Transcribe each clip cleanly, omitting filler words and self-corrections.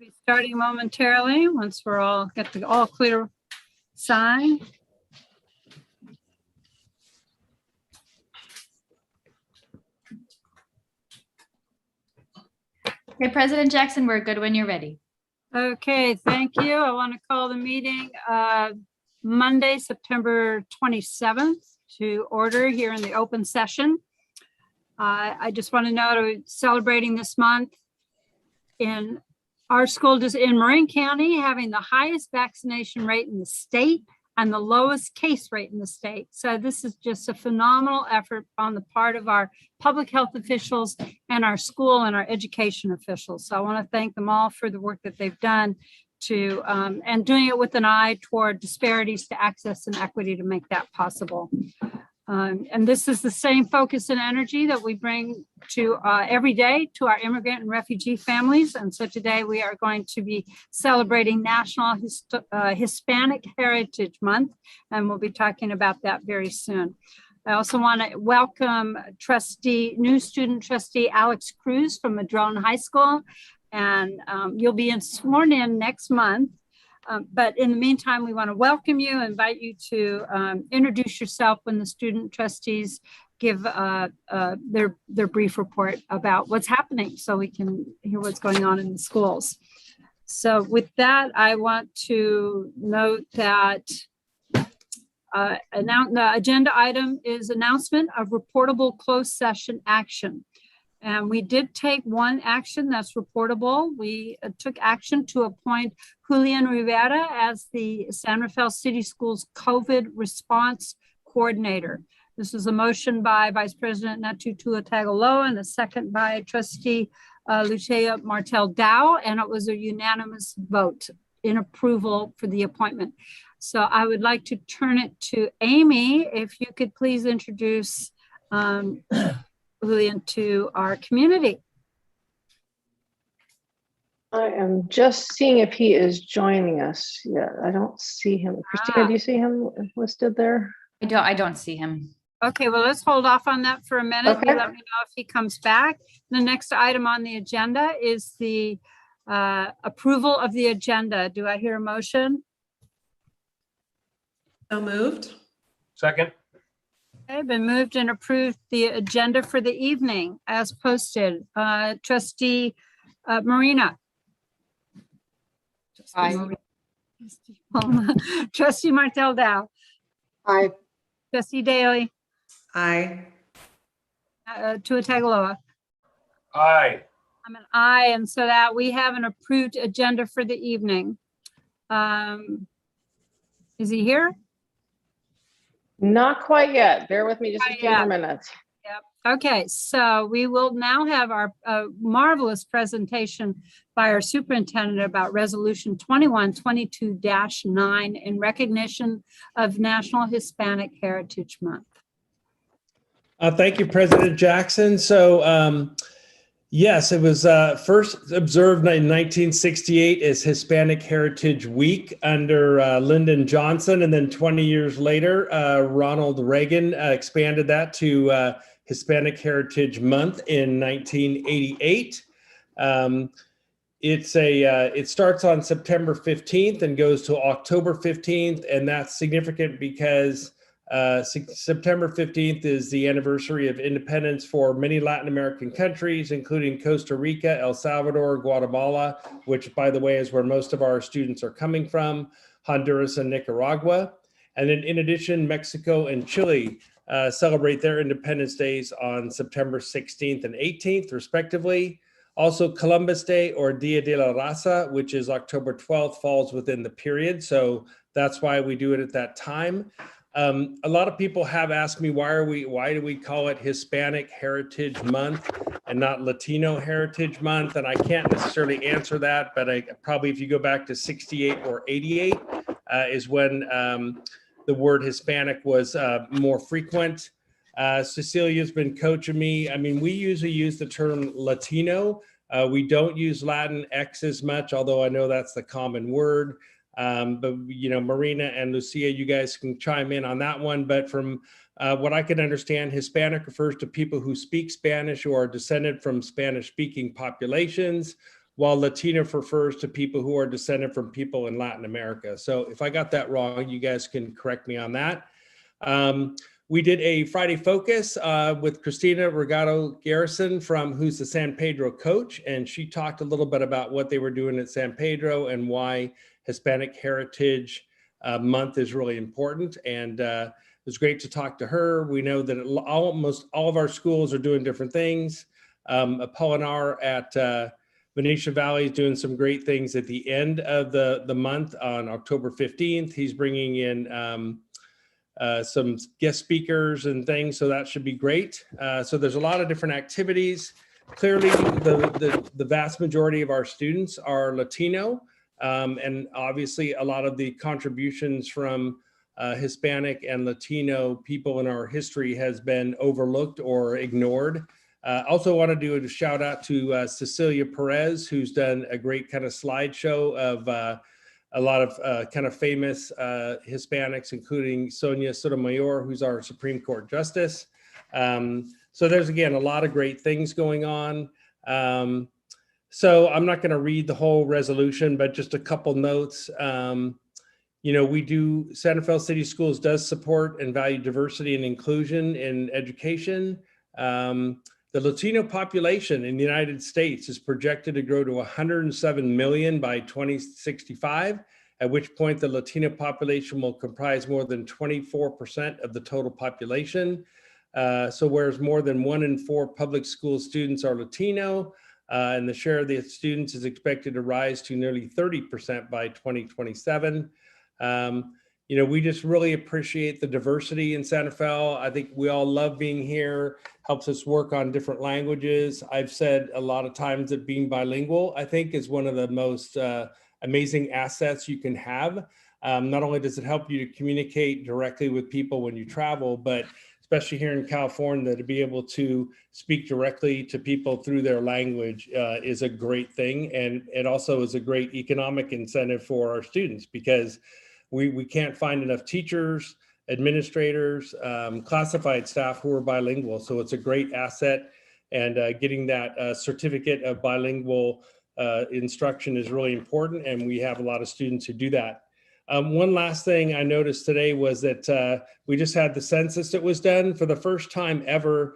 Be starting momentarily once we're all get the all clear sign. Okay, President Jackson, we're good when you're ready. Okay, thank you. I want to call the meeting Monday, September 27th to order here in the open session. I just want to note we're celebrating this month in our school just in Marin County, having the highest vaccination rate in the state and the lowest case rate in the state. So this is just a phenomenal effort on the part of our public health officials and our school and our education officials. So I want to thank them all for the work that they've done to and doing it with an eye toward disparities to access and equity to make that possible. And this is the same focus and energy that we bring to every day to our immigrant and refugee families. And so today we are going to be celebrating National Hispanic Heritage Month, and we'll be talking about that very soon. I also want to welcome new student trustee Alex Cruz from Madrone High School, and you'll be sworn in next month. But in the meantime, we want to welcome you, invite you to introduce yourself when the student trustees give their brief report about what's happening so we can hear what's going on in the schools. So with that, I want to note that the agenda item is announcement of reportable closed session action. And we did take one action that's reportable. We took action to appoint Julian Rivera as the San Rafael City Schools COVID response coordinator. This was a motion by Vice President Natutua Tagaloa and a second by Trustee Lucia Martel Dow, and it was a unanimous vote in approval for the appointment. So I would like to turn it to Amy, if you could please introduce Julian to our community. I am just seeing if he is joining us yet. I don't see him. Christina, do you see him listed there? I don't see him. Okay, well, let's hold off on that for a minute. Okay. You let me know if he comes back. The next item on the agenda is the approval of the agenda. Do I hear a motion? So moved. Second. Okay, been moved and approved the agenda for the evening as posted. Trustee Marina. Aye. Trustee Martel Dow. Aye. Trustee Daly. Aye. Tuatagaloa. Aye. I'm an aye, and so that we have an approved agenda for the evening. Is he here? Not quite yet. Bear with me just a Not few yet. more minutes. Okay, so we will now have our marvelous presentation by our superintendent about Resolution 2122-9 in recognition of National Hispanic Heritage Month. Thank you, President Jackson. So yes, it was first observed in 1968 as Hispanic Heritage Week under Lyndon Johnson. And then 20 years later, Ronald Reagan expanded that to Hispanic Heritage Month in 1988. It starts on September 15th and goes to October 15th. And that's significant because September 15th is the anniversary of independence for many Latin American countries, including Costa Rica, El Salvador, Guatemala, which, by the way, is where most of our students are coming from, Honduras and Nicaragua. And then in addition, Mexico and Chile celebrate their Independence Days on September 16th and 18th, respectively. Also, Columbus Day or Dia de la Raza, which is October 12th, falls within the period. So that's why we do it at that time. A lot of people have asked me, why do we call it Hispanic Heritage Month and not Latino Heritage Month? And I can't necessarily answer that, but probably if you go back to 68 or 88 is when the word Hispanic was more frequent. Cecilia's been coaching me. I mean, we usually use the term Latino. We don't use Latin X as much, although I know that's the common word. But, you know, Marina and Lucia, you guys can chime in on that one. But from what I can understand, Hispanic refers to people who speak Spanish or are descended from Spanish-speaking populations, while Latino refers to people who are descended from people in Latin America. So if I got that wrong, you guys can correct me on that. We did a Friday Focus with Christina Regado Garrison who's the San Pedro coach, and she talked a little bit about what they were doing at San Pedro and why Hispanic Heritage Month is really important. And it was great to talk to her. We know that almost all of our schools are doing different things. Apollinar at Venetia Valley is doing some great things at the end of the month on October 15th. He's bringing in some guest speakers and things, so that should be great. So there's a lot of different activities. Clearly, the vast majority of our students are Latino, and obviously a lot of the contributions from Hispanic and Latino people in our history has been overlooked or ignored. Also want to do a shout out to Cecilia Perez, who's done a great kind of slideshow of a lot of kind of famous Hispanics, including Sonia Sotomayor, who's our Supreme Court Justice. So there's, again, a lot of great things going on. So I'm not going to read the whole resolution, but just a couple notes. Santa Fe City Schools does support and value diversity and inclusion in education. The Latino population in the United States is projected to grow to 107 million by 2065, at which point the Latino population will comprise more than 24% of the total population. So whereas more than 1 in 4 public school students are Latino, and the share of the students is expected to rise to nearly 30% by 2027. We just really appreciate the diversity in Santa Fe. I think we all love being here, helps us work on different languages. I've said a lot of times that being bilingual, I think, is one of the most amazing assets you can have. Not only does it help you to communicate directly with people when you travel, but especially here in California, to be able to speak directly to people through their language is a great thing. And it also is a great economic incentive for our students, because we can't find enough teachers, administrators, classified staff who are bilingual. So it's a great asset, and getting that certificate of bilingual instruction is really important. And we have a lot of students who do that. One last thing I noticed today was that we just had the census that was done. For the first time ever,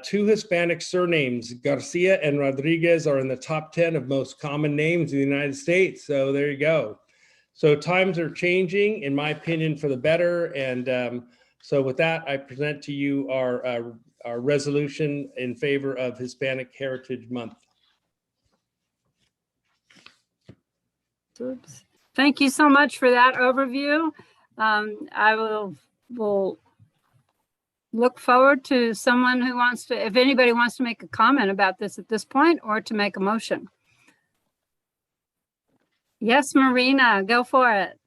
2 Hispanic surnames, Garcia and Rodriguez, are in the top 10 of most common names in the United States. So there you go. So times are changing, in my opinion, for the better. And so with that, I present to you our resolution in favor of Hispanic Heritage Month. Oops. Thank you so much for that overview. I will look forward to someone who wants to, if anybody wants to make a comment about this at this point, or to make a motion. Yes, Marina, go for it.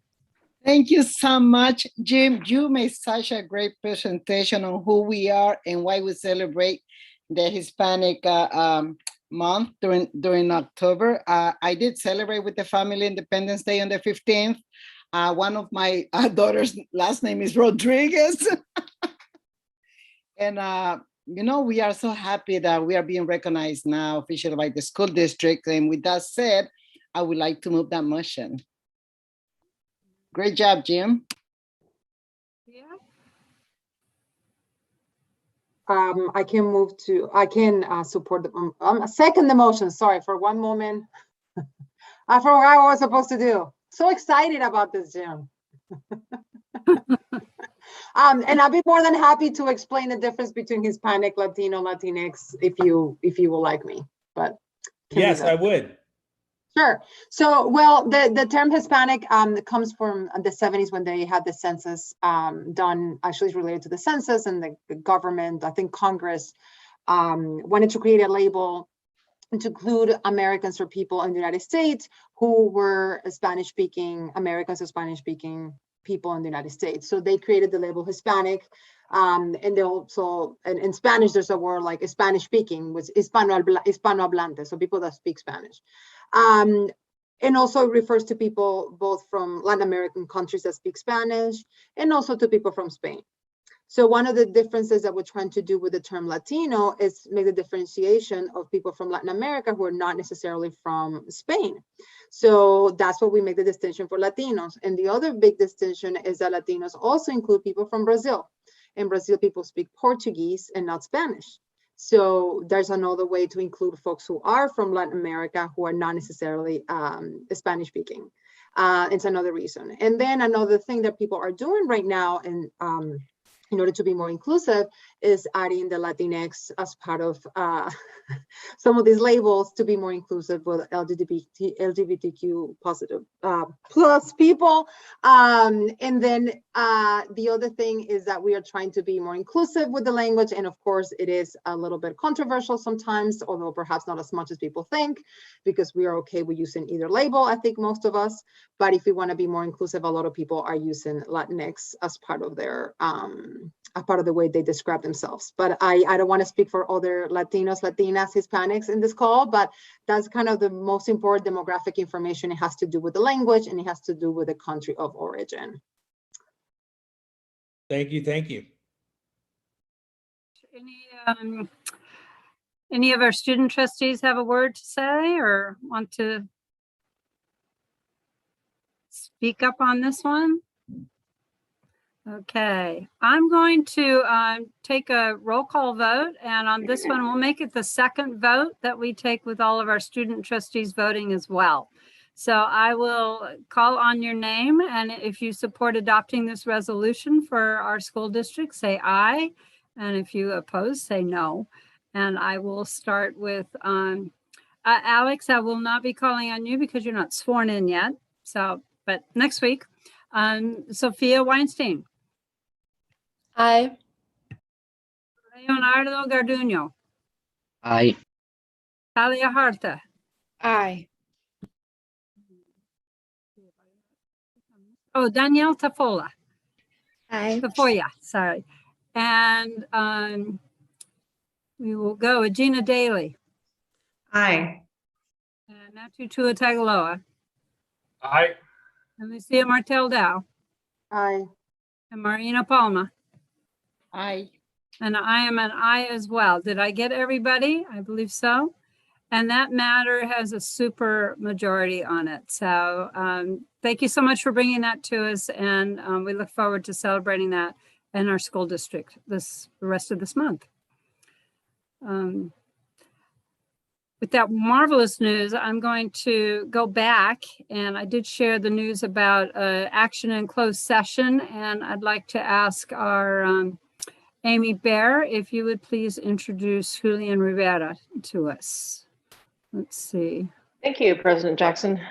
Thank you so much, Jim. You made such a great presentation on who we are and why we celebrate the Hispanic month during October. I did celebrate with the family Independence Day on the 15th. One of my daughter's last name is Rodriguez. And, we are so happy that we are being recognized now officially by the school district. And with that said, I would like to move that motion. Great job, Jim. Yeah. I can support the, second the motion, sorry, for one moment. I forgot what I was supposed to do. So excited about this, Jim. And I'll be more than happy to explain the difference between Hispanic, Latino, Latinx, if you will like me, but. Yes, I would. Sure. So, well, the term Hispanic comes from the 70s when they had the census done. Actually, it's related to the census, and the government, I think Congress, wanted to create a label to include Americans or people in the United States who were Spanish-speaking Americans or Spanish-speaking people in the United States. So they created the label Hispanic, and they also, and in Spanish, there's a word like Spanish-speaking, which is Hispanohablante, so people that speak Spanish. And also refers to people both from Latin American countries that speak Spanish, and also to people from Spain. So one of the differences that we're trying to do with the term Latino is make the differentiation of people from Latin America who are not necessarily from Spain. So that's what we make the distinction for Latinos. And the other big distinction is that Latinos also include people from Brazil. In Brazil, people speak Portuguese and not Spanish. So there's another way to include folks who are from Latin America who are not necessarily Spanish speaking. It's another reason. And then another thing that people are doing right now, and in order to be more inclusive, is adding the Latinx as part of some of these labels to be more inclusive with LGBTQ positive plus people. And then the other thing is that we are trying to be more inclusive with the language. And of course, it is a little bit controversial sometimes, although perhaps not as much as people think, because we are okay with using either label, I think most of us. But if we want to be more inclusive, a lot of people are using Latinx as part of their a part of the way they describe themselves. But I don't want to speak for other Latinos, Latinas, Hispanics in this call, but that's kind of the most important demographic information. It has to do with the language and it has to do with the country of origin. Thank you. Thank you. Any of our student trustees have a word to say or want to speak up on this one? Okay, I'm going to take a roll call vote, and on this one, we'll make it the second vote that we take with all of our student trustees voting as well. So I will call on your name, and if you support adopting this resolution for our school district, say aye. And if you oppose, say no. And I will start with Alex. I will not be calling on you because you're not sworn in yet. So, but next week, Sophia Weinstein. Aye. Leonardo Garduño. Aye. Talia Harta. Aye. Oh, Danielle Tafoya. Aye. Tafoya, sorry. And we will go with Gina Daly. Aye. And Natu Tuatagaloa. Aye. And Lucia Martel Dow. Aye. And Marina Palma. Aye. And I am an aye as well. Did I get everybody? I believe so. And that matter has a super majority on it. So thank you so much for bringing that to us. And we look forward to celebrating that in our school district the rest of this month. With that marvelous news, I'm going to go back, and I did share the news about action in closed session, and I'd like to ask our Amy Bear, if you would please introduce Julian Rivera to us. Let's see. Thank you, President Jackson.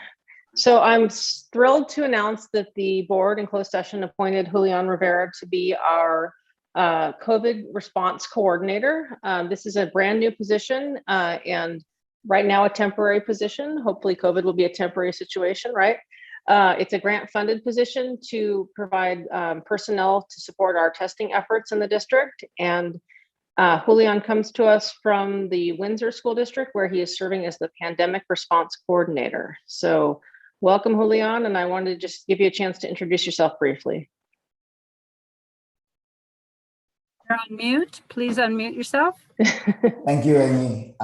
So I'm thrilled to announce that the board in closed session appointed Julian Rivera to be our COVID response coordinator. This is a brand new position and right now a temporary position. Hopefully COVID will be a temporary situation, right? It's a grant funded position to provide personnel to support our testing efforts in the district. And Julian comes to us from the Windsor School District, where he is serving as the pandemic response coordinator. So welcome, Julian. And I wanted to just give you a chance to introduce yourself briefly. You're on mute. Please unmute yourself. Thank you, Amy.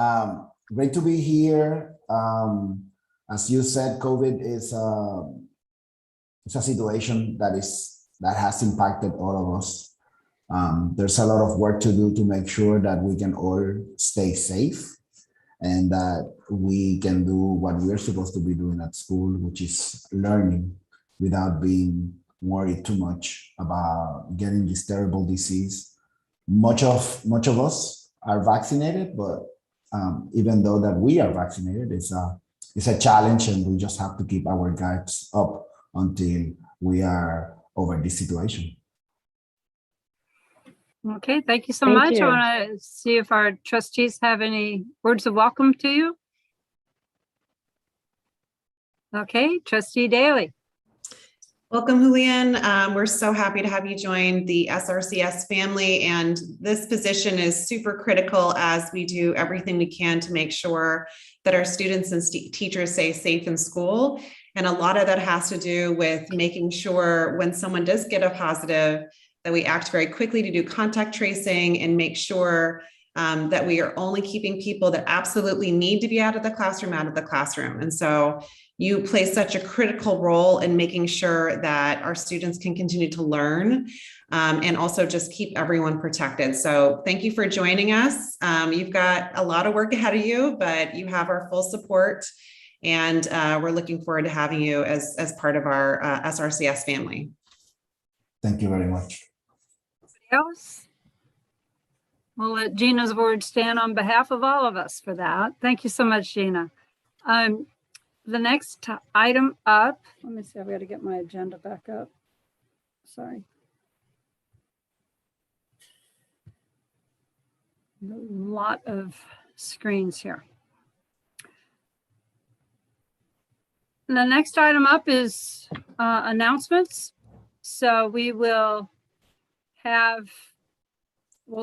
Great to be here. As you said, COVID is it's a situation that has impacted all of us. There's a lot of work to do to make sure that we can all stay safe and that we can do what we're supposed to be doing at school, which is learning without being worried too much about getting this terrible disease. Much of us are vaccinated, but even though that we are vaccinated, it's a challenge, and we just have to keep our guards up until we are over this situation. Okay, thank you so Thank much. you. I want to see if our trustees have any words of welcome to you. Okay, Trustee Daly. Welcome, Julian. We're so happy to have you join the SRCS family. And this position is super critical as we do everything we can to make sure that our students and teachers stay safe in school. And a lot of that has to do with making sure when someone does get a positive, that we act very quickly to do contact tracing and make sure that we are only keeping people that absolutely need to be out of the classroom. And so you play such a critical role in making sure that our students can continue to learn and also just keep everyone protected. So thank you for joining us. You've got a lot of work ahead of you, but you have our full support. And we're looking forward to having you as part of our SRCS family. Thank you very much. Else? We'll let Gina's word stand on behalf of all of us for that. Thank you so much, Gina. The next item up, let me see, I've got to get my agenda back up. Sorry. A lot of screens here. The next item up is announcements. So we'll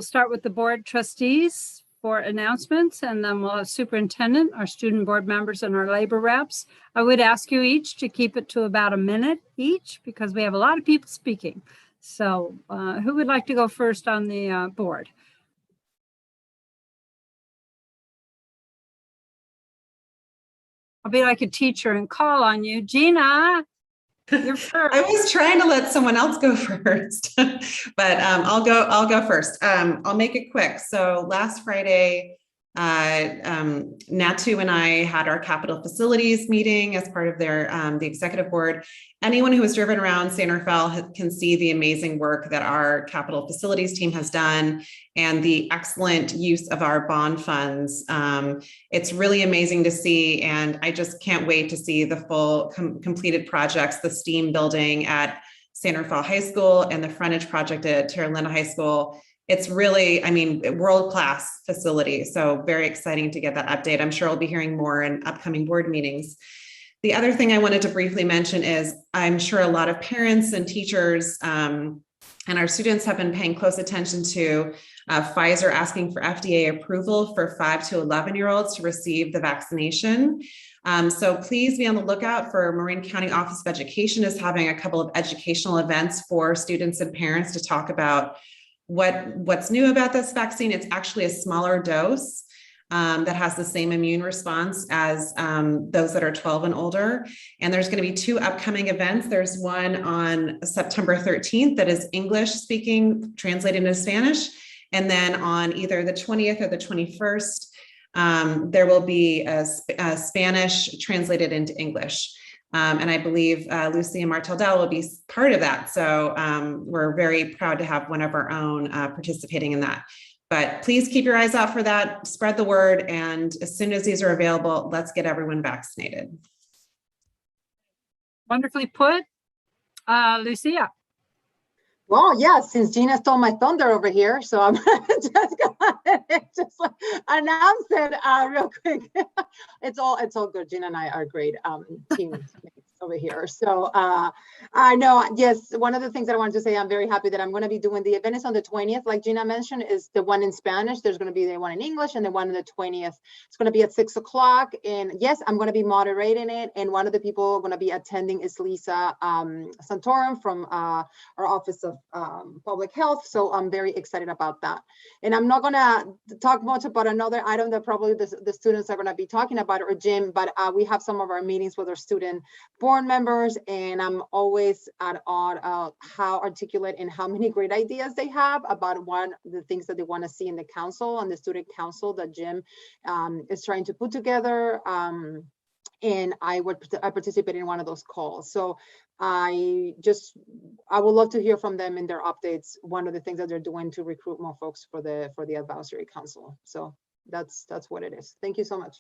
start with the board trustees for announcements, and then we'll have superintendent, our student board members, and our labor reps. I would ask you each to keep it to about a minute each because we have a lot of people speaking. So who would like to go first on the board? I'll be like a teacher and call on you. Gina, you're first. I was trying to let someone else go first, but I'll go first. I'll make it quick. So last Friday, Natu and I had our capital facilities meeting as part of their the executive board. Anyone who has driven around San Rafael can see the amazing work that our capital facilities team has done and the excellent use of our bond funds. It's really amazing to see, and I just can't wait to see the full completed projects, the STEAM building at San Rafael High School and the frontage project at Terra Linda High School. It's really, I mean, world-class facility. So very exciting to get that update. I'm sure I'll be hearing more in upcoming board meetings. The other thing I wanted to briefly mention is I'm sure a lot of parents and teachers and our students have been paying close attention to Pfizer asking for FDA approval for 5 to 11-year-olds to receive the vaccination. So please be on the lookout for Marin County Office of Education is having a couple of educational events for students and parents to talk about what's new about this vaccine. It's actually a smaller dose that has the same immune response as those that are 12 and older. And there's going to be 2 upcoming events. There's one on September 13th that is English speaking, translated into Spanish. And then on either the 20th or the 21st, there will be a Spanish translated into English. And I believe Lucy and Marteldell will be part of that. So we're very proud to have one of our own participating in that. But please keep your eyes out for that, spread the word, and as soon as these are available, let's get everyone vaccinated. Wonderfully put. Lucia. Well, yeah, since Gina stole my thunder over here, so I'm just gonna just announce it real quick. It's all good. Gina and I are great teammates over here. So I know, yes, one of the things that I wanted to say, I'm very happy that I'm going to be doing the event is on the 20th, like Gina mentioned, is the one in Spanish. There's going to be the one in English and the one on the 20th. It's going to be at 6 o'clock. And yes, I'm going to be moderating it. And one of the people going to be attending is Lisa Santorum from our Office of Public Health. So I'm very excited about that. And I'm not going to talk much about another item that probably the students are going to be talking about, or Jim, but we have some of our meetings with our student board members, and I'm always at awe how articulate and how many great ideas they have about the things that they want to see in the council and the student council that Jim is trying to put together. And I participated in one of those calls. So I would love to hear from them in their updates. One of the things that they're doing to recruit more folks for the advisory council. So that's what it is. Thank you so much.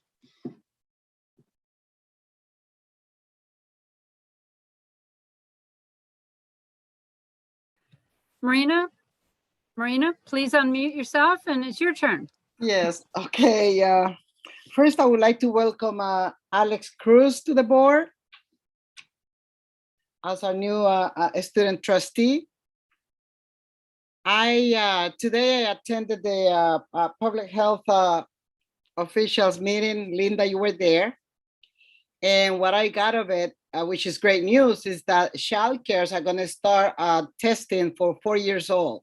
Marina, please unmute yourself and it's your turn. Yes, okay. First, I would like to welcome Alex Cruz to the board as our new student trustee. Today I attended the public health officials meeting. Linda, you were there. And what I got of it which is great news, is that childcares are going to start testing for 4 years old.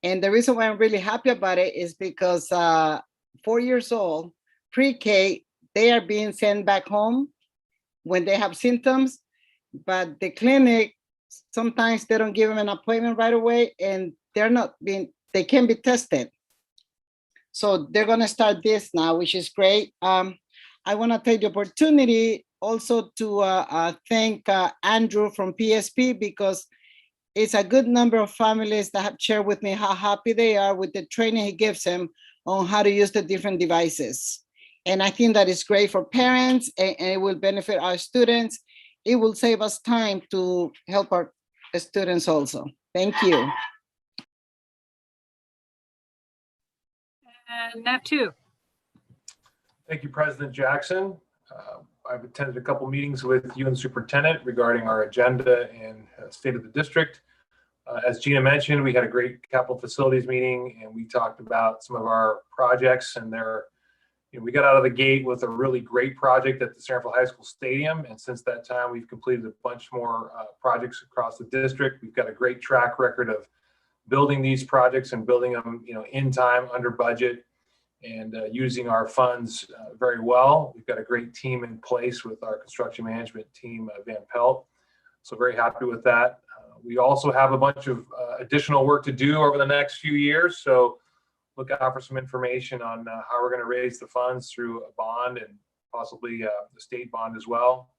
And the reason why I'm really happy about it is because 4 years old, pre-K, they are being sent back home when they have symptoms, but the clinic, sometimes they don't give them an appointment right away, and they can be tested. So they're going to start this now, which is great. I want to take the opportunity also to thank Andrew from PSP, because it's a good number of families that have shared with me how happy they are with the training he gives them on how to use the different devices. And I think that is great for parents, and it will benefit our students. It will save us time to help our students also. Thank you. And that too. Thank you, President Jackson. I've attended a couple meetings with you and the superintendent regarding our agenda and state of the district. As Gina mentioned, we had a great capital facilities meeting, and we talked about some of our projects, and we got out of the gate with a really great project at the San Rafael High School Stadium. And since that time, we've completed a bunch more projects across the district. We've got a great track record of building these projects and building them, in time, under budget, and using our funds very well. We've got a great team in place with our construction management team, Van Pelt. So very happy with that. We also have a bunch of additional work to do over the next few years. So look out for some information on how we're going to raise the funds through a bond and possibly the state bond as well,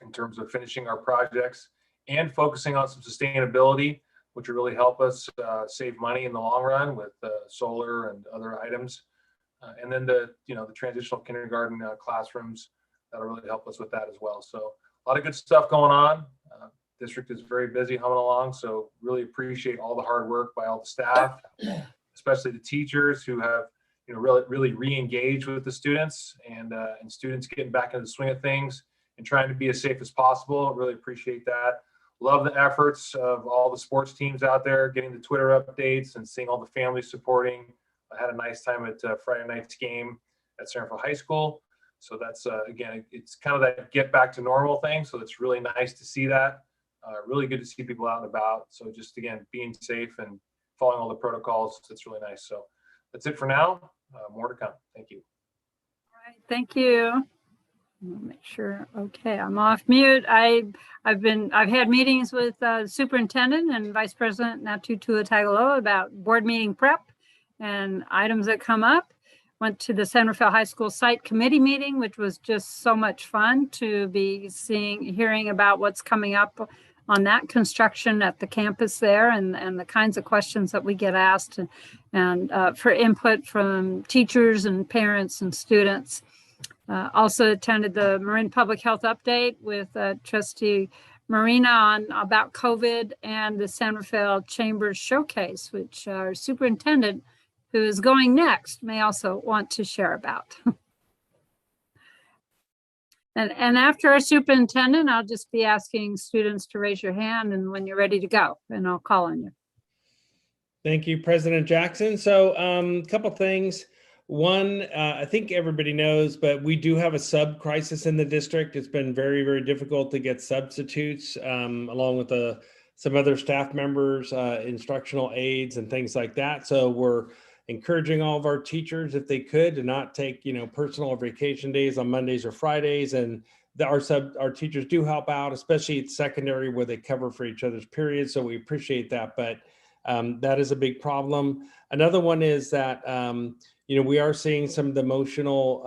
in terms of finishing our projects and focusing on some sustainability, which will really help us save money in the long run with solar and other items. And then the transitional kindergarten classrooms, that'll really help us with that as well. So a lot of good stuff going on. District is very busy, humming along. So really appreciate all the hard work by all the staff, especially the teachers who have really re-engaged with the students, and students getting back into the swing of things and trying to be as safe as possible. Really appreciate that. Love the efforts of all the sports teams out there, getting the Twitter updates and seeing all the families supporting. I had a nice time at Friday night's game at San Rafael High School. So that's, again, it's kind of that get back to normal thing. So it's really nice to see that. Really good to see people out and about. So just, again, being safe and following all the protocols, it's really nice. So that's it for now. More to come. Thank you. All right, thank you. Make sure. Okay, I'm off mute. I've had meetings with superintendent and vice president Natutua Tagaloa about board meeting prep and items that come up. Went to the San Rafael High School site committee meeting, which was just so much fun to be hearing about what's coming up on that construction at the campus there, and the kinds of questions that we get asked, and for input from teachers and parents and students. Also attended the Marin Public Health Update with Trustee Marina about COVID, and the San Rafael Chambers Showcase, which our superintendent, who is going next, may also want to share about. And after our superintendent, I'll just be asking students to raise your hand and when you're ready to go, and I'll call on you. Thank you, President Jackson. So a couple things. One, I think everybody knows, but we do have a sub crisis in the district. It's been very, very difficult to get substitutes, along with some other staff members, instructional aides and things like that. So we're encouraging all of our teachers, if they could, to not take, personal or vacation days on Mondays or Fridays. And our teachers do help out, especially at secondary, where they cover for each other's periods. So we appreciate that, but that is a big problem. Another one is that, we are seeing some of the emotional,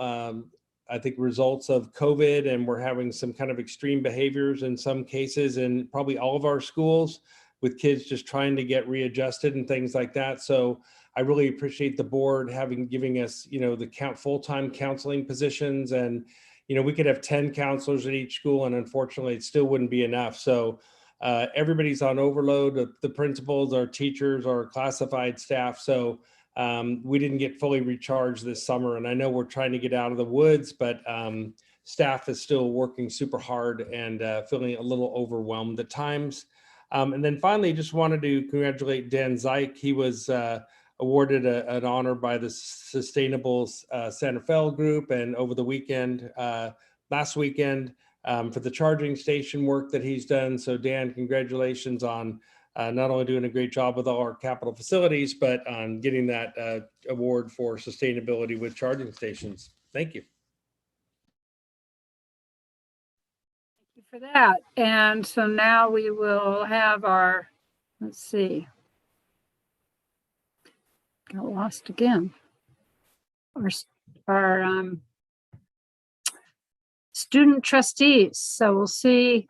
I think, results of COVID, and we're having some kind of extreme behaviors in some cases in probably all of our schools, with kids just trying to get readjusted and things like that. So I really appreciate the board giving us, the full-time counseling positions, and, we could have 10 counselors at each school, and unfortunately it still wouldn't be enough. So everybody's on overload, the principals, our teachers, our classified staff. So we didn't get fully recharged this summer, and I know we're trying to get out of the woods, but staff is still working super hard and feeling a little overwhelmed at times. And then finally, just wanted to congratulate Dan Zeich. He was awarded an honor by the Sustainable Santa Fe group, and over the weekend, last weekend, for the charging station work that he's done. So Dan, congratulations on not only doing a great job with all our capital facilities, but on getting that award for sustainability with charging stations. Thank you. Thank you for that. And so now we will have our, let's see. Got lost again. Our student trustees. So we'll see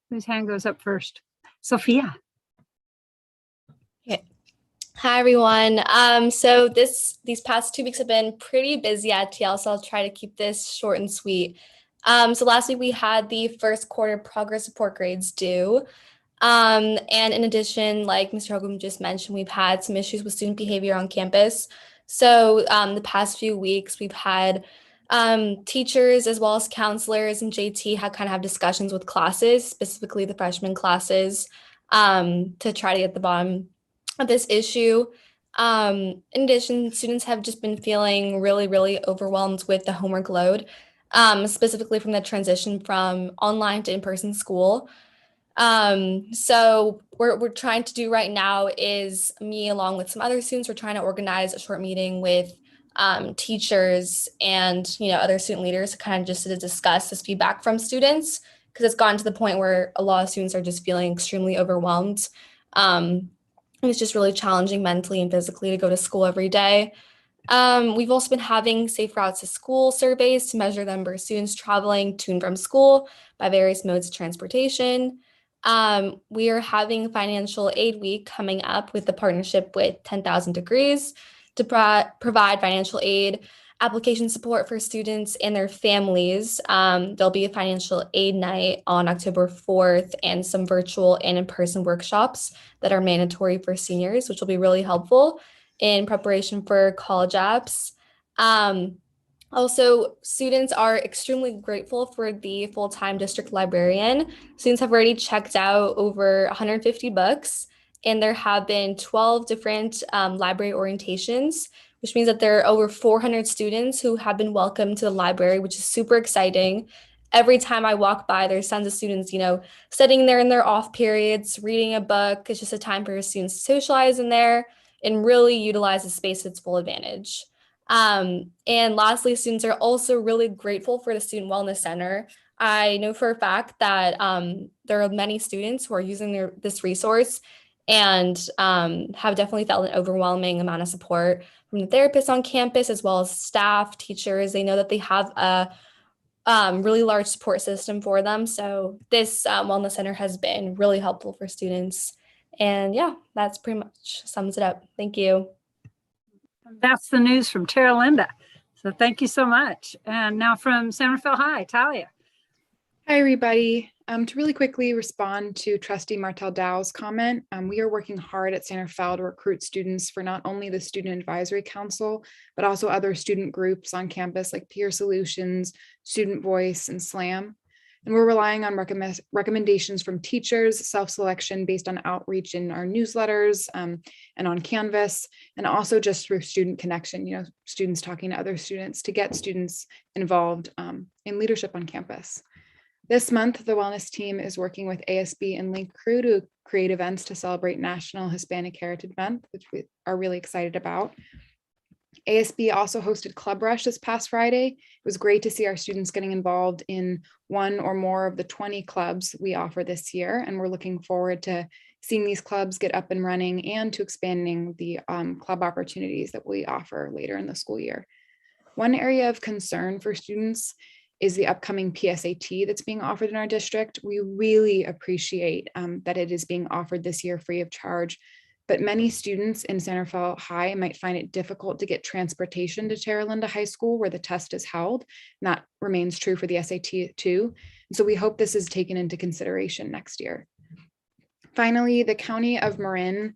whose hand goes up first. Sophia. Okay. Hi, everyone. So these past 2 weeks have been pretty busy at TL, so I'll try to keep this short and sweet. So last week we had the first quarter progress report grades due. And in addition, like Mr. Holcomb just mentioned, we've had some issues with student behavior on campus. So the past few weeks we've had teachers as well as counselors and JT have discussions with classes, specifically the freshman classes, to try to get the bottom of this issue. In addition, students have just been feeling really, really overwhelmed with the homework load, specifically from the transition from online to in-person school. So what we're trying to do right now is me, along with some other students, we're trying to organize a short meeting with teachers and other student leaders just to discuss this feedback from students, because it's gotten to the point where a lot of students are just feeling extremely overwhelmed. It's just really challenging mentally and physically to go to school every day. We've also been having safe routes to school surveys to measure the number of students traveling to and from school by various modes of transportation. We are having Financial Aid Week coming up with the partnership with 10,000 Degrees to provide financial aid application support for students and their families. There'll be a financial aid night on October 4th and some virtual and in-person workshops that are mandatory for seniors, which will be really helpful in preparation for college apps. Also, students are extremely grateful for the full-time district librarian. Students have already checked out over 150 books, and there have been 12 different library orientations, which means that there are over 400 students who have been welcomed to the library, which is super exciting. Every time I walk by, there's tons of students, sitting there in their off periods, reading a book. It's just a time for students to socialize in there and really utilize the space to its full advantage. And lastly, students are also really grateful for the Student Wellness Center. I know for a fact that there are many students who are using this resource and have definitely felt an overwhelming amount of support from the therapists on campus, as well as staff, teachers. They know that they have a really large support system for them. So this Wellness Center has been really helpful for students. And yeah, that's pretty much sums it up. Thank you. That's the news from Tara Linda. So thank you so much. And now from San Rafael High, Talia. Hi, everybody. To really quickly respond to Trustee Martel Dow's comment, we are working hard at San Rafael to recruit students for not only the Student Advisory Council, but also other student groups on campus like Peer Solutions, Student Voice, and SLAM. And we're relying on recommendations from teachers, self-selection based on outreach in our newsletters and on Canvas, and also just through student connection, students talking to other students to get students involved in leadership on campus. This month, the wellness team is working with ASB and Link Crew to create events to celebrate National Hispanic Heritage Month, which we are really excited about. ASB also hosted Club Rush this past Friday. It was great to see our students getting involved in one or more of the 20 clubs we offer this year, and we're looking forward to seeing these clubs get up and running and to expanding the club opportunities that we offer later in the school year. One area of concern for students is the upcoming PSAT that's being offered in our district. We really appreciate that it is being offered this year free of charge, but many students in San Rafael High might find it difficult to get transportation to Tara Linda High School where the test is held. And that remains true for the SAT too. And so we hope this is taken into consideration next year. Finally, the County of Marin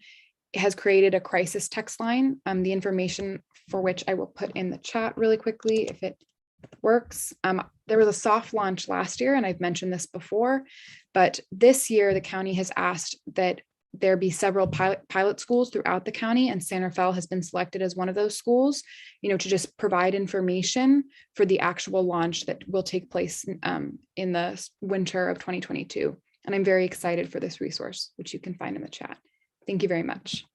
has created a crisis text line, the information for which I will put in the chat really quickly if it works. There was a soft launch last year, and I've mentioned this before, but this year the county has asked that there be several pilot schools throughout the county, and Santa Fe has been selected as one of those schools, to just provide information for the actual launch that will take place in the winter of 2022. And I'm very excited for this resource, which you can find in the chat. Thank you very much.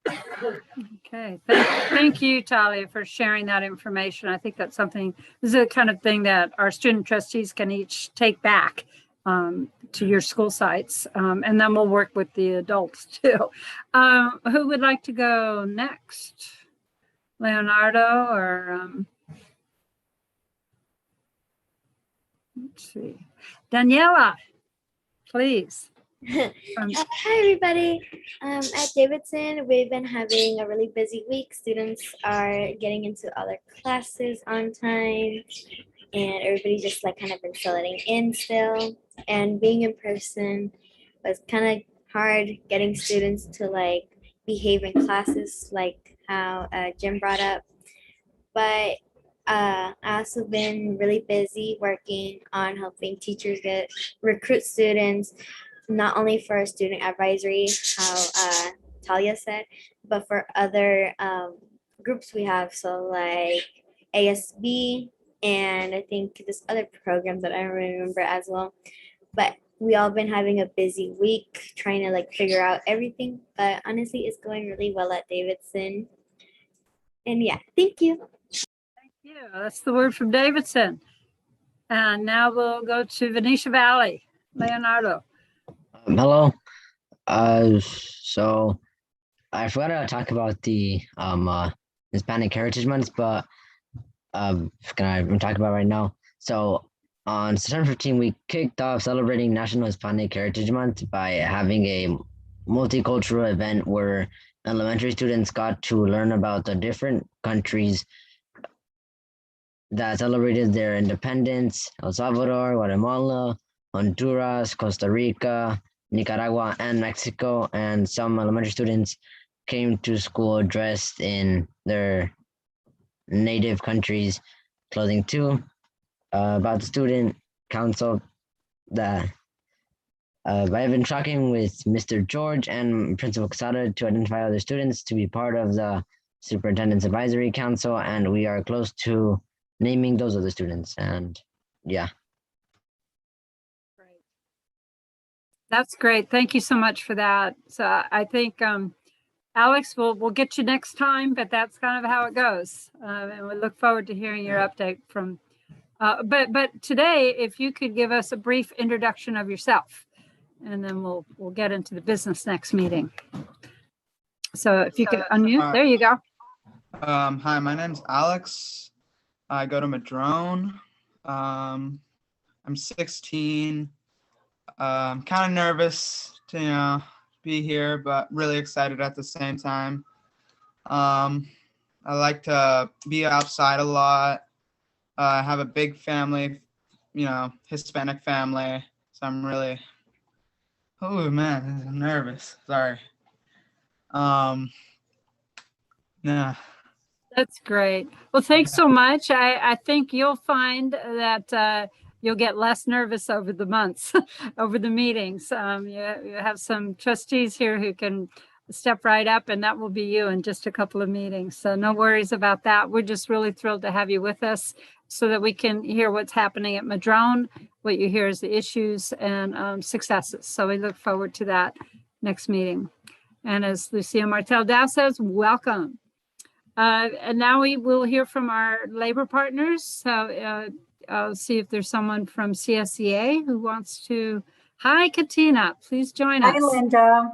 Okay, thank you, Talia, for sharing that information. I think that's something, this is the kind of thing that our student trustees can each take back to your school sites, and then we'll work with the adults too. Who would like to go next? Leonardo or let's see, Daniela, please. Hi, everybody. At Davidson, we've been having a really busy week. Students are getting into other classes on time, and everybody's just kind of been settling in still. And being in person was kind of hard, getting students to behave in classes, like how Jim brought up. But I also been really busy working on helping teachers recruit students, not only for student advisory, how Talia said, but for other groups we have. So like ASB, and I think this other program that I don't remember as well. But we all been having a busy week trying to figure out everything. But honestly, it's going really well at Davidson. And yeah, thank you. Thank you. That's the word from Davidson. And now we'll go to Venetia Valley. Leonardo. Hello. So I forgot to talk about the Hispanic Heritage Month, but I'm talking about right now. So on September 15, we kicked off celebrating National Hispanic Heritage Month by having a multicultural event where elementary students got to learn about the different countries that celebrated their independence: El Salvador, Guatemala, Honduras, Costa Rica, Nicaragua, and Mexico. And some elementary students came to school dressed in their native countries' clothing too. About the student council, that I've been talking with Mr. George and Principal Quesada to identify other students to be part of the Superintendent's Advisory Council, and we are close to naming those other students. And yeah. Great. That's great. Thank you so much for that. So I think Alex, we'll get you next time, but that's kind of how it goes. And we look forward to hearing your update from. But today, if you could give us a brief introduction of yourself, and then we'll get into the business next meeting. So if you could unmute, there you go. Hi, my name's Alex. I go to Madrone. I'm 16. I'm kind of nervous to be here, but really excited at the same time. I like to be outside a lot. I have a big family, Hispanic family. So I'm really, oh man, I'm nervous. Sorry. Yeah. That's great. Well, thanks so much. I think you'll find that you'll get less nervous over the months, over the meetings. You have some trustees here who can step right up, and that will be you in just a couple of meetings. So no worries about that. We're just really thrilled to have you with us so that we can hear what's happening at Madrone, what you hear is the issues and successes. So we look forward to that next meeting. And as Lucia Martel Dow says, welcome. And now we will hear from our labor partners. So I'll see if there's someone from CSEA who wants to. Hi, Katina, please join us. Hi, Linda.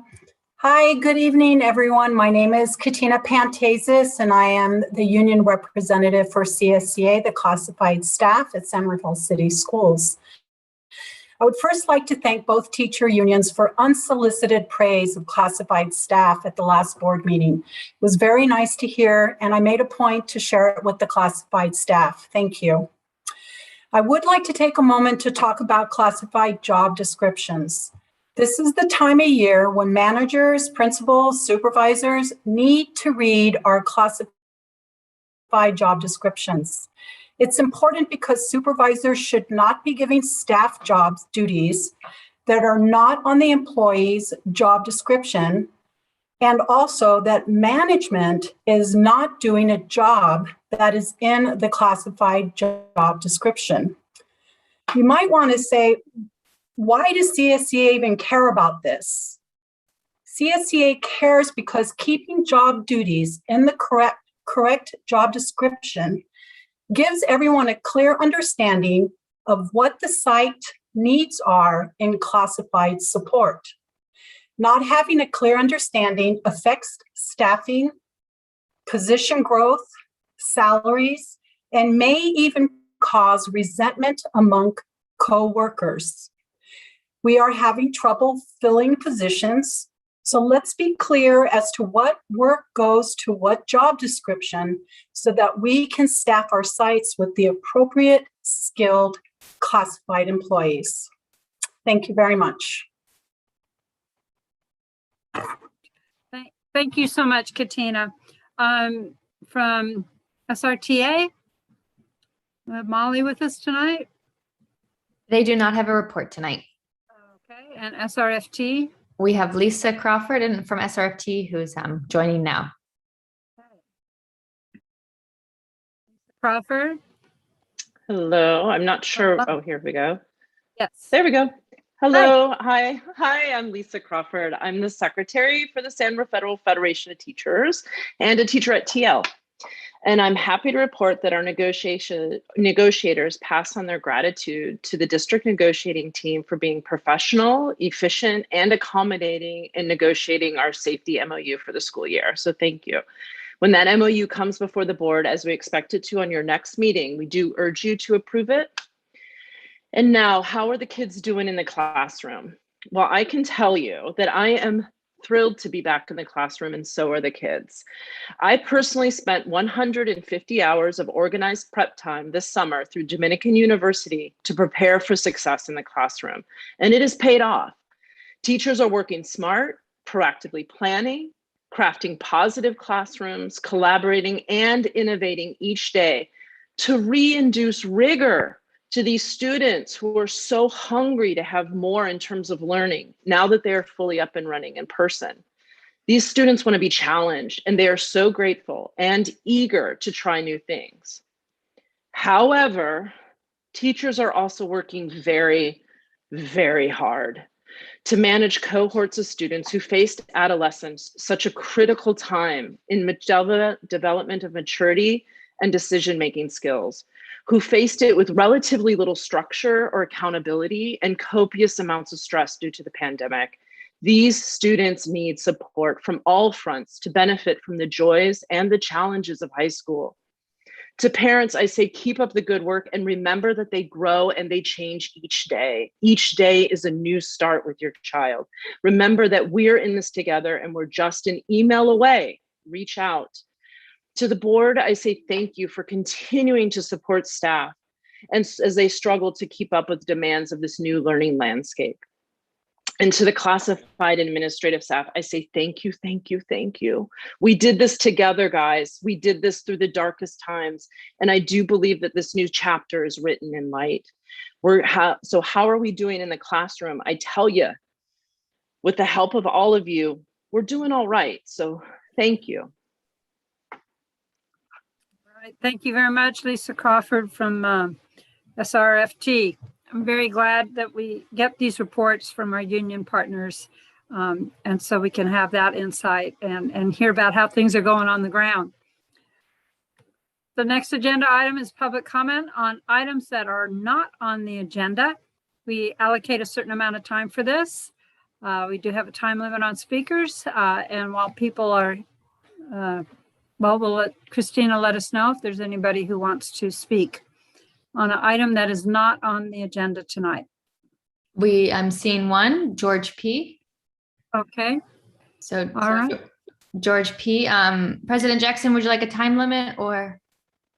Hi, good evening, everyone. My name is Katina Pantazis, and I am the union representative for CSEA, the classified staff at San Rafael City Schools. I would first like to thank both teacher unions for unsolicited praise of classified staff at the last board meeting. It was very nice to hear, and I made a point to share it with the classified staff. Thank you. I would like to take a moment to talk about classified job descriptions. This is the time of year when managers, principals, supervisors need to read our classified job descriptions. It's important because supervisors should not be giving staff jobs duties that are not on the employee's job description, And also that management is not doing a job that is in the classified job description. You might want to say, why does CSEA even care about this? CSEA cares because keeping job duties in the correct job description gives everyone a clear understanding of what the site needs are in classified support. Not having a clear understanding affects staffing, position growth, salaries, and may even cause resentment among co-workers. We are having trouble filling positions, so let's be clear as to what work goes to what job description so that we can staff our sites with the appropriate skilled classified employees. Thank you very much. Thank you so much, Katina. From SRTA, we have Molly with us tonight. They do not have a report tonight. Okay, and SRFT? We have Lisa Crawford and from SRFT who's joining now. Crawford? Hello, I'm not sure. Oh, here we go. Yes. There we go. Hello, hi, I'm Lisa Crawford. I'm the secretary for the San Rafael Federation of Teachers and a teacher at TL. And I'm happy to report that our negotiators pass on their gratitude to the district negotiating team for being professional, efficient, and accommodating in negotiating our safety MOU for the school year. So thank you. When that MOU comes before the board, as we expect it to on your next meeting, we do urge you to approve it. And now, how are the kids doing in the classroom? Well, I can tell you that I am thrilled to be back in the classroom, and so are the kids. I personally spent 150 hours of organized prep time this summer through Dominican University to prepare for success in the classroom, and it has paid off. Teachers are working smart, proactively planning, crafting positive classrooms, collaborating and innovating each day to reinduce rigor to these students who are so hungry to have more in terms of learning now that they're fully up and running in person. These students want to be challenged, and they are so grateful and eager to try new things. However, teachers are also working very, very hard to manage cohorts of students who faced adolescence, such a critical time in development of maturity and decision-making skills, who faced it with relatively little structure or accountability and copious amounts of stress due to the pandemic. These students need support from all fronts to benefit from the joys and the challenges of high school. To parents, I say, keep up the good work and remember that they grow and they change each day. Each day is a new start with your child. Remember that we're in this together and we're just an email away. Reach out. To the board, I say thank you for continuing to support staff and as they struggle to keep up with demands of this new learning landscape. And to the classified administrative staff, I say thank you, thank you, thank you. We did this together, guys. We did this through the darkest times. And I do believe that this new chapter is written in light. So how are we doing in the classroom? I tell you, with the help of all of you, we're doing all right. So thank you. All right, thank you very much, Lisa Crawford from SRFT. I'm very glad that we get these reports from our union partners, and so we can have that insight and hear about how things are going on the ground. The next agenda item is public comment on items that are not on the agenda. We allocate a certain amount of time for this. We do have a time limit on speakers, and while people are, well, we'll let Christina let us know if there's anybody who wants to speak on an item that is not on the agenda tonight. I'm seeing one, George P. Okay. So, all right. George P. President Jackson, would you like a time limit or?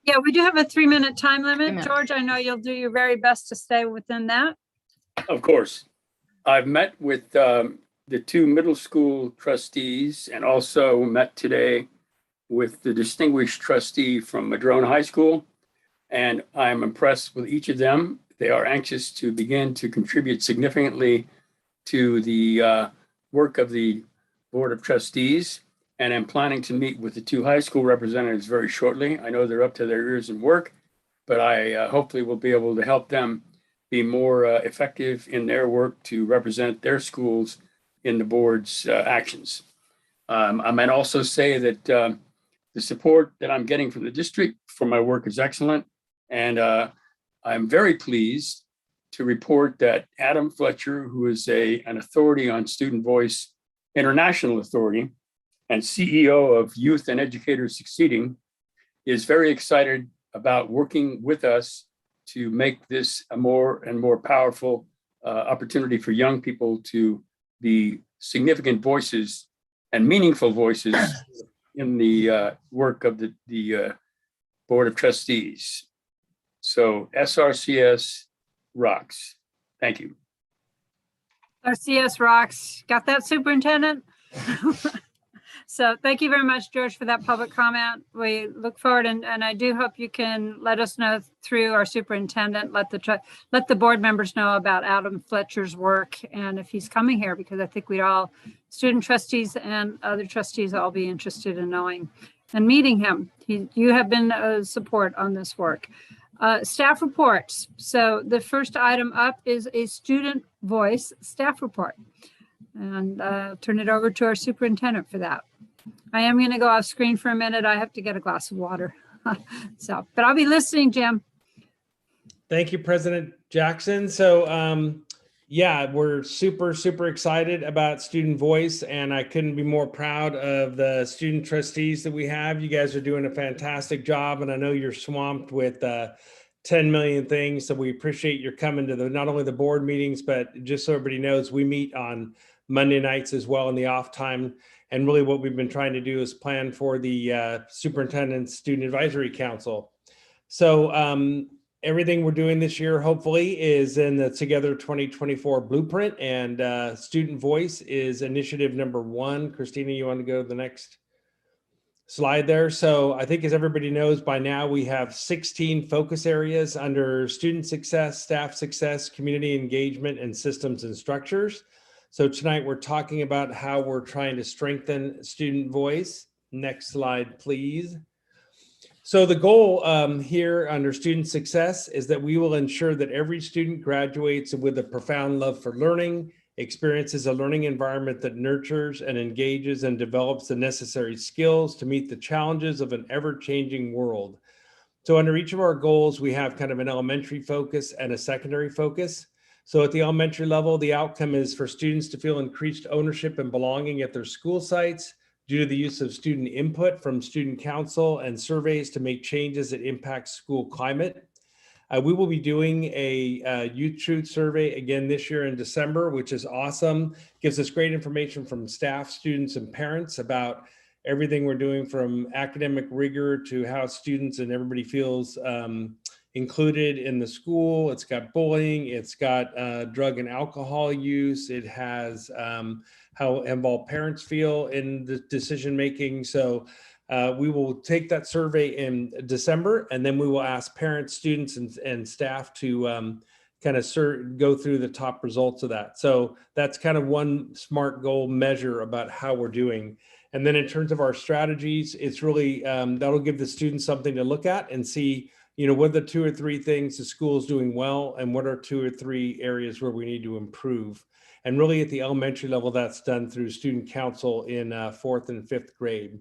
Yeah, we do have a 3-minute time limit. George, I know you'll do your very best to stay within that. Of course. I've met with the 2 middle school trustees and also met today with the distinguished trustee from Madrone High School. And I'm impressed with each of them. They are anxious to begin to contribute significantly to the work of the Board of Trustees, and I'm planning to meet with the two high school representatives very shortly. I know they're up to their ears in work, but I hopefully will be able to help them be more effective in their work to represent their schools in the board's actions. I might also say that the support that I'm getting from the district for my work is excellent. And I'm very pleased to report that Adam Fletcher, who is an authority on student voice, international authority, and CEO of Youth and Educators Succeeding, is very excited about working with us to make this a more and more powerful opportunity for young people to be significant voices and meaningful voices in the work of the Board of Trustees. So SRCS rocks. Thank you. SRCS rocks. Got that, Superintendent? So thank you very much, George, for that public comment. We look forward, and I do hope you can let us know through our superintendent, let the board members know about Adam Fletcher's work and if he's coming here, because I think we'd all, student trustees and other trustees, all be interested in knowing and meeting him. You have been a support on this work. Staff reports. So the first item up is a student voice staff report. And I'll turn it over to our superintendent for that. I am going to go off screen for a minute. I have to get a glass of water. But I'll be listening, Jim. Thank you, President Jackson. So yeah, we're super excited about student voice, and I couldn't be more proud of the student trustees that we have. You guys are doing a fantastic job, and I know you're swamped with 10 million things. So we appreciate your coming to not only the board meetings, but just so everybody knows, we meet on Monday nights as well in the off time. And really what we've been trying to do is plan for the Superintendent's Student Advisory Council. So everything we're doing this year, hopefully, is in the Together 2024 blueprint, and student voice is initiative number 1. Christina, you want to go to the next slide there? So I think, as everybody knows by now, we have 16 focus areas under student success, staff success, community engagement, and systems and structures. So tonight we're talking about how we're trying to strengthen student voice. Next slide, please. So the goal here under student success is that we will ensure that every student graduates with a profound love for learning, experiences a learning environment that nurtures and engages and develops the necessary skills to meet the challenges of an ever-changing world. So under each of our goals, we have kind of an elementary focus and a secondary focus. So at the elementary level, the outcome is for students to feel increased ownership and belonging at their school sites due to the use of student input from student council and surveys to make changes that impact school climate. We will be doing a Youth Truth survey again this year in December, which is awesome. Gives us great information from staff, students, and parents about everything we're doing, from academic rigor to how students and everybody feels included in the school. It's got bullying, it's got drug and alcohol use, it has how involved parents feel in the decision making. So we will take that survey in December, and then we will ask parents, students, and staff to kind of go through the top results of that. So that's kind of one SMART goal measure about how we're doing. And then in terms of our strategies, it's really, that'll give the students something to look at and see, what are the 2 or 3 things the school is doing well, and what are 2 or 3 areas where we need to improve. And really at the elementary level, that's done through student council in 4th and 5th grade.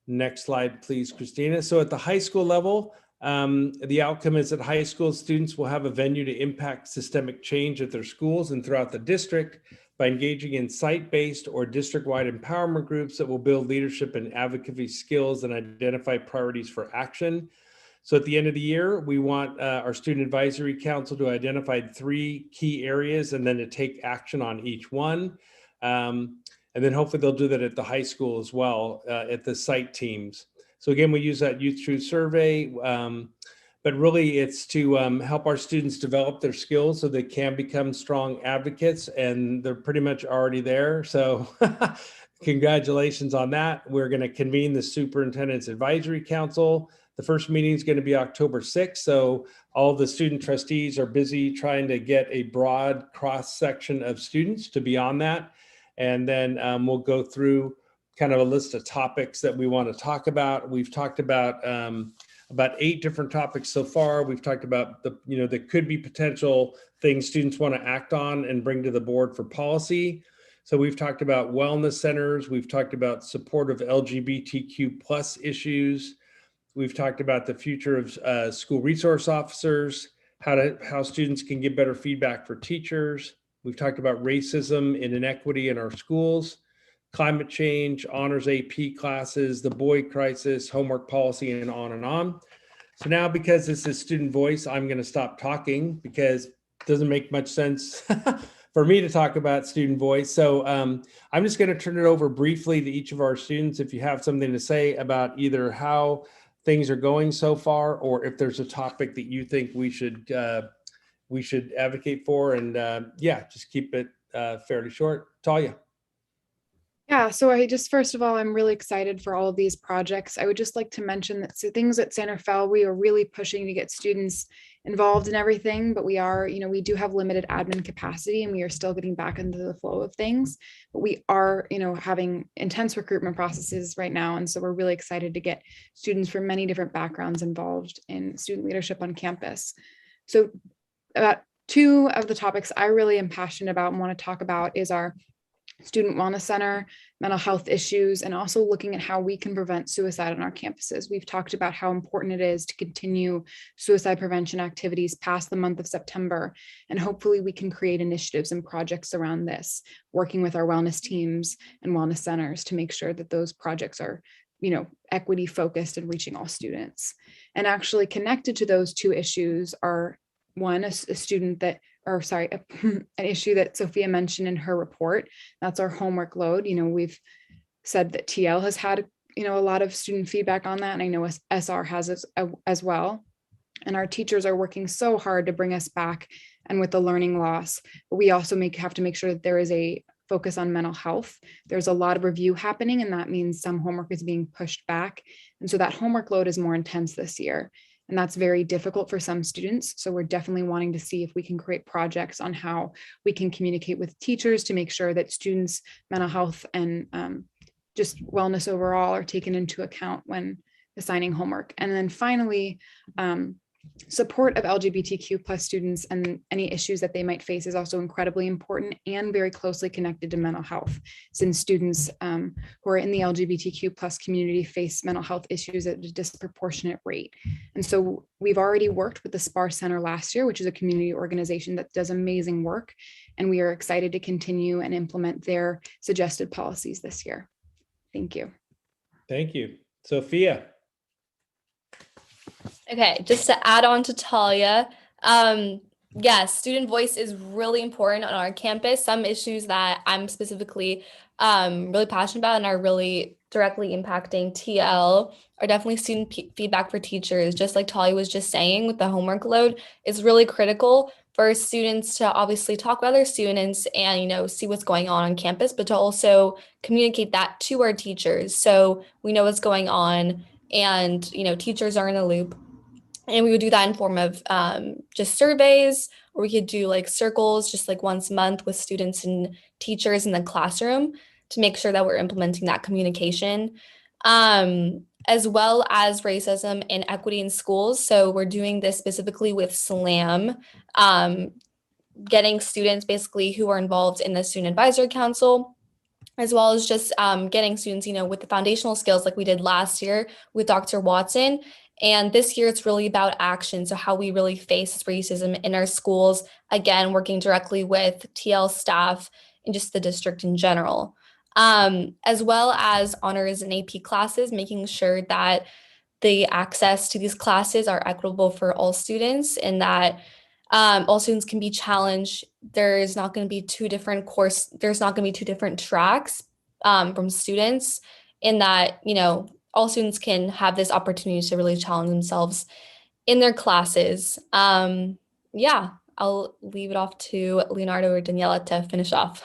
Next slide, please, Christina. So at the high school level, the outcome is that high school students will have a venue to impact systemic change at their schools and throughout the district by engaging in site-based or district-wide empowerment groups that will build leadership and advocacy skills and identify priorities for action. So at the end of the year, we want our Student Advisory Council to identify 3 key areas and then to take action on each one. And then hopefully they'll do that at the high school as well, at the site teams. So again, we use that Youth Truth survey, but really it's to help our students develop their skills so they can become strong advocates, and they're pretty much already there. So congratulations on that. We're going to convene the Superintendent's Advisory Council. The first meeting is going to be October 6th. So all the student trustees are busy trying to get a broad cross section of students to be on that. And then we'll go through kind of a list of topics that we want to talk about. We've talked about 8 different topics so far. We've talked about there could be potential things students want to act on and bring to the board for policy. So we've talked about wellness centers. We've talked about support of LGBTQ plus issues. We've talked about the future of school resource officers, how students can get better feedback for teachers. We've talked about racism and inequity in our schools, climate change, honors AP classes, the boy crisis, homework policy, and on and on. So now, because this is student voice, I'm going to stop talking because it doesn't make much sense for me to talk about student voice. So I'm just going to turn it over briefly to each of our students. If you have something to say about either how things are going so far, or if there's a topic that you think we should advocate for, and yeah, just keep it fairly short. Talia. Yeah, so first of all, I'm really excited for all of these projects. I would just like to mention that things at Santa Fe, we are really pushing to get students involved in everything, but we do have limited admin capacity, and we are still getting back into the flow of things. But we are, having intense recruitment processes right now. And so we're really excited to get students from many different backgrounds involved in student leadership on campus. So about 2 of the topics I really am passionate about and want to talk about is our Student Wellness Center, mental health issues, and also looking at how we can prevent suicide on our campuses. We've talked about how important it is to continue suicide prevention activities past the month of September, and hopefully we can create initiatives and projects around this, working with our wellness teams and wellness centers to make sure that those projects are equity focused and reaching all students. And actually connected to those 2 issues are, one, an issue that Sophia mentioned in her report. That's our homework load. We've said that TL has had, a lot of student feedback on that. And I know SR has as well. And our teachers are working so hard to bring us back, and with the learning loss, but we also have to make sure that there is a focus on mental health. There's a lot of review happening, and that means some homework is being pushed back. And so that homework load is more intense this year. And that's very difficult for some students. So we're definitely wanting to see if we can create projects on how we can communicate with teachers to make sure that students' mental health and just wellness overall are taken into account when assigning homework. And then finally, support of LGBTQ plus students and any issues that they might face is also incredibly important and very closely connected to mental health, since students who are in the LGBTQ plus community face mental health issues at a disproportionate rate. And so we've already worked with the SPAR Center last year, which is a community organization that does amazing work. And we are excited to continue and implement their suggested policies this year. Thank you. Thank you. Sophia. Okay, just to add on to Talia, yes, student voice is really important on our campus. Some issues that I'm specifically really passionate about and are really directly impacting TL are definitely student feedback for teachers. Just like Talia was just saying with the homework load, it's really critical for students to obviously talk with other students and, see what's going on campus, but to also communicate that to our teachers so we know what's going on and, teachers are in the loop. And we would do that in form of just surveys, or we could do like circles just like once a month with students and teachers in the classroom to make sure that we're implementing that communication, as well as racism and equity in schools. So we're doing this specifically with SLAM, getting students basically who are involved in the Student Advisory Council, as well as just getting students, with the foundational skills like we did last year with Dr. Watson. And this year, it's really about action. So how we really face racism in our schools, again, working directly with TL staff and just the district in general, as well as honors and AP classes, making sure that the access to these classes are equitable for all students and that all students can be challenged. There's not going to be 2 different tracks from students in that, all students can have this opportunity to really challenge themselves in their classes. Yeah, I'll leave it off to Leonardo or Daniela to finish off.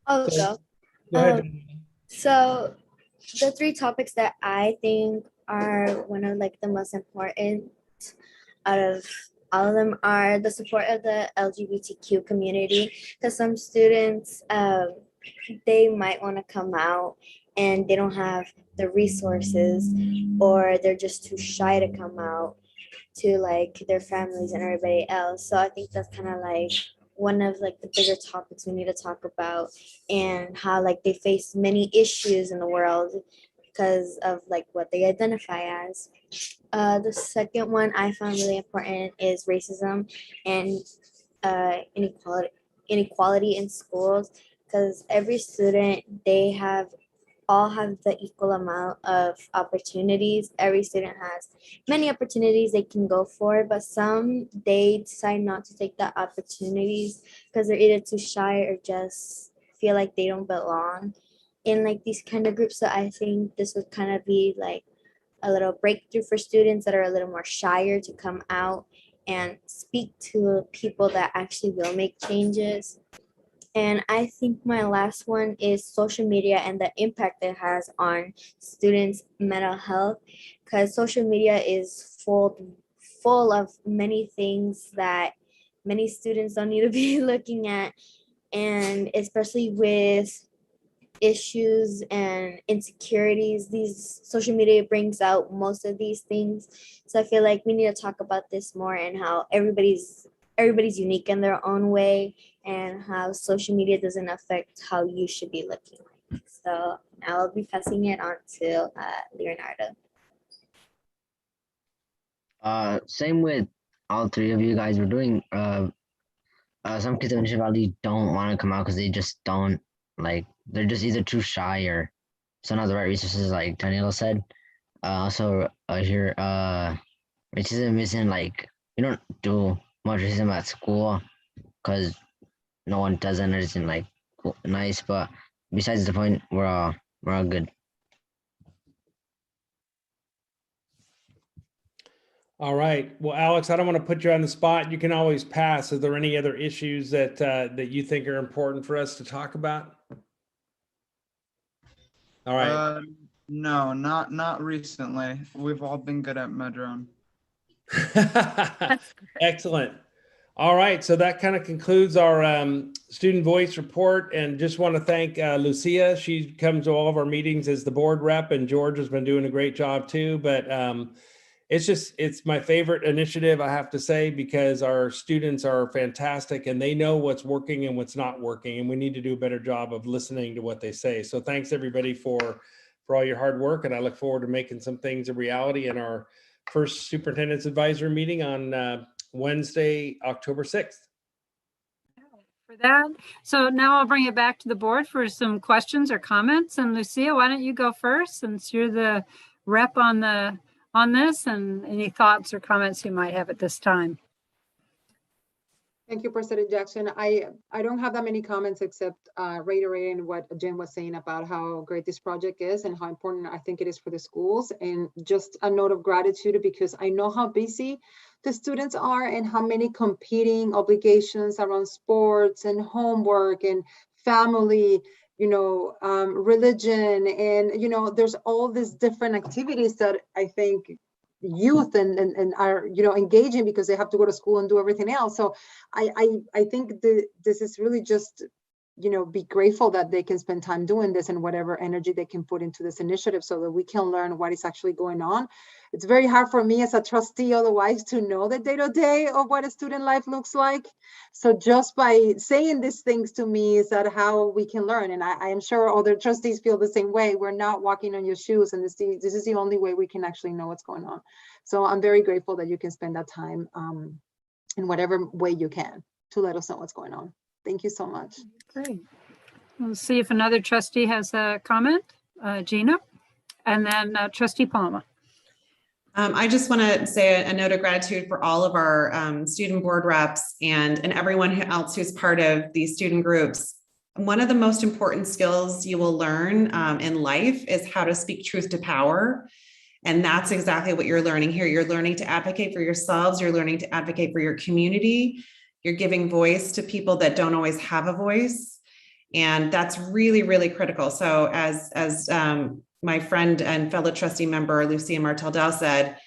I'll So, go. Go ahead. So the 3 topics that I think are one of the most important out of all of them are the support of the LGBTQ community, because some students, they might want to come out and they don't have the resources, or they're just too shy to come out to like their families and everybody else. So I think that's kind of like one of like the bigger topics we need to talk about, and how like they face many issues in the world because of like what they identify as. The second one I found really important is racism and inequality in schools, because every student, they all have the equal amount of opportunities. Every student has many opportunities they can go for, but some, they decide not to take the opportunities because they're either too shy or just feel like they don't belong in like these kind of groups. So I think this would kind of be like a little breakthrough for students that are a little more shyer to come out and speak to people that actually will make changes. And I think my last one is social media and the impact it has on students' mental health, because social media is full of many things that many students don't need to be looking at, and especially with issues and insecurities, these social media brings out most of these things. So I feel like we need to talk about this more, and how everybody's unique in their own way, and how social media doesn't affect how you should be looking like. So now I'll be passing it on to Leonardo. Same with all three of you guys. We're doing some kids in Mission Valley don't want to come out because they just don't like, they're just either too shy or some of the right resources, like Daniela said. Also here racism isn't like, we don't do much racism at school because no one does anything like nice, but besides the point, we're all good. All right. Well, Alex, I don't want to put you on the spot. You can always pass. Are there any other issues that that you think are important for us to talk about? All right. No, not recently. We've all been good at Medrone. Excellent. All right. So that kind of concludes our student voice report, and just want to thank Lucia. She comes to all of our meetings as the board rep, and George has been doing a great job too. But it's my favorite initiative, I have to say, because our students are fantastic and they know what's working and what's not working, and we need to do a better job of listening to what they say. So thanks everybody for all your hard work, and I look forward to making some things a reality in our first superintendent's advisory meeting on Wednesday, October 6th. For that. So now I'll bring it back to the board for some questions or comments. And Lucia, why don't you go first, since you're the rep on this, and any thoughts or comments you might have at this time. Thank you, President Jackson. I don't have that many comments except reiterating what Jen was saying about how great this project is and how important I think it is for the schools. And just a note of gratitude, because I know how busy the students are and how many competing obligations around sports and homework and family, religion, and there's all these different activities that I think youth and are engaging, because they have to go to school and do everything else. So I think this is really just be grateful that they can spend time doing this, and whatever energy they can put into this initiative, so that we can learn what is actually going on. It's very hard for me as a trustee otherwise to know the day-to-day of what a student life looks like. So just by saying these things to me, is that how we can learn. And I am sure other trustees feel the same way. We're not walking on your shoes, and this is the only way we can actually know what's going on. So I'm very grateful that you can spend that time in whatever way you can to let us know what's going on. Thank you so much. Great. We'll see if another trustee has a comment. Gina, and then Trustee Palma. I just want to say a note of gratitude for all of our student board reps and everyone else who's part of these student groups. One of the most important skills you will learn in life is how to speak truth to power. And that's exactly what you're learning here. You're learning to advocate for yourselves. You're learning to advocate for your community. You're giving voice to people that don't always have a voice. And that's really, really critical. So as my friend and fellow trustee member, Lucia Martell-Dow said,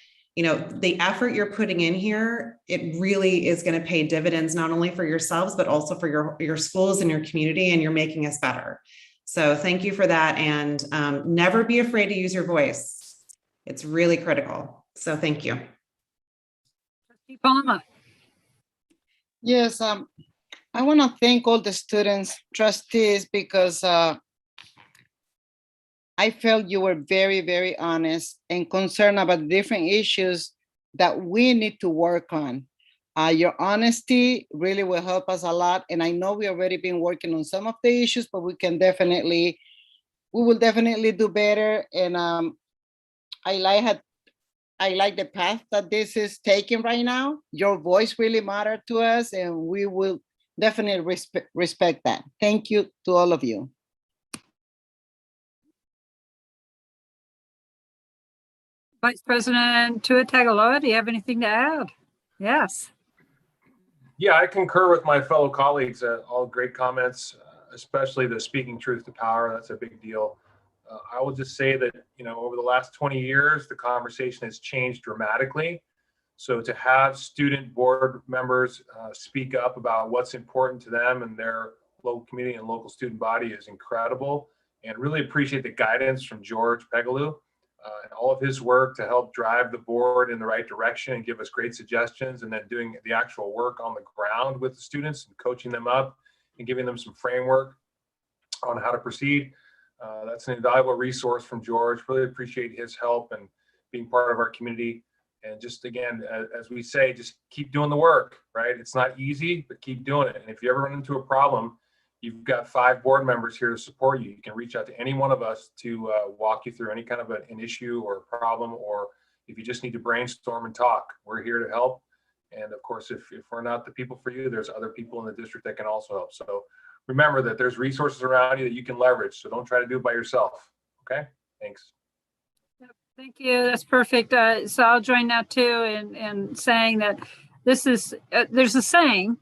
the effort you're putting in here, it really is going to pay dividends, not only for yourselves, but also for your schools and your community, and you're making us better. So thank you for that. And never be afraid to use your voice. It's really critical. So thank you. Palma. Yes, I want to thank all the students, trustees, because I felt you were very, very honest and concerned about different issues that we need to work on. Your honesty really will help us a lot. And I know we already been working on some of the issues, but we will definitely do better. And I like the path that this is taking right now. Your voice really mattered to us, and we will definitely respect that. Thank you to all of you. Vice President Tua-Tagovailoa, do you have anything to add? Yes. Yeah, I concur with my fellow colleagues. All great comments, especially the speaking truth to power. That's a big deal. I will just say that, over the last 20 years, the conversation has changed dramatically. So to have student board members speak up about what's important to them and their local community and local student body is incredible, and really appreciate the guidance from George Pegaloo and all of his work to help drive the board in the right direction and give us great suggestions, and then doing the actual work on the ground with the students and coaching them up and giving them some framework on how to proceed. That's an invaluable resource from George. Really appreciate his help and being part of our community. And just again, as we say, just keep doing the work, right? It's not easy, but keep doing it. And if you ever run into a problem, you've got 5 board members here to support you. You can reach out to any one of us to walk you through any kind of an issue or a problem, or if you just need to brainstorm and talk, we're here to help. And of course, if we're not the people for you, there's other people in the district that can also help. So remember that there's resources around you that you can leverage. So don't try to do it by yourself. Okay, thanks. Thank you. That's perfect. So I'll join now too in saying that this is, there's a saying,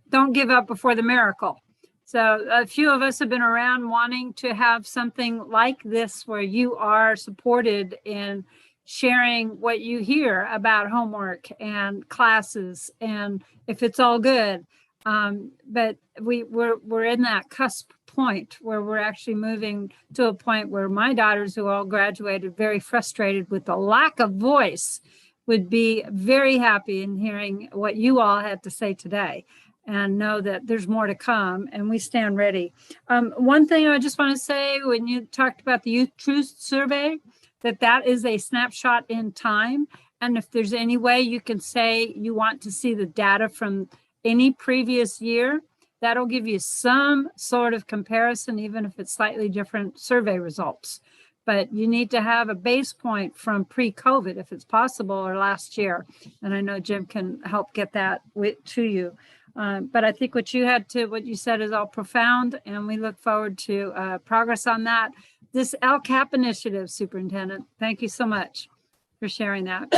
don't give up before the miracle. So a few of us have been around wanting to have something like this where you are supported in sharing what you hear about homework and classes and if it's all good. But we're in that cusp point where we're actually moving to a point where my daughters, who all graduated very frustrated with the lack of voice, would be very happy in hearing what you all had to say today, and know that there's more to come, and we stand ready. One thing I just want to say, when you talked about the Youth Truth Survey, that is a snapshot in time. And if there's any way you can say you want to see the data from any previous year, that'll give you some sort of comparison, even if it's slightly different survey results. But you need to have a base point from pre-COVID, if it's possible, or last year. And I know Jim can help get that to you. But I think what you said is all profound, and we look forward to progress on that. This LCAP initiative, Superintendent, thank you so much for sharing that.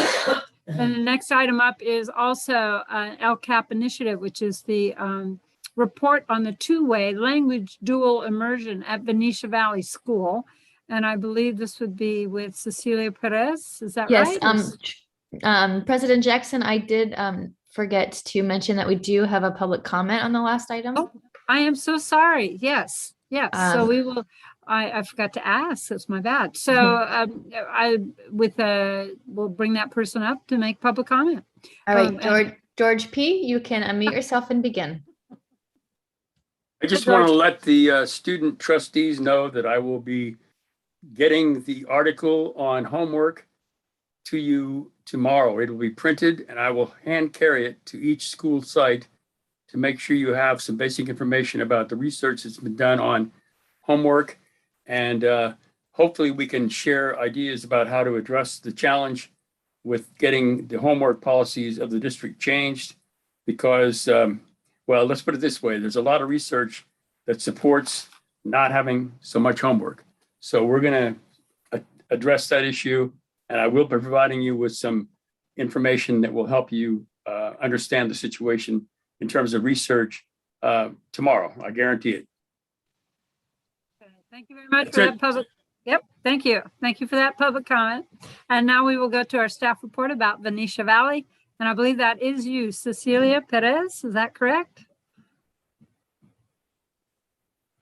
And the next item up is also an LCAP initiative, which is the report on the 2-way language dual immersion at Venetia Valley School. And I believe this would be with Cecilia Perez. Is that right? Yes. President Jackson, I did forget to mention that we do have a public comment on the last item. Oh, I am so sorry. Yes. So we will. I forgot to ask. That's my bad. So we'll bring that person up to make public comment. All right, George P., you can unmute yourself and begin. I just want to let the student trustees know that I will be getting the article on homework to you tomorrow. It will be printed, and I will hand carry it to each school site to make sure you have some basic information about the research that's been done on homework. And hopefully we can share ideas about how to address the challenge with getting the homework policies of the district changed, because, well, let's put it this way. There's a lot of research that supports not having so much homework. So we're going to address that issue, and I will be providing you with some information that will help you understand the situation in terms of research tomorrow. I guarantee it. Thank you very much for that public. Yep, thank you. Thank you for that public comment. And now we will go to our staff report about Venetia Valley. And I believe that is you, Cecilia Perez. Is that correct?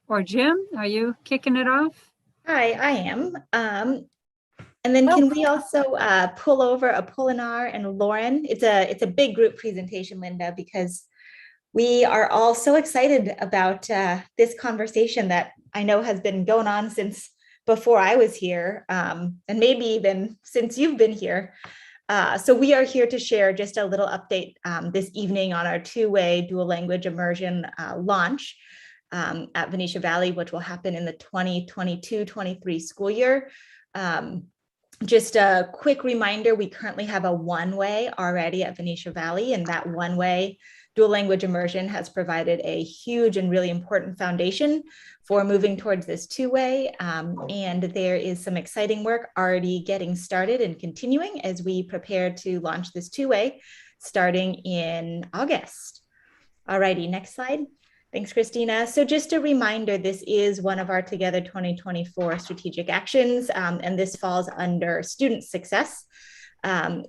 Or Jim, are you kicking it off? Hi, I am. And then can we also pull over Apolinar and Lauren? It's a big group presentation, Linda, because we are all so excited about this conversation that I know has been going on since before I was here, and maybe even since you've been here. So we are here to share just a little update this evening on our two-way dual language immersion launch at Venetia Valley, which will happen in the 2022-23 school year. Just a quick reminder, we currently have a one-way already at Venetia Valley, and that one-way dual language immersion has provided a huge and really important foundation for moving towards this two-way. And there is some exciting work already getting started and continuing as we prepare to launch this two-way starting in August. All righty, next slide. Thanks, Christina. So just a reminder, this is one of our Together 2024 strategic actions, and this falls under student success,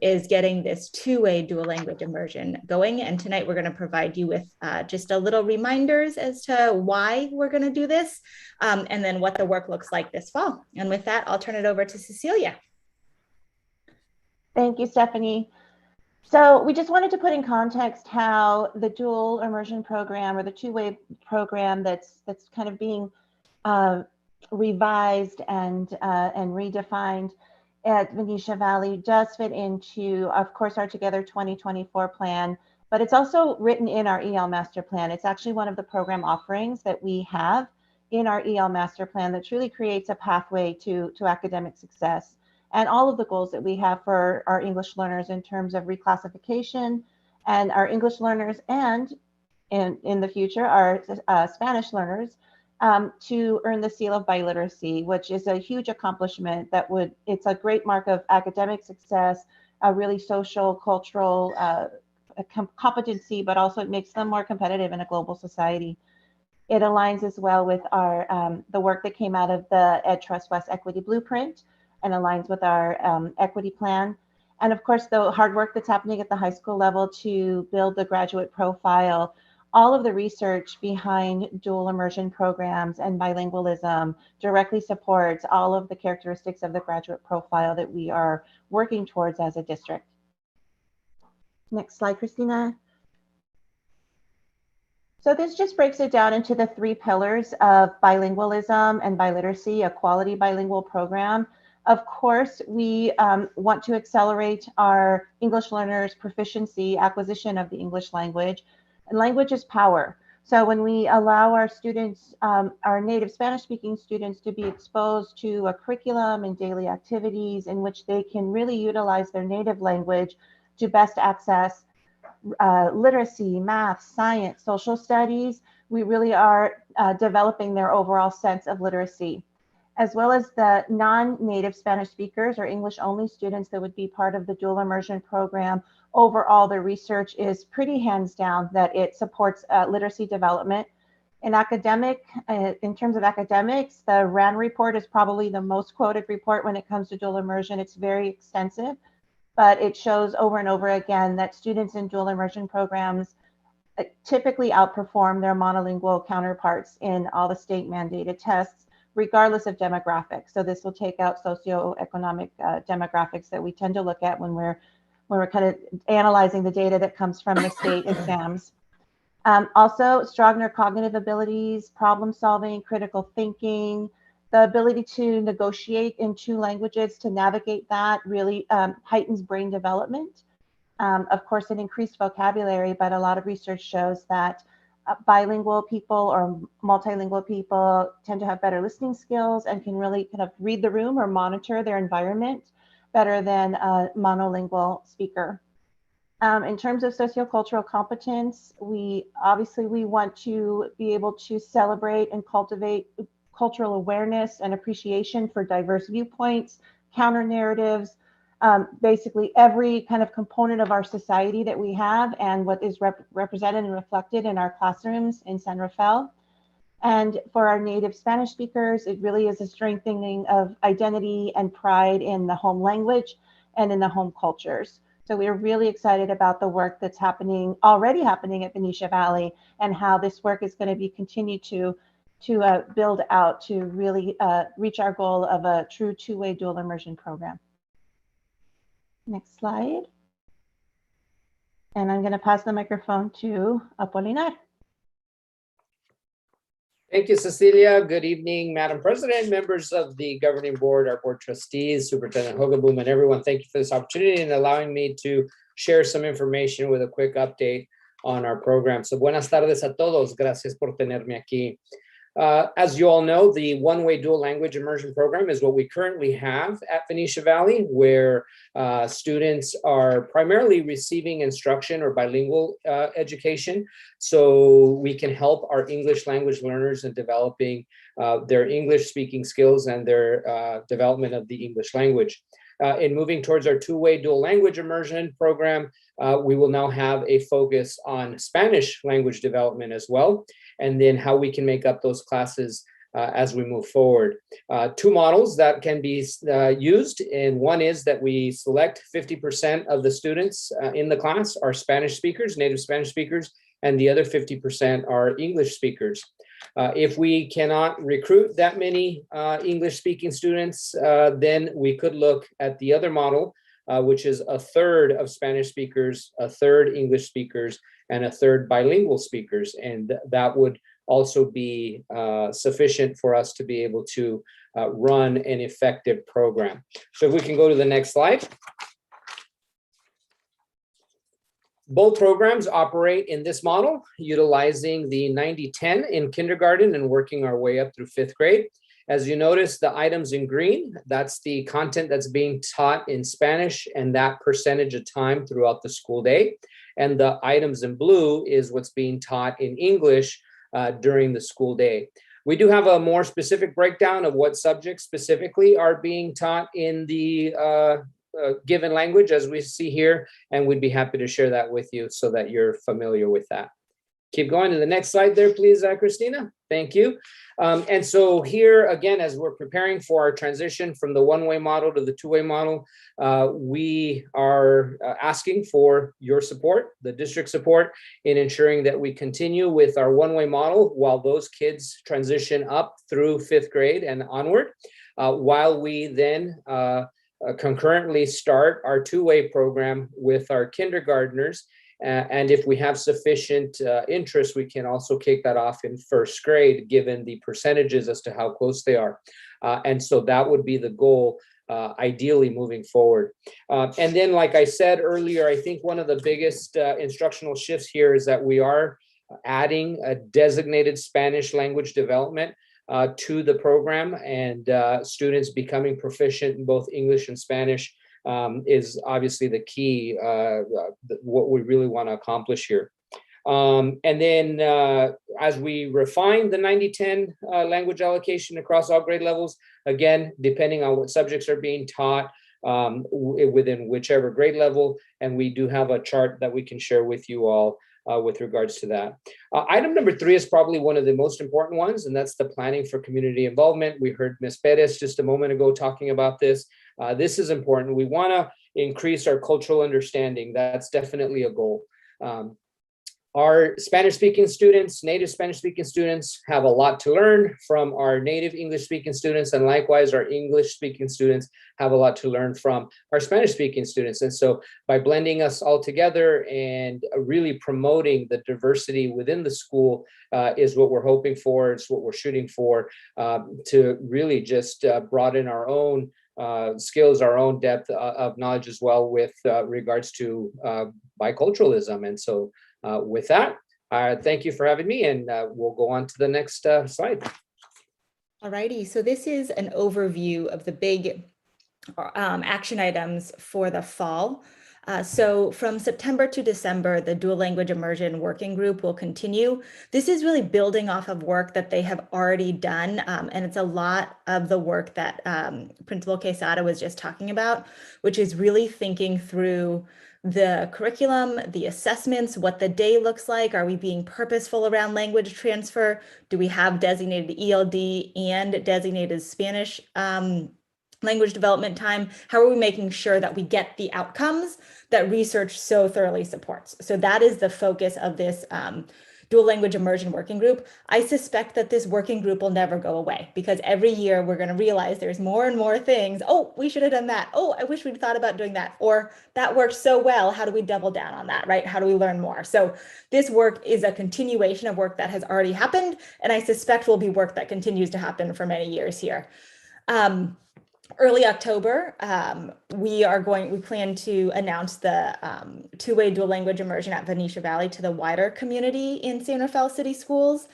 is getting this two-way dual language immersion going. And tonight we're going to provide you with just a little reminders as to why we're going to do this, and then what the work looks like this fall. And with that, I'll turn it over to Cecilia. Thank you, Stephanie. So we just wanted to put in context how the dual immersion program, or the two-way program that's kind of being revised and redefined at Venetia Valley does fit into, of course, our Together 2024 plan, but it's also written in our EL master plan. It's actually one of the program offerings that we have in our EL master plan that truly creates a pathway to academic success, and all of the goals that we have for our English learners in terms of reclassification, and our English learners, and in the future, our Spanish learners, to earn the seal of biliteracy, which is a huge accomplishment it's a great mark of academic success, a really social, cultural competency, but also it makes them more competitive in a global society. It aligns as well with our the work that came out of the Ed Trust West Equity Blueprint, and aligns with our equity plan. And of course, the hard work that's happening at the high school level to build the graduate profile. All of the research behind dual immersion programs and bilingualism directly supports all of the characteristics of the graduate profile that we are working towards as a district. Next slide, Christina. So this just breaks it down into the three pillars of bilingualism and biliteracy, a quality bilingual program. Of course, we want to accelerate our English learners' proficiency, acquisition of the English language. And language is power. So when we allow our students, our native Spanish-speaking students, to be exposed to a curriculum and daily activities in which they can really utilize their native language to best access literacy, math, science, social studies, we really are developing their overall sense of literacy, as well as the non-native Spanish speakers or English-only students that would be part of the dual immersion program. Overall, the research is pretty hands down that it supports literacy development. In terms of academics, the RAN report is probably the most quoted report when it comes to dual immersion. It's very extensive, but it shows over and over again that students in dual immersion programs typically outperform their monolingual counterparts in all the state mandated tests, regardless of demographics. So this will take out socioeconomic demographics that we tend to look at when we're kind of analyzing the data that comes from the state exams. Also, stronger cognitive abilities, problem solving, critical thinking, the ability to negotiate in two languages, to navigate that really heightens brain development. Of course, an increased vocabulary, but a lot of research shows that bilingual people or multilingual people tend to have better listening skills and can really kind of read the room or monitor their environment better than a monolingual speaker. In terms of sociocultural competence, we want to be able to celebrate and cultivate cultural awareness and appreciation for diverse viewpoints, counter narratives, basically every kind of component of our society that we have and what is represented and reflected in our classrooms in San Rafael. And for our native Spanish speakers, it really is a strengthening of identity and pride in the home language and in the home cultures. So we're really excited about the work that's already happening at Venetia Valley, and how this work is going to be continued to build out to really reach our goal of a true two-way dual immersion program. Next slide. And I'm going to pass the microphone to Apolinar. Thank you, Cecilia. Good evening, Madam President, members of the governing board, our board trustees, Superintendent Hogaboom, and everyone. Thank you for this opportunity and allowing me to share some information with a quick update on our program. So buenas tardes a todos. Gracias por tenerme aquí. As you all know, the one-way dual language immersion program is what we currently have at Venetia Valley, where students are primarily receiving instruction or bilingual education. So we can help our English language learners in developing their English speaking skills and their development of the English language. In moving towards our two-way dual language immersion program, we will now have a focus on Spanish language development as well, and then how we can make up those classes as we move forward. Two models that can be used, and one is that we select 50% of the students in the class are Spanish speakers, native Spanish speakers, and the other 50% are English speakers. If we cannot recruit that many English-speaking students, then we could look at the other model, which is a third of Spanish speakers, a third English speakers, and a third bilingual speakers. And that would also be sufficient for us to be able to run an effective program. So if we can go to the next slide. Both programs operate in this model, utilizing the 90-10 in kindergarten and working our way up through 5th grade. As you notice, the items in green, that's the content that's being taught in Spanish and that percentage of time throughout the school day. And the items in blue is what's being taught in English during the school day. We do have a more specific breakdown of what subjects specifically are being taught in the given language, as we see here, and we'd be happy to share that with you so that you're familiar with that. Keep going to the next slide there, please, Christina. Thank you. And so here, again, as we're preparing for our transition from the one-way model to the two-way model, we are asking for your support, the district support, in ensuring that we continue with our one-way model while those kids transition up through 5th grade and onward, while we then concurrently start our two-way program with our kindergartners. And if we have sufficient interest, we can also kick that off in 1st grade, given the percentages as to how close they are. And so that would be the goal, ideally moving forward. And then, like I said earlier, I think one of the biggest instructional shifts here is that we are adding a designated Spanish language development to the program, and students becoming proficient in both English and Spanish is obviously the key, what we really want to accomplish here. And then as we refine the 90-10 language allocation across all grade levels, again, depending on what subjects are being taught within whichever grade level, and we do have a chart that we can share with you all with regards to that. Item number 3 is probably one of the most important ones, and that's the planning for community involvement. We heard Ms. Perez just a moment ago talking about this. This is important. We want to increase our cultural understanding. That's definitely a goal. Our Spanish-speaking students, native Spanish-speaking students, have a lot to learn from our native English-speaking students, and likewise, our English-speaking students have a lot to learn from our Spanish-speaking students. And so by blending us all together and really promoting the diversity within the school is what we're hoping for, it's what we're shooting for, to really just broaden our own skills, our own depth of knowledge as well with regards to biculturalism. And so with that, thank you for having me, and we'll go on to the next slide. All righty, so this is an overview of the big action items for the fall. So from September to December, the dual language immersion working group will continue. This is really building off of work that they have already done. And it's a lot of the work that Principal Quesada was just talking about, which is really thinking through the curriculum, the assessments, what the day looks like. Are we being purposeful around language transfer? Do we have designated ELD and designated Spanish language development time? How are we making sure that we get the outcomes that research so thoroughly supports? So that is the focus of this dual language immersion working group. I suspect that this working group will never go away, because every year we're going to realize there's more and more things. Oh, we should have done that. Oh, I wish we'd thought about doing that. Or that worked so well. How do we double down on that, right? How do we learn more? So this work is a continuation of work that has already happened, and I suspect will be work that continues to happen for many years here. Early October, we plan to announce the two-way dual language immersion at Venetia Valley to the wider community in San Rafael City Schools.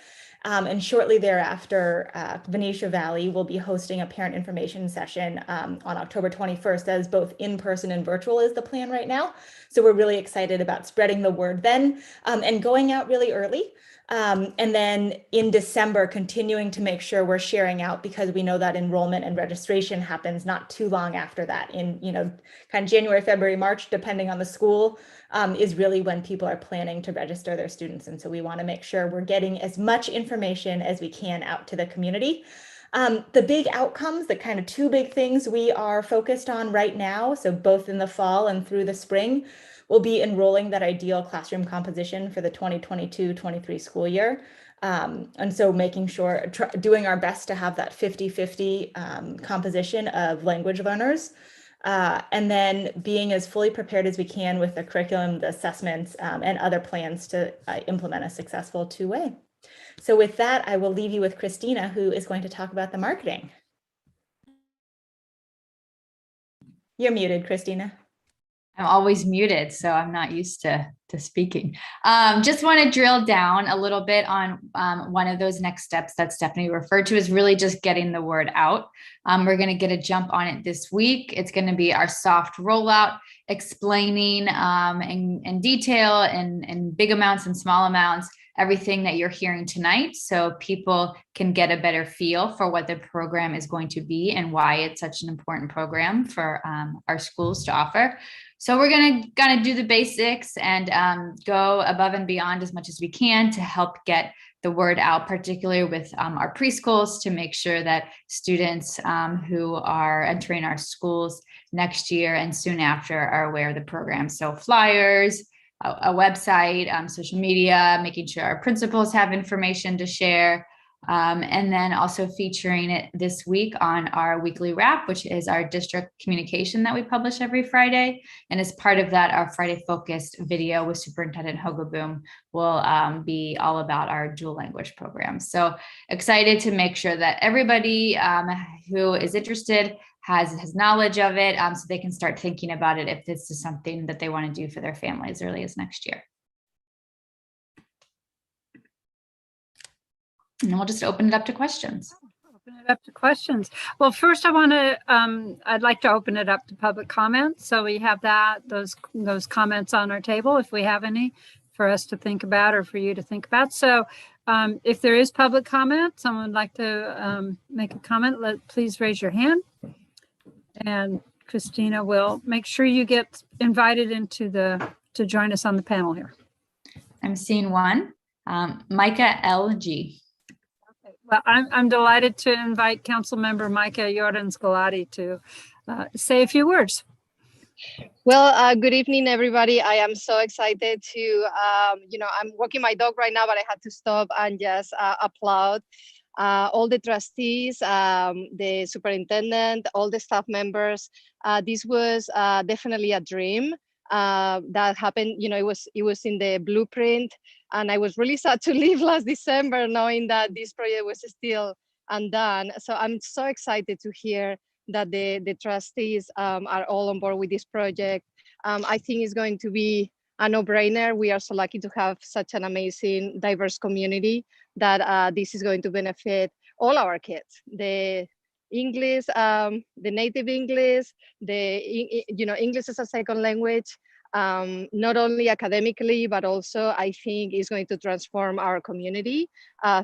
And shortly thereafter, Venetia Valley will be hosting a parent information session on October 21st, as both in-person and virtual is the plan right now. So we're really excited about spreading the word then and going out really early. And then in December, continuing to make sure we're sharing out, because we know that enrollment and registration happens not too long after that, in kind of January, February, March, depending on the school, is really when people are planning to register their students. And so we want to make sure we're getting as much information as we can out to the community. The big outcomes, the kind of two big things we are focused on right now, so both in the fall and through the spring, will be enrolling that ideal classroom composition for the 2022-23 school year. And so making sure, doing our best to have that 50-50 composition of language learners. And then being as fully prepared as we can with the curriculum, the assessments, and other plans to implement a successful two-way. So with that, I will leave you with Christina, who is going to talk about the marketing. You're muted, Christina. I'm always muted, so I'm not used to speaking. Just want to drill down a little bit on one of those next steps that Stephanie referred to, is really just getting the word out. We're going to get a jump on it this week. It's going to be our soft rollout, explaining in detail and in big amounts and small amounts everything that you're hearing tonight, so people can get a better feel for what the program is going to be and why it's such an important program for our schools to offer. So we're going to do the basics and go above and beyond as much as we can to help get the word out, particularly with our preschools, to make sure that students who are entering our schools next year and soon after are aware of the program. So flyers, a website, social media, making sure our principals have information to share, and then also featuring it this week on our weekly wrap, which is our district communication that we publish every Friday. And as part of that, our Friday focused video with Superintendent Hogaboom will be all about our dual language program. So excited to make sure that everybody who is interested has knowledge of it, so they can start thinking about it if this is something that they want to do for their family as early as next year. And then we'll just open it up to questions. Open it up to questions. Well, first I want to, I'd like to open it up to public comments. So we have those comments on our table, if we have any, for us to think about or for you to think about. So if there is public comment, someone would like to make a comment, please raise your hand. And Christina will make sure you get invited to join us on the panel here. I'm seeing one, Micah LG. Okay. Well, I'm delighted to invite Councilmember Micah Jordan-Scolati to say a few words. Well, good evening, everybody. I am so excited to, I'm walking my dog right now, but I had to stop and just applaud all the trustees, the superintendent, all the staff members. This was definitely a dream that happened. It was in the blueprint, and I was really sad to leave last December knowing that this project was still undone. So I'm so excited to hear that the trustees are all on board with this project. I think it's going to be a no-brainer. We are so lucky to have such an amazing, diverse community that this is going to benefit all our kids. The English, the native English, English as a second language, not only academically, but also I think is going to transform our community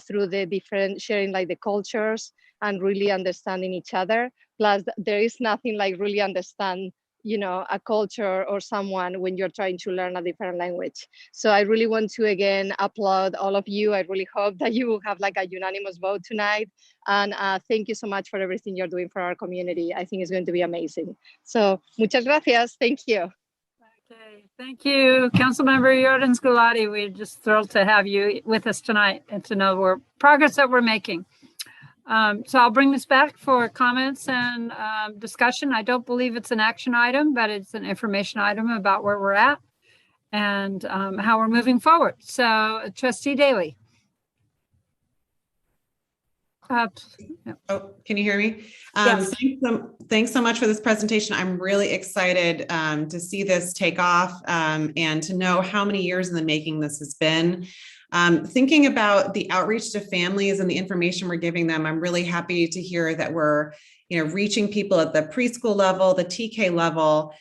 through the different sharing, like the cultures and really understanding each other. Plus, there is nothing like really understand a culture or someone when you're trying to learn a different language. So I really want to again applaud all of you. I really hope that you will have like a unanimous vote tonight. And thank you so much for everything you're doing for our community. I think it's going to be amazing. So muchas gracias. Thank you. Okay, thank you, Councilmember Jordan Scolati. We're just thrilled to have you with us tonight and to know the progress that we're making. So I'll bring this back for comments and discussion. I don't believe it's an action item, but it's an information item about where we're at and how we're moving forward. So Trustee Daly. Oh, can you hear me? Yes. Thanks so much for this presentation. I'm really excited to see this take off and to know how many years in the making this has been. Thinking about the outreach to families and the information we're giving them, I'm really happy to hear that we're, reaching people at the preschool level, the TK level,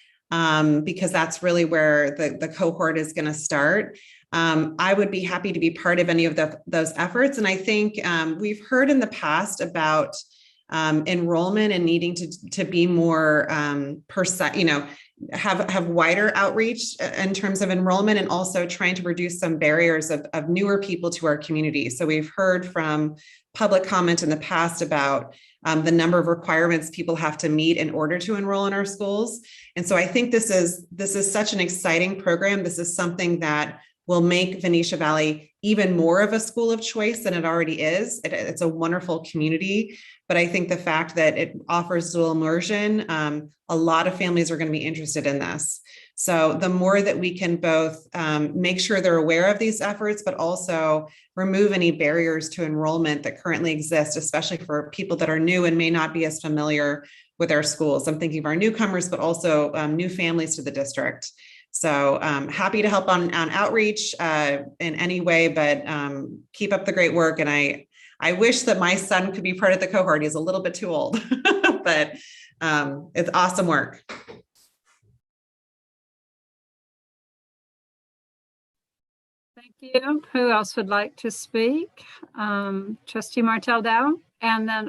because that's really where the cohort is going to start. I would be happy to be part of any of those efforts. And I think we've heard in the past about enrollment and needing to be more have wider outreach in terms of enrollment and also trying to reduce some barriers of newer people to our community. So we've heard from public comment in the past about the number of requirements people have to meet in order to enroll in our schools. And so I think this is such an exciting program. This is something that will make Venetia Valley even more of a school of choice than it already is. It's a wonderful community, but I think the fact that it offers dual immersion, a lot of families are going to be interested in this. So the more that we can both make sure they're aware of these efforts, but also remove any barriers to enrollment that currently exist, especially for people that are new and may not be as familiar with our schools. I'm thinking of our newcomers, but also new families to the district. So happy to help on outreach in any way, but keep up the great work. And I wish that my son could be part of the cohort. He's a little bit too old, but it's awesome work. Thank you. Who else would like to speak? Trustee Martel Dow, and then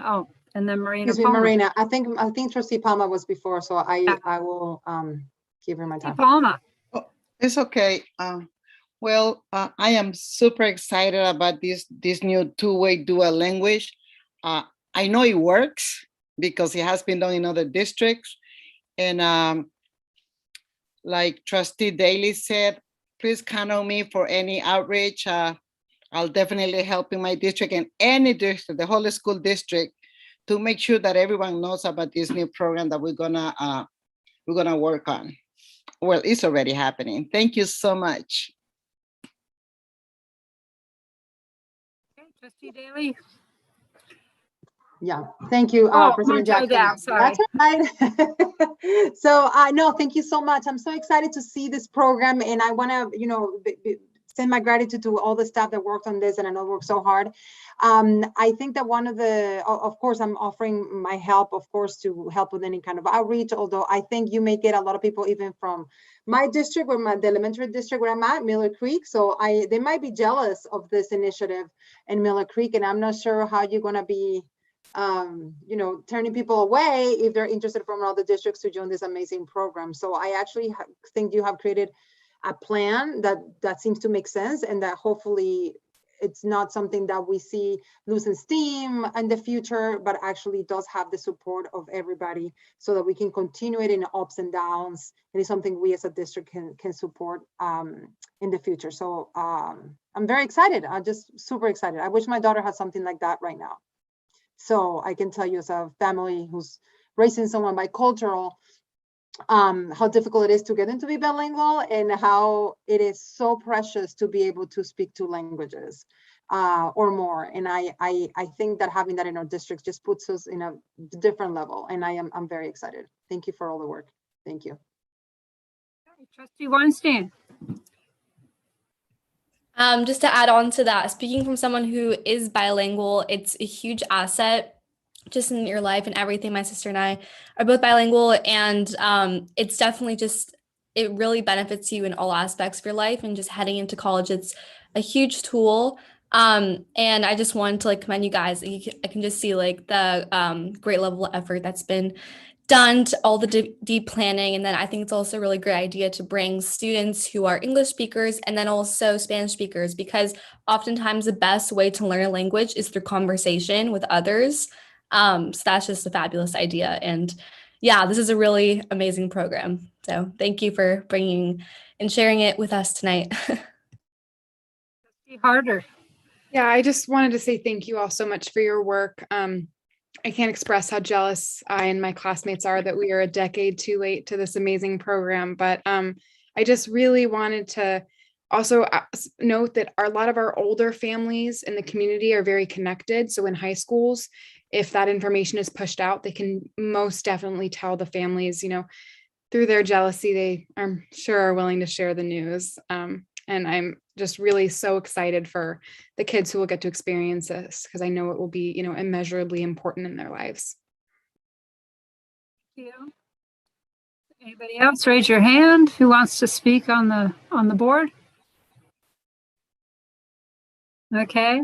Marina. Excuse me, Marina. I think Trustee Palma was before, so I will give her my time. Palma. It's okay. Well, I am super excited about this new two-way dual language. I know it works because it has been done in other districts. And like Trustee Daly said, please count on me for any outreach. I'll definitely help in my district and any district, the whole school district, to make sure that everyone knows about this new program that we're gonna work on. Well, it's already happening. Thank you so much. Okay, Trustee Daly. Yeah, thank you, President Jackson. That's right. So no, thank you so much. I'm so excited to see this program, and I want to, send my gratitude to all the staff that worked on this, and I know worked so hard. I think that of course, I'm offering my help, of course, to help with any kind of outreach, although I think you may get a lot of people even from my district, the elementary district where I'm at, Miller Creek. So they might be jealous of this initiative in Miller Creek, and I'm not sure how you're going to be turning people away if they're interested from other districts to join this amazing program. So I actually think you have created a plan that seems to make sense, and that hopefully it's not something that we see losing steam in the future, but actually does have the support of everybody so that we can continue it in ups and downs. And it's something we as a district can support in the future. So I'm very excited. I'm just super excited. I wish my daughter had something like that right now. So I can tell you, as a family who's raising someone bicultural, how difficult it is to get them to be bilingual, and how it is so precious to be able to speak two languages or more. And I think that having that in our districts just puts us in a different level. And I'm very excited. Thank you for all the work. Thank you. Trustee Weinstein. Just to add on to that, speaking from someone who is bilingual, it's a huge asset just in your life and everything. My sister and I are both bilingual, and it's definitely it really benefits you in all aspects of your life, and just heading into college, it's a huge tool. And I just wanted to commend you guys. I can just see the great level of effort that's been done all the deep planning. And then I think it's also a really great idea to bring students who are English speakers and then also Spanish speakers, because oftentimes the best way to learn a language is through conversation with others. So that's just a fabulous idea. And yeah, this is a really amazing program. So thank you for bringing and sharing it with us tonight. Harder. Yeah, I just wanted to say thank you all so much for your work. I can't express how jealous I and my classmates are that we are a decade too late to this amazing program. But I just really wanted to also note that a lot of our older families in the community are very connected. So in high schools, if that information is pushed out, they can most definitely tell the families, you know, through their jealousy, they I'm sure are willing to share the news. And I'm just really so excited for the kids who will get to experience this, because I know it will be, you know, immeasurably important in their lives. Thank you. Anybody else? Raise your hand. Who wants to speak on the board? Okay,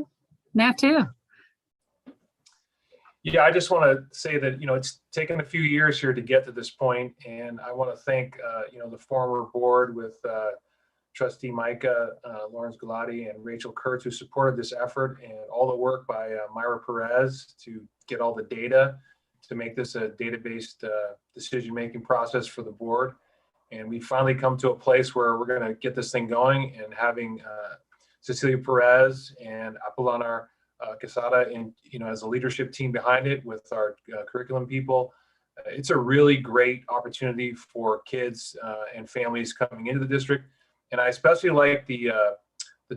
Natu. Yeah, I just want to say that, you know, it's taken a few years here to get to this point, and I want to thank, you know, the former board with Trustee Micah, Lawrence Galati, and Rachel Kurtz, who supported this effort, and all the work by Myra Perez to get all the data to make this a data-based decision-making process for the board. And we finally come to a place where we're going to get this thing going, and having Cecilia Perez and Apolanar Quesada, in, you know, as a leadership team behind it with our curriculum people. It's a really great opportunity for kids and families coming into the district. And I especially like the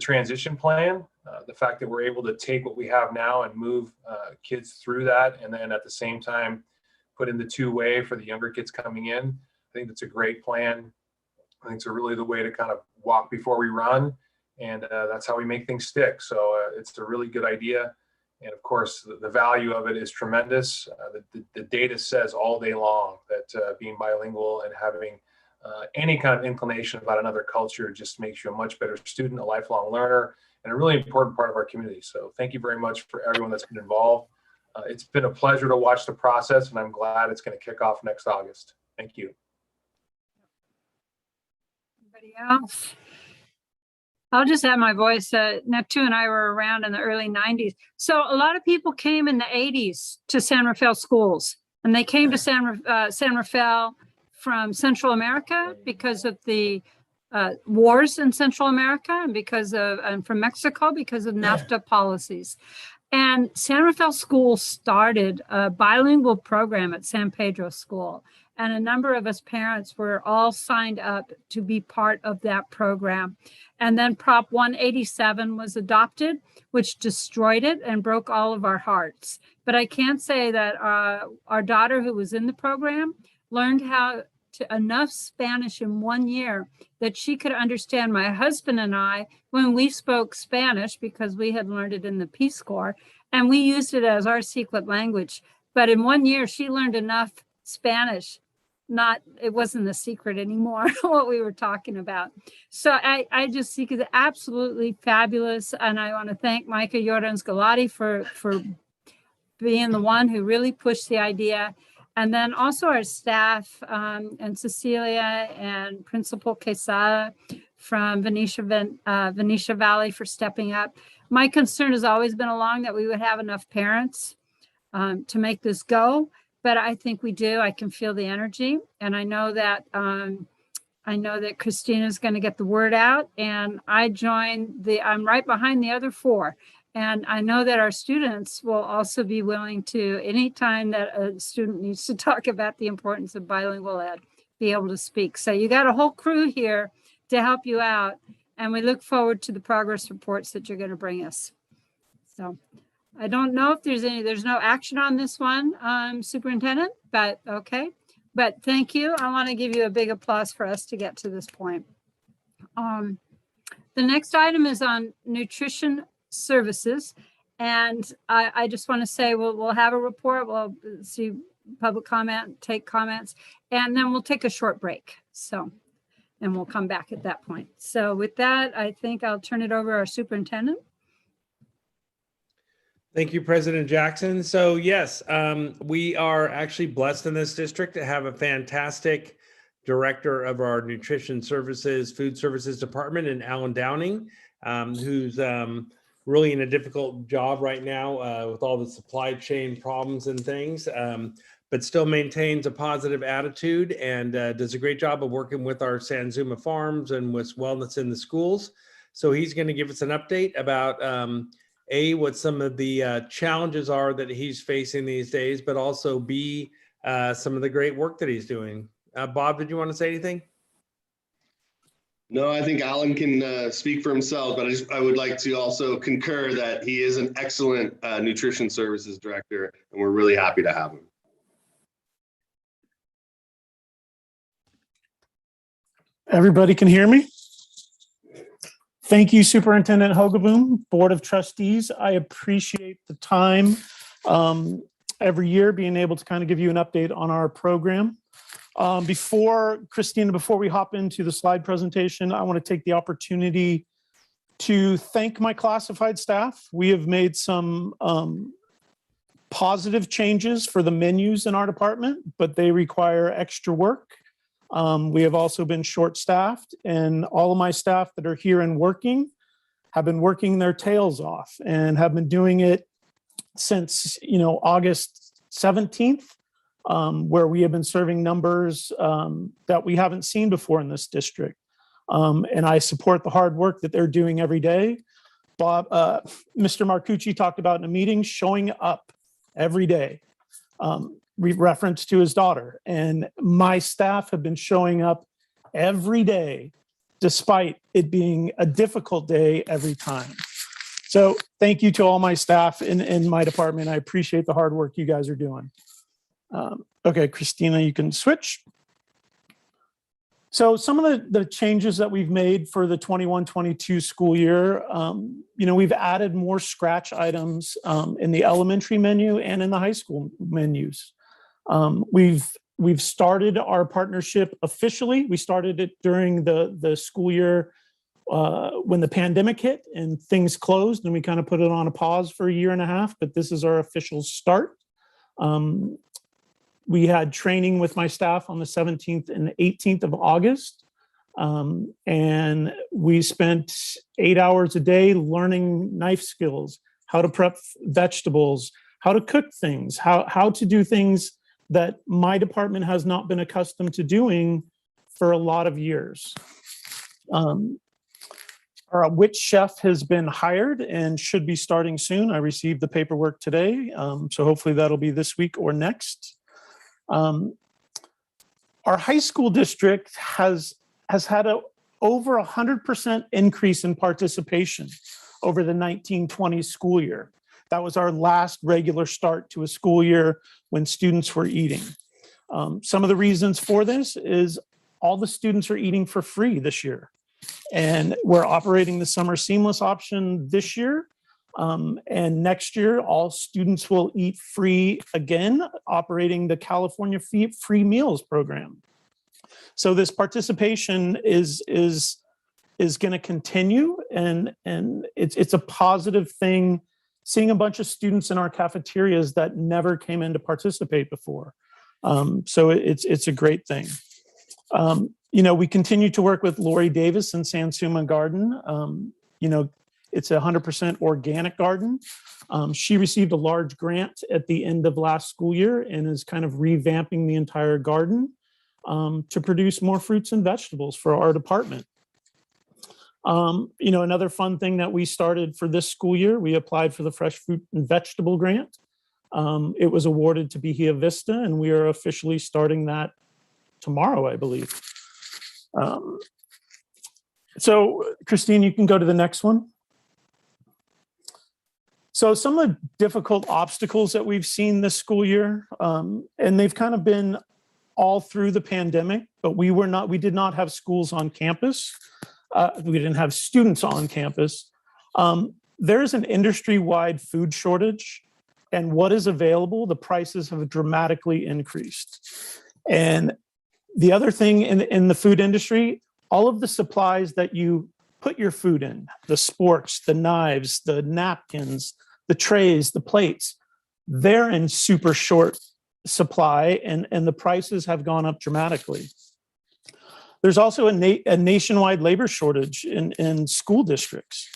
transition plan, the fact that we're able to take what we have now and move kids through that, and then at the same time put in the two-way for the younger kids coming in. I think that's a great plan. I think it's really the way to kind of walk before we run, and that's how we make things stick. So it's a really good idea. And of course, the value of it is tremendous. The data says all day long that being bilingual and having any kind of inclination about another culture just makes you a much better student, a lifelong learner, and a really important part of our community. So thank you very much for everyone that's been involved. It's been a pleasure to watch the process, and I'm glad it's going to kick off next August. Thank you. Anybody else? I'll just add my voice. Natu and I were around in the early 90s. So a lot of people came in the 80s to San Rafael schools, and they came to San Rafael from Central America because of the wars in Central America, and and from Mexico because of NAFTA policies. And San Rafael School started a bilingual program at San Pedro School. And a number of us parents were all signed up to be part of that program. And then Prop 187 was adopted, which destroyed it and broke all of our hearts. But I can say that our daughter, who was in the program, learned enough Spanish in 1 year that she could understand my husband and I when we spoke Spanish, because we had learned it in the Peace Corps, and we used it as our secret language. But in 1 year, she learned enough Spanish. It wasn't a secret anymore what we were talking about. So I just think it's absolutely fabulous. And I want to thank Micah Jordan Galati for being the one who really pushed the idea. And then also our staff and Cecilia and Principal Quesada from Venetia Valley for stepping up. My concern has always been along that we would have enough parents to make this go. But I think we do. I can feel the energy, and I know that Christina's going to get the word out. And I'm right behind the other four, and I know that our students will also be willing to, anytime that a student needs to talk about the importance of bilingual ed, be able to speak. So you got a whole crew here to help you out, and we look forward to the progress reports that you're going to bring us. So. I don't know if there's no action on this one, Superintendent, but okay. But thank you. I want to give you a big applause for us to get to this point. The next item is on nutrition services. And I just want to say we'll have a report. We'll see public comment, take comments, and then we'll take a short break. So, and we'll come back at that point. So with that, I think I'll turn it over to our superintendent. Thank you, President Jackson. So yes, we are actually blessed in this district to have a fantastic director of our nutrition services, food services department in Alan Downing, who's really in a difficult job right now with all the supply chain problems and things, but still maintains a positive attitude and does a great job of working with our San Zuma farms and with wellness in the schools. So he's going to give us an update about what some of the challenges are that he's facing these days, but also B, some of the great work that he's doing. Bob, did you want to say anything? No, I think Alan can speak for himself, but I would like to also concur that he is an excellent nutrition services director, and we're really happy to have him. Everybody can hear me? Thank you, Superintendent Hogaboom, Board of Trustees. I appreciate the time every year being able to kind of give you an update on our program. Christina, before we hop into the slide presentation, I want to take the opportunity to thank my classified staff. We have made some positive changes for the menus in our department, but they require extra work. We have also been short-staffed, and all of my staff that are here and working have been working their tails off and have been doing it since August 17th, where we have been serving numbers that we haven't seen before in this district. And I support the hard work that they're doing every day. Mr. Marcucci talked about in a meeting showing up every day. Reference to his daughter, and my staff have been showing up every day despite it being a difficult day every time. So thank you to all my staff in my department. I appreciate the hard work you guys are doing. Okay, Christina, you can switch. So some of the changes that we've made for the 21-22 school year, we've added more scratch items in the elementary menu and in the high school menus. We've started our partnership officially. We started it during the school year when the pandemic hit and things closed, and we kind of put it on a pause for a year and a half, but this is our official start. We had training with my staff on the 17th and 18th of August. And we spent 8 hours a day learning knife skills, how to prep vegetables, how to cook things, how to do things that my department has not been accustomed to doing for a lot of years. Our witch chef has been hired and should be starting soon. I received the paperwork today, so hopefully that'll be this week or next. Our high school district has had over 100% increase in participation over the 1920 school year. That was our last regular start to a school year when students were eating. Some of the reasons for this is all the students are eating for free this year. And we're operating the summer seamless option this year. And next year, all students will eat free again, operating the California Free Meals program. So this participation is going to continue, and it's a positive thing. Seeing a bunch of students in our cafeterias that never came in to participate before. So it's a great thing. We continue to work with Lori Davis and Sansuma Garden. It's a 100% organic garden. She received a large grant at the end of last school year and is kind of revamping the entire garden to produce more fruits and vegetables for our department. Another fun thing that we started for this school year, we applied for the fresh fruit and vegetable grant. It was awarded to Bahia Vista, and we are officially starting that tomorrow, I believe. So Christine, you can go to the next one. So some of the difficult obstacles that we've seen this school year, and they've kind of been all through the pandemic, but we did not have schools on campus. We didn't have students on campus. There's an industry-wide food shortage, and what is available, the prices have dramatically increased. And the other thing in the food industry, all of the supplies that you put your food in, the sporks, the knives, the napkins, the trays, the plates, they're in super short supply, and the prices have gone up dramatically. There's also a nationwide labor shortage in school districts.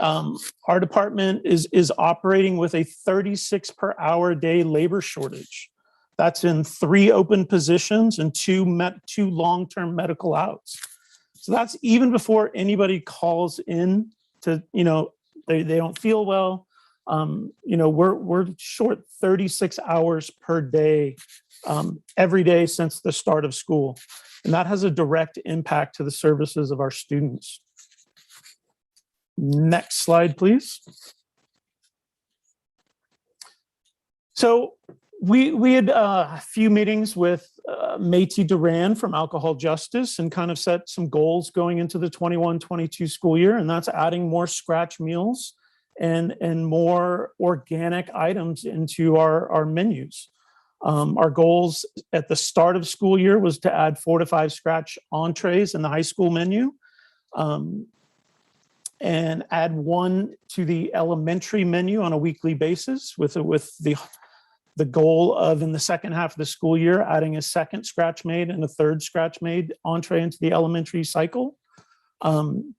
Our department is operating with a 36 per hour a day labor shortage. That's in 3 open positions and 2 long-term medical outs. So that's even before anybody calls in to, they don't feel well. We're short 36 hours per day, every day since the start of school. And that has a direct impact to the services of our students. Next slide, please. So we had a few meetings with Métis Duran from Alcohol Justice and kind of set some goals going into the 21-22 school year, and that's adding more scratch meals and more organic items into our menus. Our goals at the start of school year was to add 4 to 5 scratch entrees in the high school menu, and add 1 to the elementary menu on a weekly basis with the goal of, in the second half of the school year, adding a 2nd scratch made and a 3rd scratch made entree into the elementary cycle. And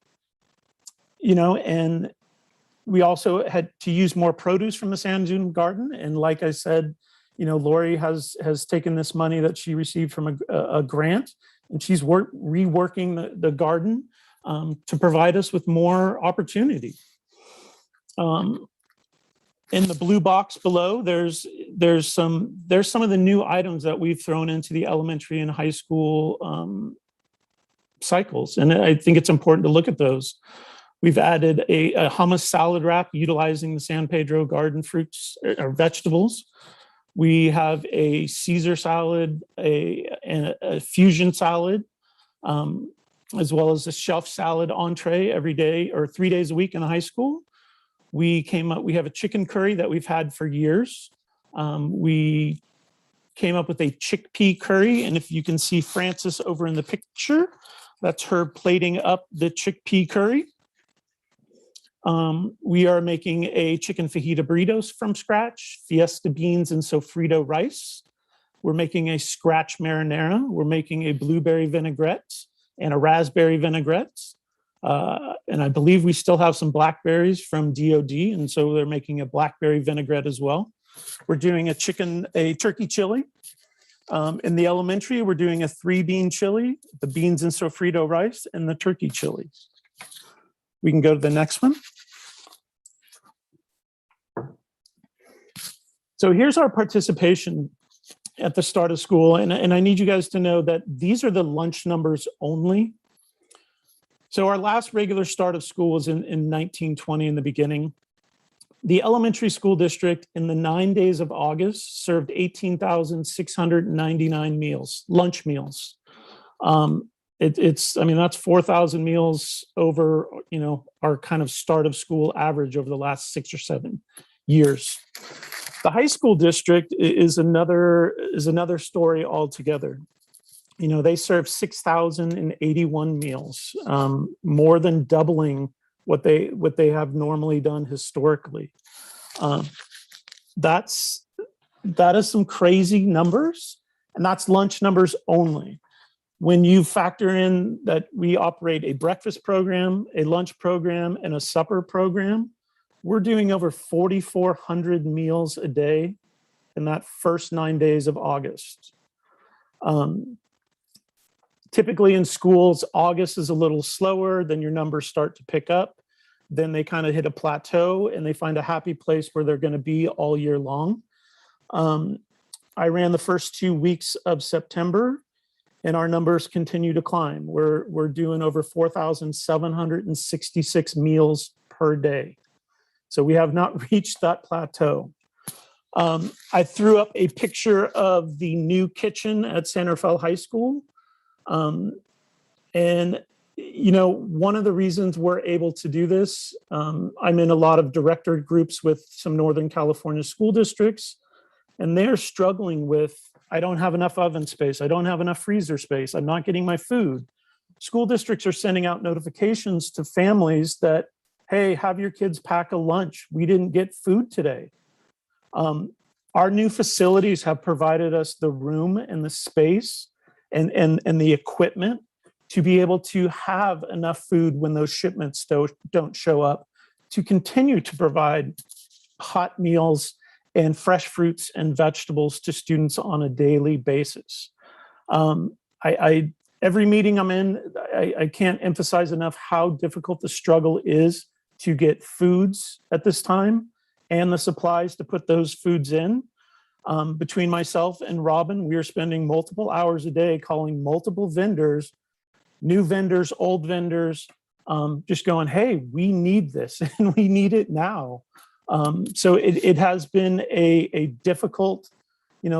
we also had to use more produce from the San June garden. And like I said, Lori has taken this money that she received from a grant, and she's reworking the garden to provide us with more opportunity. In the blue box below, there's some of the new items that we've thrown into the elementary and high school cycles, and I think it's important to look at those. We've added a hummus salad wrap utilizing the San Pedro garden fruits or vegetables. We have a Caesar salad, a fusion salad, as well as a shelf salad entree every day or 3 days a week in the high school. We have a chicken curry that we've had for years. We came up with a chickpea curry, and if you can see Frances over in the picture, that's her plating up the chickpea curry. We are making a chicken fajita burritos from scratch, fiesta beans and sofrito rice. We're making a scratch marinara. We're making a blueberry vinaigrette and a raspberry vinaigrette. And I believe we still have some blackberries from DOD, and so they're making a blackberry vinaigrette as well. We're doing a turkey chili. In the elementary, we're doing a 3-bean chili, the beans and sofrito rice, and the turkey chili. We can go to the next one. So here's our participation at the start of school. And I need you guys to know that these are the lunch numbers only. So our last regular start of school was in 1920 in the beginning. The elementary school district in the 9 days of August served 18,699 meals, lunch meals. That's 4,000 meals over, our kind of start of school average over the last 6 or 7 years. The high school district is another story altogether. They serve 6,081 meals, more than doubling what they have normally done historically. That is some crazy numbers, and that's lunch numbers only. When you factor in that we operate a breakfast program, a lunch program, and a supper program, we're doing over 4,400 meals a day in that first 9 days of August. Typically in schools, August is a little slower, then your numbers start to pick up. Then they kind of hit a plateau and they find a happy place where they're going to be all year long. I ran the first 2 weeks of September, and our numbers continue to climb. We're doing over 4,766 meals per day. So we have not reached that plateau. I threw up a picture of the new kitchen at San Rafael High School. One of the reasons we're able to do this, I'm in a lot of director groups with some Northern California school districts, and they're struggling with, I don't have enough oven space. I don't have enough freezer space. I'm not getting my food. School districts are sending out notifications to families that hey, have your kids pack a lunch. We didn't get food today. Our new facilities have provided us the room and the space and the equipment to be able to have enough food when those shipments don't show up, to continue to provide hot meals and fresh fruits and vegetables to students on a daily basis. Every meeting I'm in, I can't emphasize enough how difficult the struggle is to get foods at this time and the supplies to put those foods in. Between myself and Robin, we are spending multiple hours a day calling multiple vendors, new vendors, old vendors, just going, hey, we need this and we need it now. So it has been a difficult,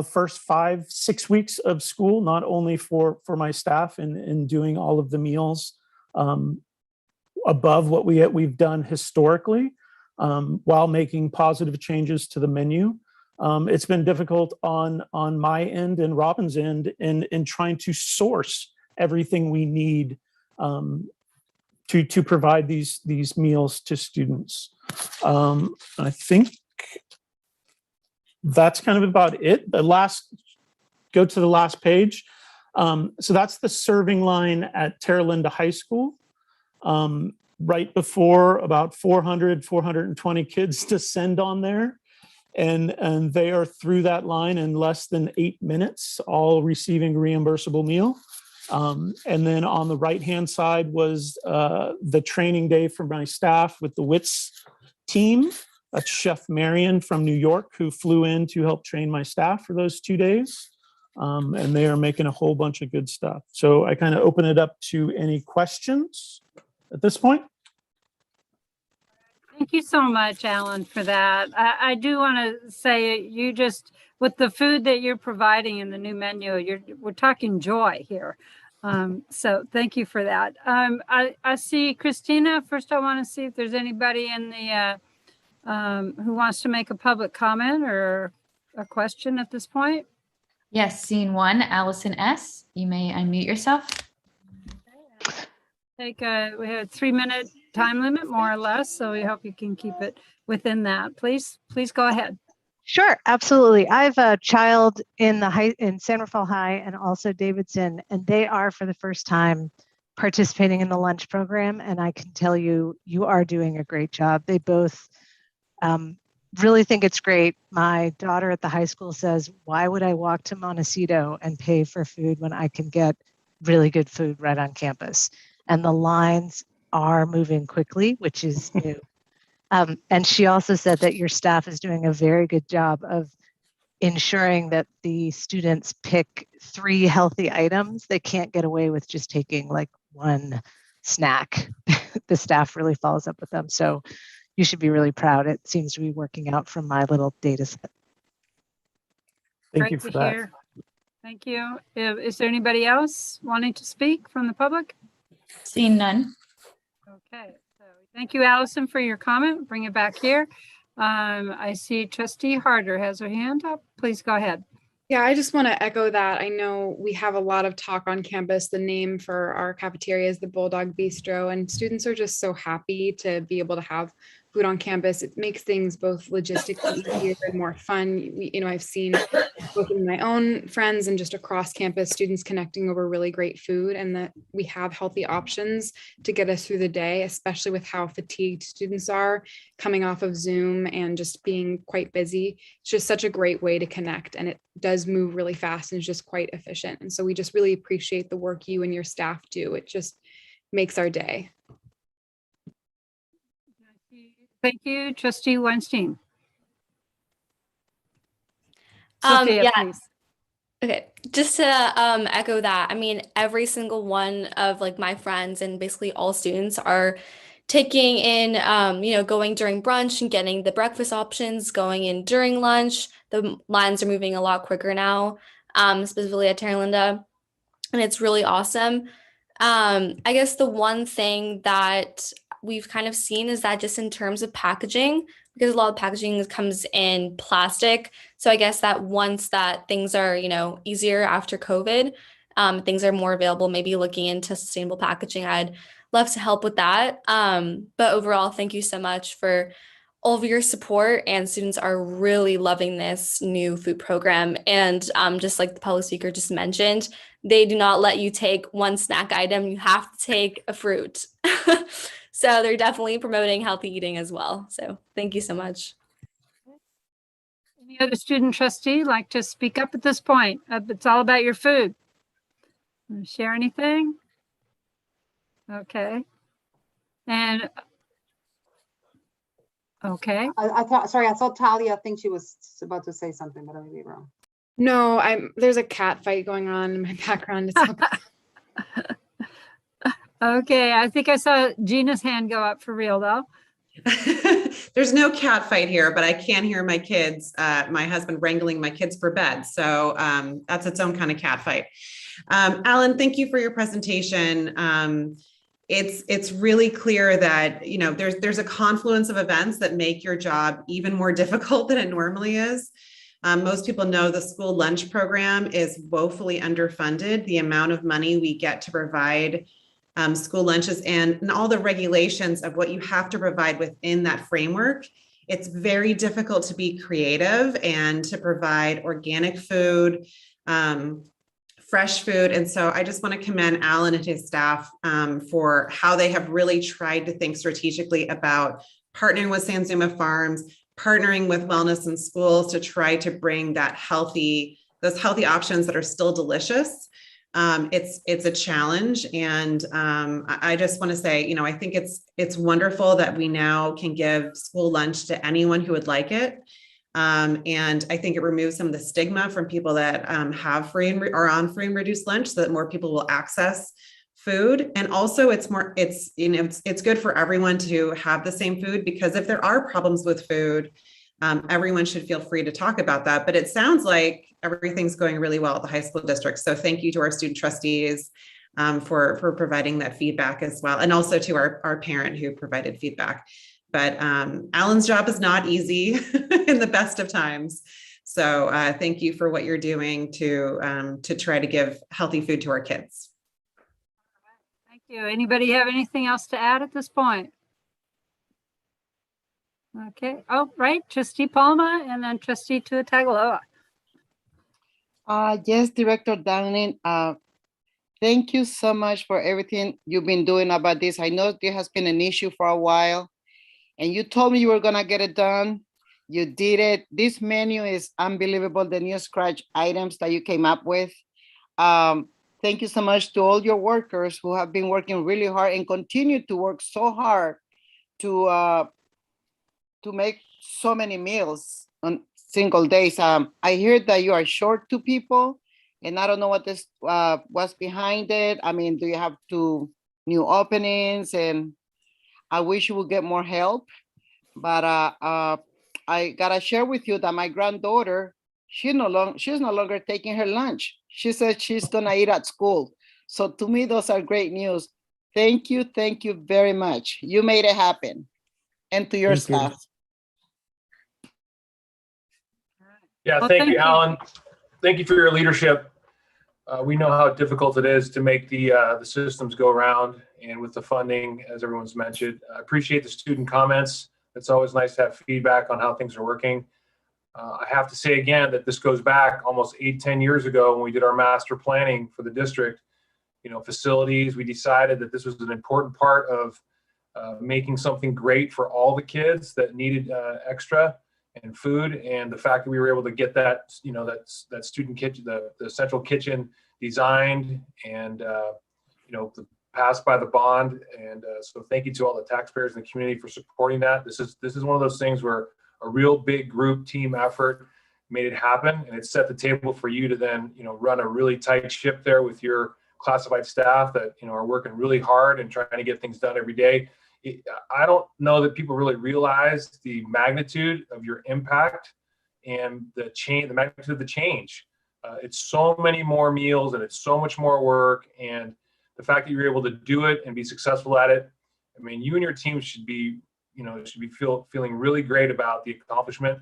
first 5-6 weeks of school, not only for my staff in doing all of the meals above what we've done historically, while making positive changes to the menu. It's been difficult on my end and Robin's end in trying to source everything we need to provide these meals to students. I think that's kind of about it. Go to the last page. So that's the serving line at Terra Linda High School. Right before about 420 kids descend on there. And they are through that line in less than 8 minutes, all receiving reimbursable meal. And then on the right-hand side was the training day for my staff with the WITS team. That's Chef Marion from New York, who flew in to help train my staff for those 2 days. And they are making a whole bunch of good stuff. So I kind of open it up to any questions at this point. Thank you so much, Alan, for that. I do want to say, you just, with the food that you're providing in the new menu, we're talking joy here. So thank you for that. I see Christina. First, I want to see if there's anybody in the who wants to make a public comment or a question at this point. Yes, scene one, Allison S. You may unmute yourself. We have a 3-minute time limit, more or less, so we hope you can keep it within that. Please go ahead. Sure, absolutely. I have a child in San Rafael High and also Davidson, and they are for the first time participating in the lunch program. And I can tell you, you are doing a great job. They both really think it's great. My daughter at the high school says, why would I walk to Montecito and pay for food when I can get really good food right on campus? And the lines are moving quickly, which is new. And she also said that your staff is doing a very good job of ensuring that the students pick 3 healthy items. They can't get away with just taking like one snack. The staff really follows up with them. So you should be really proud. It seems to be working out from my little data set. Thank you for that. Thank you. Is there anybody else wanting to speak from the public? Seeing none. Okay, so thank you, Allison, for your comment. Bring it back here. I see Trustee Harder has her hand up. Please go ahead. Yeah, I just want to echo that. I know we have a lot of talk on campus. The name for our cafeteria is the Bulldog Bistro, and students are just so happy to be able to have food on campus. It makes things both logistically easier and more fun. I've seen both in my own friends and just across campus, students connecting over really great food, and that we have healthy options to get us through the day, especially with how fatigued students are coming off of Zoom and just being quite busy. It's just such a great way to connect, and it does move really fast and is just quite efficient. And so we just really appreciate the work you and your staff do. It just makes our day. Thank you, Trustee Weinstein. Sophia, please. Okay, just to echo that, I mean, every single one of like my friends and basically all students are taking in, going during brunch and getting the breakfast options, going in during lunch. The lines are moving a lot quicker now, specifically at Terra Linda, and it's really awesome. I guess the one thing that we've kind of seen is that just in terms of packaging, because a lot of packaging comes in plastic. So I guess that once that things are, easier after COVID, things are more available, maybe looking into sustainable packaging, I'd love to help with that. But overall, thank you so much for all of your support, and students are really loving this new food program. And just like the public speaker just mentioned, they do not let you take one snack item. You have to take a fruit. So they're definitely promoting healthy eating as well. So thank you so much. Any other student trustee like to speak up at this point? It's all about your food. Want to share anything? Okay. And okay. I thought, sorry, I thought Talia, I think she was about to say something, but I may be wrong. No, there's a cat fight going on in my background. Okay, I think I saw Gina's hand go up for real though. There's no cat fight here, but I can hear my kids, my husband wrangling my kids for bed. So that's its own kind of cat fight. Alan, thank you for your presentation. It's really clear that, there's a confluence of events that make your job even more difficult than it normally is. Most people know the school lunch program is woefully underfunded. The amount of money we get to provide school lunches and all the regulations of what you have to provide within that framework, it's very difficult to be creative and to provide organic food, fresh food. And so I just want to commend Alan and his staff for how they have really tried to think strategically about partnering with San Zuma Farms, partnering with wellness in schools to try to bring those healthy options that are still delicious. It's a challenge. And I just want to say, I think it's wonderful that we now can give school lunch to anyone who would like it. And I think it removes some of the stigma from people that have free and are on free and reduced lunch, so that more people will access food. And also it's good for everyone to have the same food, because if there are problems with food, everyone should feel free to talk about that. But it sounds like everything's going really well at the high school district. So thank you to our student trustees for providing that feedback as well. And also to our parent who provided feedback. But Alan's job is not easy in the best of times. So thank you for what you're doing to try to give healthy food to our kids. Thank you. Anybody have anything else to add at this point? Okay. Oh, right. Trustee Palma and then Trustee Tuatagaloa. Yes, Director Downing. Thank you so much for everything you've been doing about this. I know there has been an issue for a while, and you told me you were gonna get it done. You did it. This menu is unbelievable, the new scratch items that you came up with. Thank you so much to all your workers who have been working really hard and continue to work so hard to make so many meals on single days. I hear that you are short 2 people, and I don't know what this what's behind it. I mean, do you have 2 new openings? And I wish you would get more help. But I gotta share with you that my granddaughter, she's no longer taking her lunch. She said she's gonna eat at school. So to me, those are great news. Thank you very much. You made it happen. And to your staff. Yeah, Well, thank you, Alan. Thank you for your leadership. We know how difficult it is to make the systems go around, and with the funding, as everyone's mentioned. I appreciate the student comments. It's always nice to have feedback on how things are working. I have to say again that this goes back almost 8-10 years ago when we did our master planning for the district. Facilities, we decided that this was an important part of making something great for all the kids that needed extra and food. And the fact that we were able to get that, that student kitchen, the central kitchen designed and, passed by the bond. And so thank you to all the taxpayers in the community for supporting that. This is one of those things where a real big group team effort made it happen, and it set the table for you to then, run a really tight ship there with your classified staff that, are working really hard and trying to get things done every day. I don't know that people really realize the magnitude of your impact and the magnitude of the change. It's so many more meals and it's so much more work, and the fact that you're able to do it and be successful at it, I mean, you and your team should be, feeling really great about the accomplishment.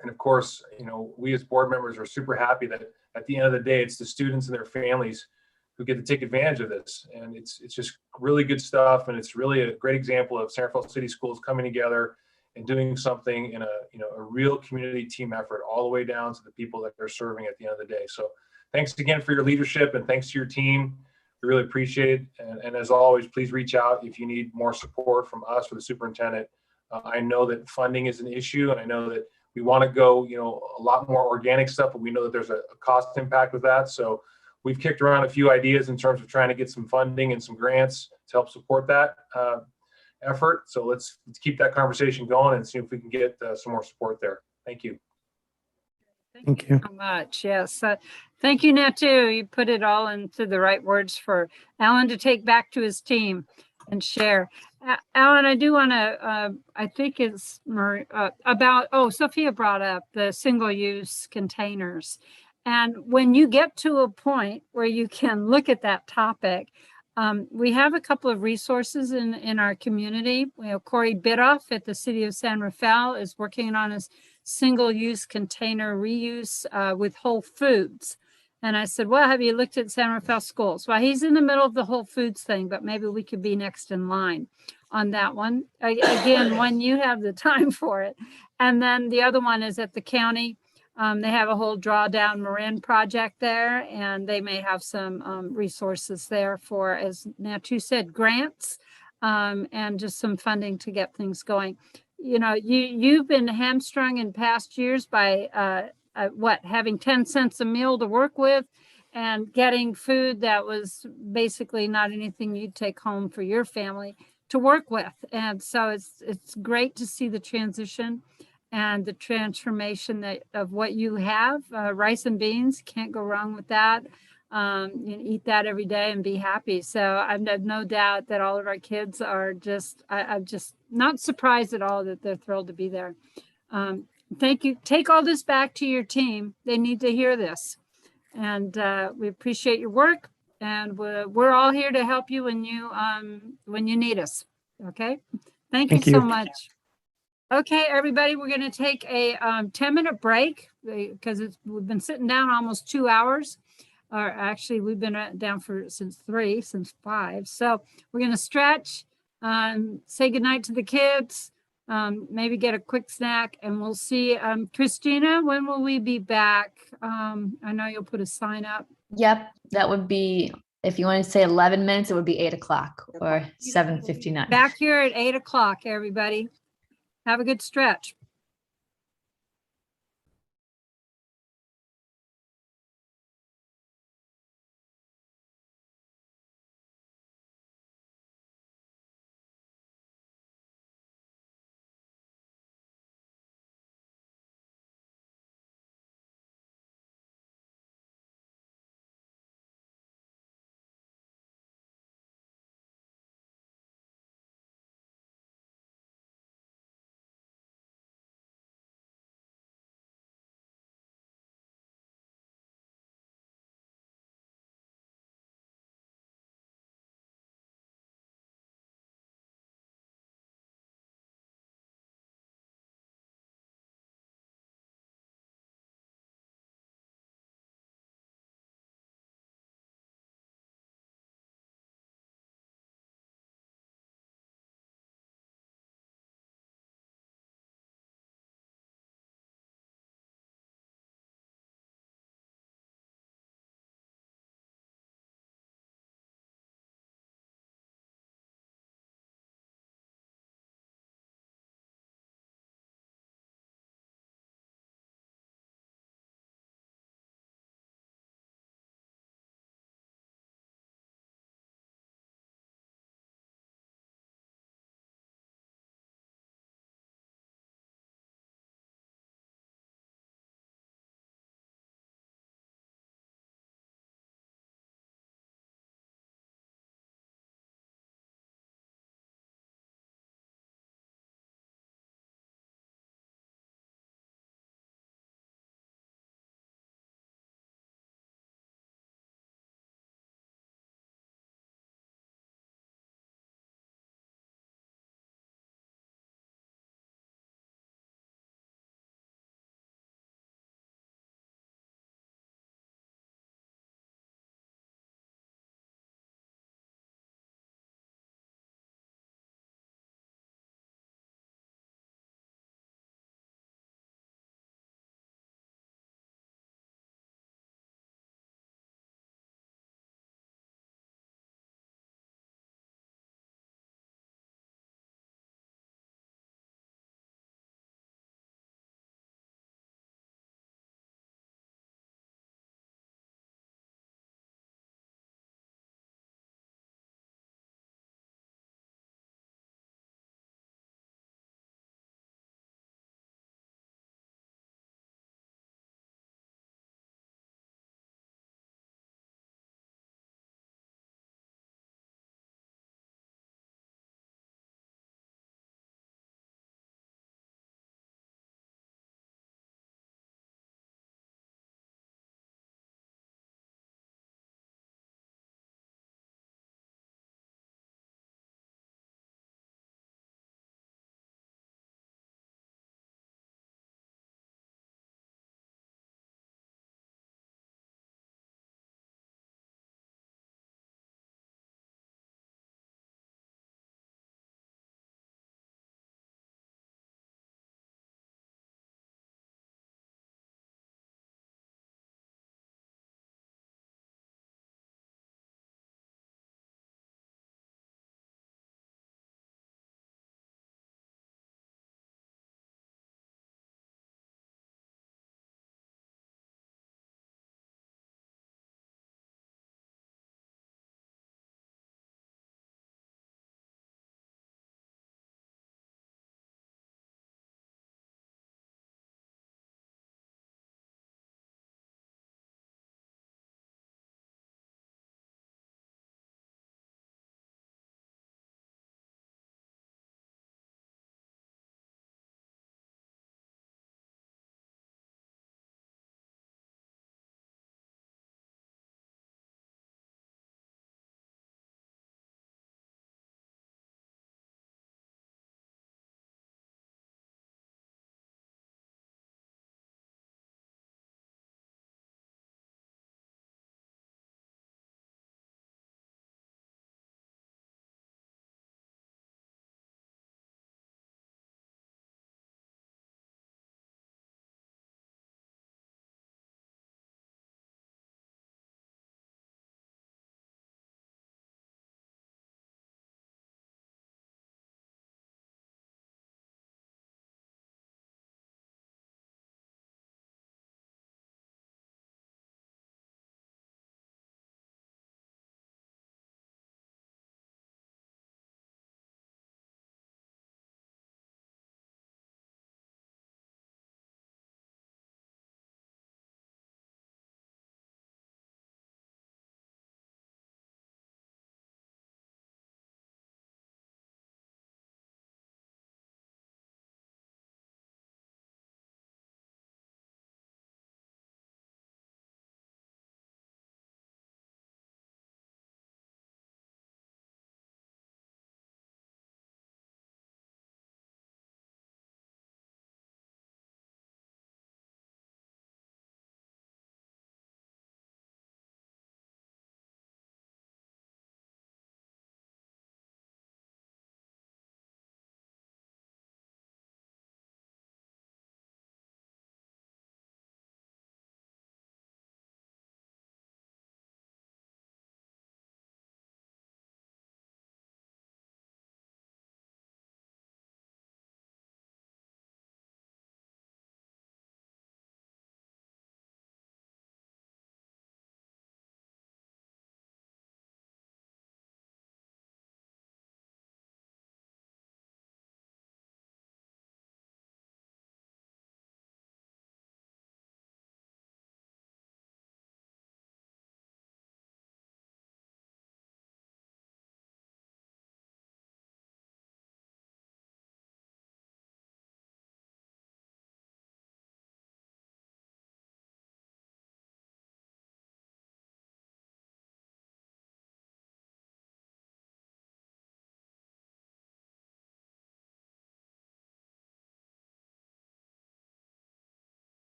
And of course, we as board members are super happy that at the end of the day, it's the students and their families who get to take advantage of this. And it's just really good stuff. And it's really a great example of San Rafael City Schools coming together and doing something in a real community team effort, all the way down to the people that they're serving at the end of the day. So thanks again for your leadership, and thanks to your team. We really appreciate it. And as always, please reach out if you need more support from us or the superintendent. I know that funding is an issue, and I know that we want to go, a lot more organic stuff, but we know that there's a cost impact with that. So we've kicked around a few ideas in terms of trying to get some funding and some grants to help support that effort. So let's keep that conversation going and see if we can get some more support there. Thank you. Thank you so much. Yes. Thank you, Natu. You put it all into the right words for Alan to take back to his team and share. Alan, I do want to, I think it's about, Sophia brought up the single-use containers. And when you get to a point where you can look at that topic, we have a couple of resources in our community. Corey Bidoff at the City of San Rafael is working on a single-use container reuse with Whole Foods. And I said, well, have you looked at San Rafael schools? Well, he's in the middle of the Whole Foods thing, but maybe we could be next in line on that one. Again, when you have the time for it. And then the other one is at the county. They have a whole drawdown Marin project there, and they may have some resources there for, as Natu said, grants and just some funding to get things going. You've been hamstrung in past years by having 10 cents a meal to work with and getting food that was basically not anything you'd take home for your family to work with. And so it's great to see the transition and the transformation of what you have. Rice and beans, can't go wrong with that. You eat that every day and be happy. So I have no doubt that all of our kids are I'm just not surprised at all that they're thrilled to be there. Thank you. Take all this back to your team. They need to hear this. And we appreciate your work. And we're all here to help you when you need us. Okay. Thank you so much. Okay, everybody, we're going to take a 10-minute break because we've been sitting down almost 2 hours. Or actually, we've been down since 5. So we're going to stretch, say goodnight to the kids, maybe get a quick snack, and we'll see. Christina, when will we be back? I know you'll put a sign up. Yep, that would be, if you want to say 11 minutes, it would be 8 o'clock or 7:59. Back here at 8 o'clock, everybody. Have a good stretch.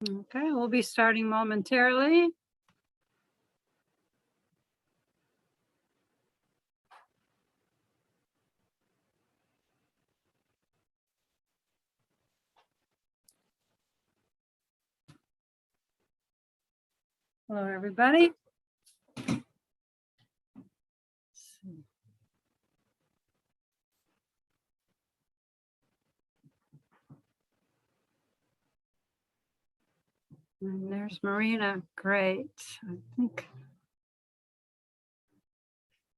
Okay, we'll be starting momentarily. Hello, everybody. And there's Marina. Great. I think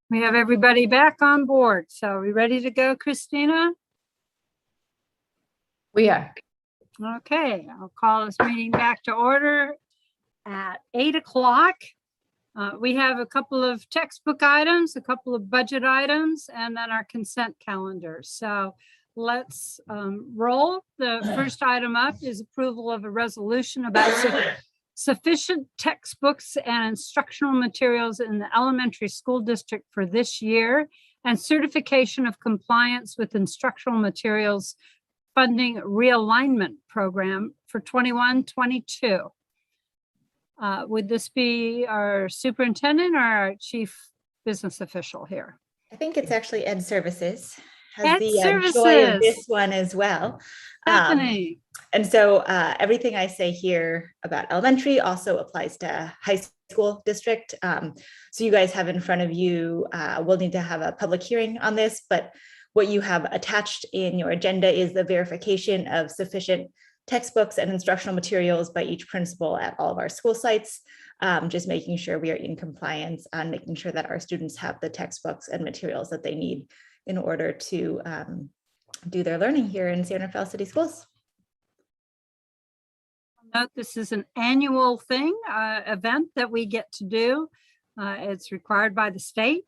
we have everybody back on board. So are we ready to go, Christina? We are. Okay, I'll call this meeting back to order at 8 o'clock. We have a couple of textbook items, a couple of budget items, and then our consent calendar. So let's roll. The first item up is approval of a resolution about sufficient textbooks and instructional materials in the elementary school district for this year and certification of compliance with instructional materials funding realignment program for 21-22. Would this be our superintendent or our chief business official here? I think it's actually Ed Services. Has Ed the joy of Services. this one as well. Stephanie. And so everything I say here about elementary also applies to high school district. So you guys have in front of you, we'll need to have a public hearing on this, but what you have attached in your agenda is the verification of sufficient textbooks and instructional materials by each principal at all of our school sites, just making sure we are in compliance and making sure that our students have the textbooks and materials that they need in order to do their learning here in San Rafael City Schools. Note this is an annual thing, event that we get to do. It's required by the state.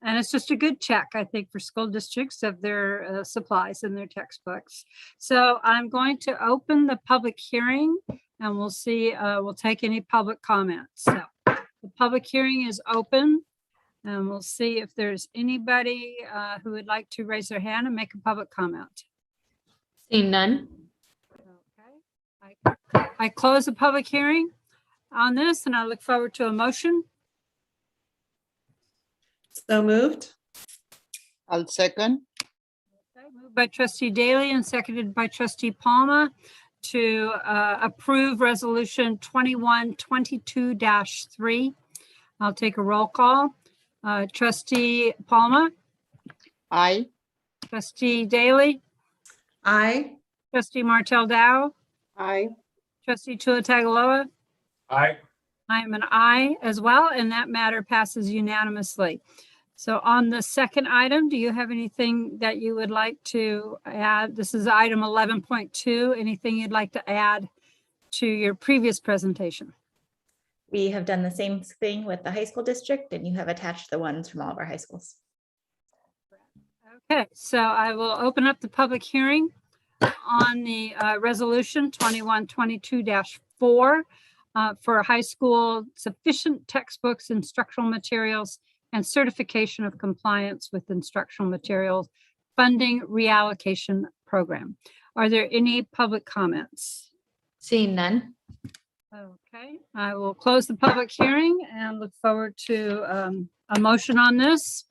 And it's just a good check, I think, for school districts of their supplies and their textbooks. So I'm going to open the public hearing and we'll see, we'll take any public comments. So the public hearing is open and we'll see if there's anybody who would like to raise their hand and make a public comment. Seeing none. Okay. I close the public hearing on this and I look forward to a motion. So moved. I'll second. Okay, moved by trustee Daly and seconded by trustee Palma to approve resolution 21-22-3. I'll take a roll call. Trustee Palma. Aye. Trustee Daly. Aye. Trustee Martel Dow. Aye. Trustee Chula-Tagaloa. Aye. I am an aye as well, and that matter passes unanimously. So on the second item, do you have anything that you would like to add? This is item 11.2. Anything you'd like to add to your previous presentation? We have done the same thing with the high school district, and you have attached the ones from all of our high schools. Okay, so I will open up the public hearing on the resolution 21-22-4 for high school sufficient textbooks, instructional materials, and certification of compliance with instructional materials funding reallocation program. Are there any public comments? Seeing none. Okay, I will close the public hearing and look forward to a motion on this.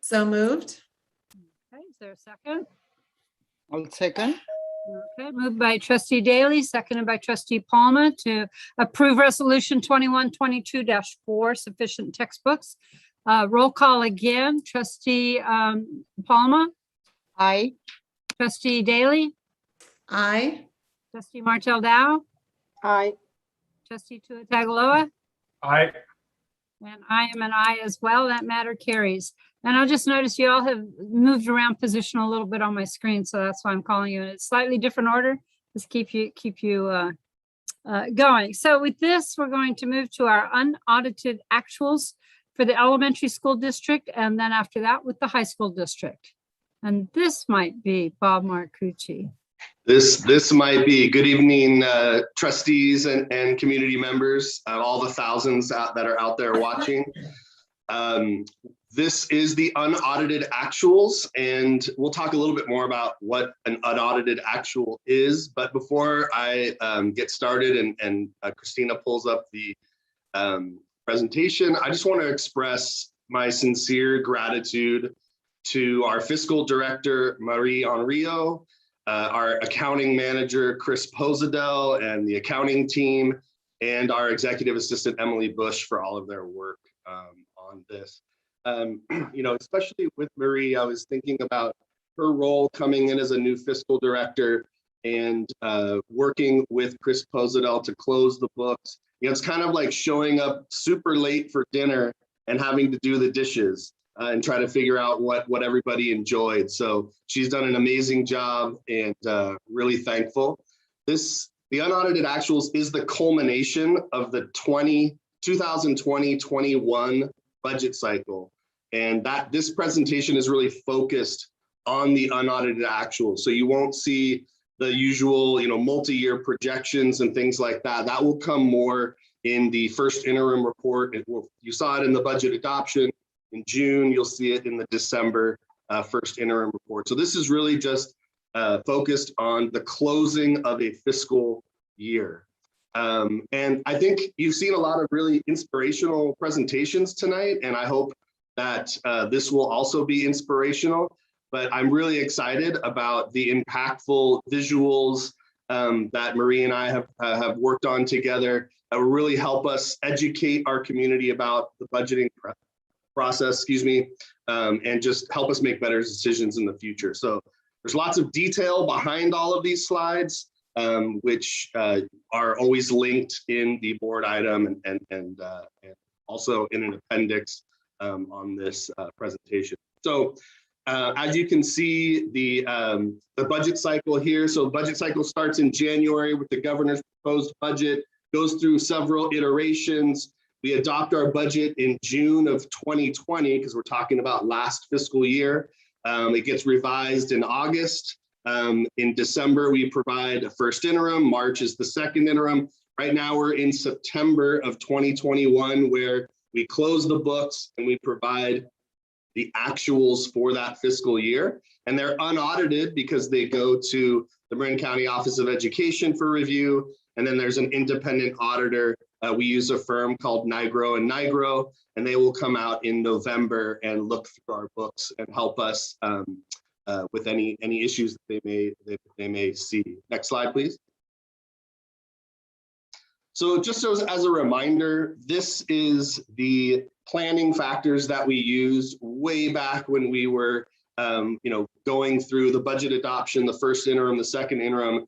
So moved. Okay, is there a second? I'll second. Okay, moved by trustee Daly, seconded by trustee Palma to approve resolution 21-22-4 sufficient textbooks. Roll call again. Trustee Palma. Aye. Trustee Daly. Aye. Trustee Martel Dow. Aye. Trustee Chula-Tagaloa. Aye. And I am an aye as well. That matter carries. And I'll just notice you all have moved around position a little bit on my screen, so that's why I'm calling you in a slightly different order. Just keep you going. So with this, we're going to move to our unaudited actuals for the elementary school district, and then after that with the high school district. And this might be Bob Marcucci. This might be. Good evening, trustees and community members, all the thousands that are out there watching. This is the unaudited actuals, and we'll talk a little bit more about what an unaudited actual is. But before I get started and Christina pulls up the presentation, I just want to express my sincere gratitude to our fiscal director, Marie Henrio, our accounting manager, Chris Posadel, and the accounting team, and our executive assistant, Emily Bush, for all of their work on this. You know, especially with Marie, I was thinking about her role coming in as a new fiscal director and working with Chris Posadel to close the books. You know, it's kind of like showing up super late for dinner and having to do the dishes and try to figure out what everybody enjoyed. So she's done an amazing job, and really thankful. The unaudited actuals is the culmination of the 2020-21 budget cycle. And this presentation is really focused on the unaudited actuals. So you won't see the usual, you know, multi-year projections and things like that. That will come more in the first interim report. You saw it in the budget adoption in June. You'll see it in the December first interim report. So this is really just focused on the closing of a fiscal year. And I think you've seen a lot of really inspirational presentations tonight, and I hope that this will also be inspirational. But I'm really excited about the impactful visuals that Marie and I have worked on together that will really help us educate our community about the budgeting process, and just help us make better decisions in the future. So there's lots of detail behind all of these slides, which are always linked in the board item and also in an appendix on this presentation. So as you can see, the budget cycle here. So budget cycle starts in January with the governor's proposed budget, goes through several iterations. We adopt our budget in June of 2020 because we're talking about last fiscal year. It gets revised in August. In December, we provide a first interim. March is the second interim. Right now, we're in September of 2021, where we close the books and we provide the actuals for that fiscal year. And they're unaudited because they go to the Marin County Office of Education for review. And then there's an independent auditor. We use a firm called Nigro & Nigro, and they will come out in November and look through our books and help us with any issues that they may see. Next slide, please. So just as a reminder, this is the planning factors that we used way back when we were going through the budget adoption, the first interim, the second interim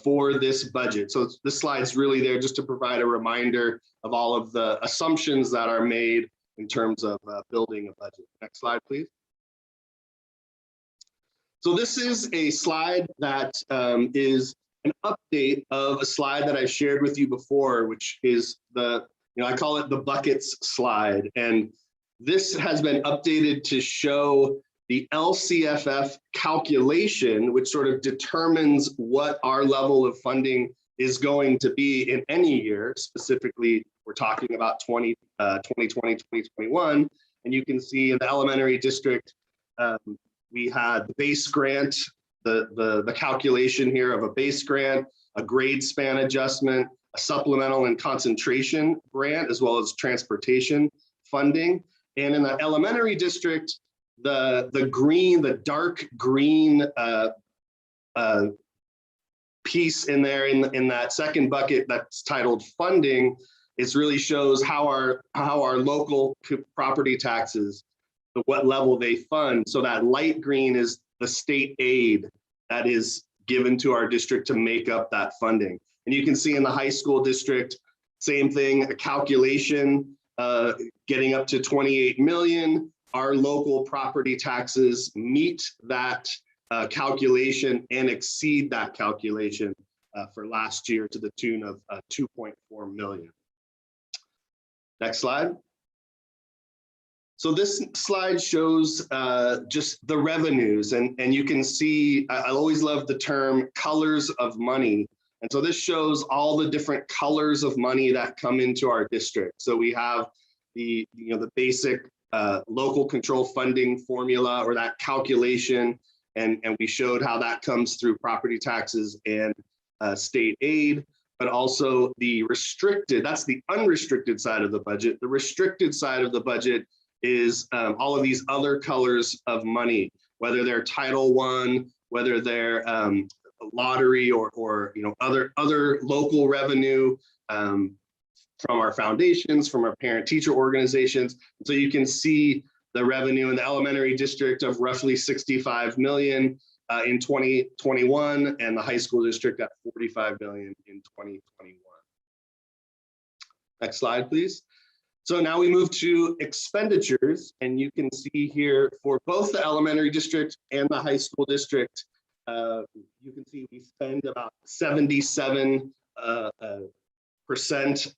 for this budget. So this slide's really there just to provide a reminder of all of the assumptions that are made in terms of building a budget. Next slide, please. So this is a slide that is an update of a slide that I shared with you before, which is I call it the buckets slide. And this has been updated to show the Lcf calculation, which sort of determines what our level of funding is going to be in any year. Specifically, we're talking about 2020, 2021. And you can see in the elementary district, we had the base grant, the calculation here of a base grant, a grade span adjustment, a supplemental and concentration grant, as well as transportation funding. And in the elementary district, the dark green piece in there in that second bucket that's titled funding, it really shows how our local property taxes, what level they fund. So that light green is the state aid that is given to our district to make up that funding. And you can see in the high school district, same thing, a calculation getting up to 28 million. Our local property taxes meet that calculation and exceed that calculation for last year to the tune of 2.4 million. Next slide. So this slide shows just the revenues, and you can see, I always love the term colors of money. And so this shows all the different colors of money that come into our district. So we have the basic local control funding formula, or that calculation, and we showed how that comes through property taxes and state aid, but also the restricted, that's the unrestricted side of the budget. The restricted side of the budget is all of these other colors of money, whether they're Title I, whether they're lottery or other local revenue from our foundations, from our parent-teacher organizations. So you can see the revenue in the elementary district of roughly 65 million in 2021, and the high school district at 45 million in 2021. Next slide, please. So now we move to expenditures, and you can see here for both the elementary district and the high school district, you can see we spend about 77%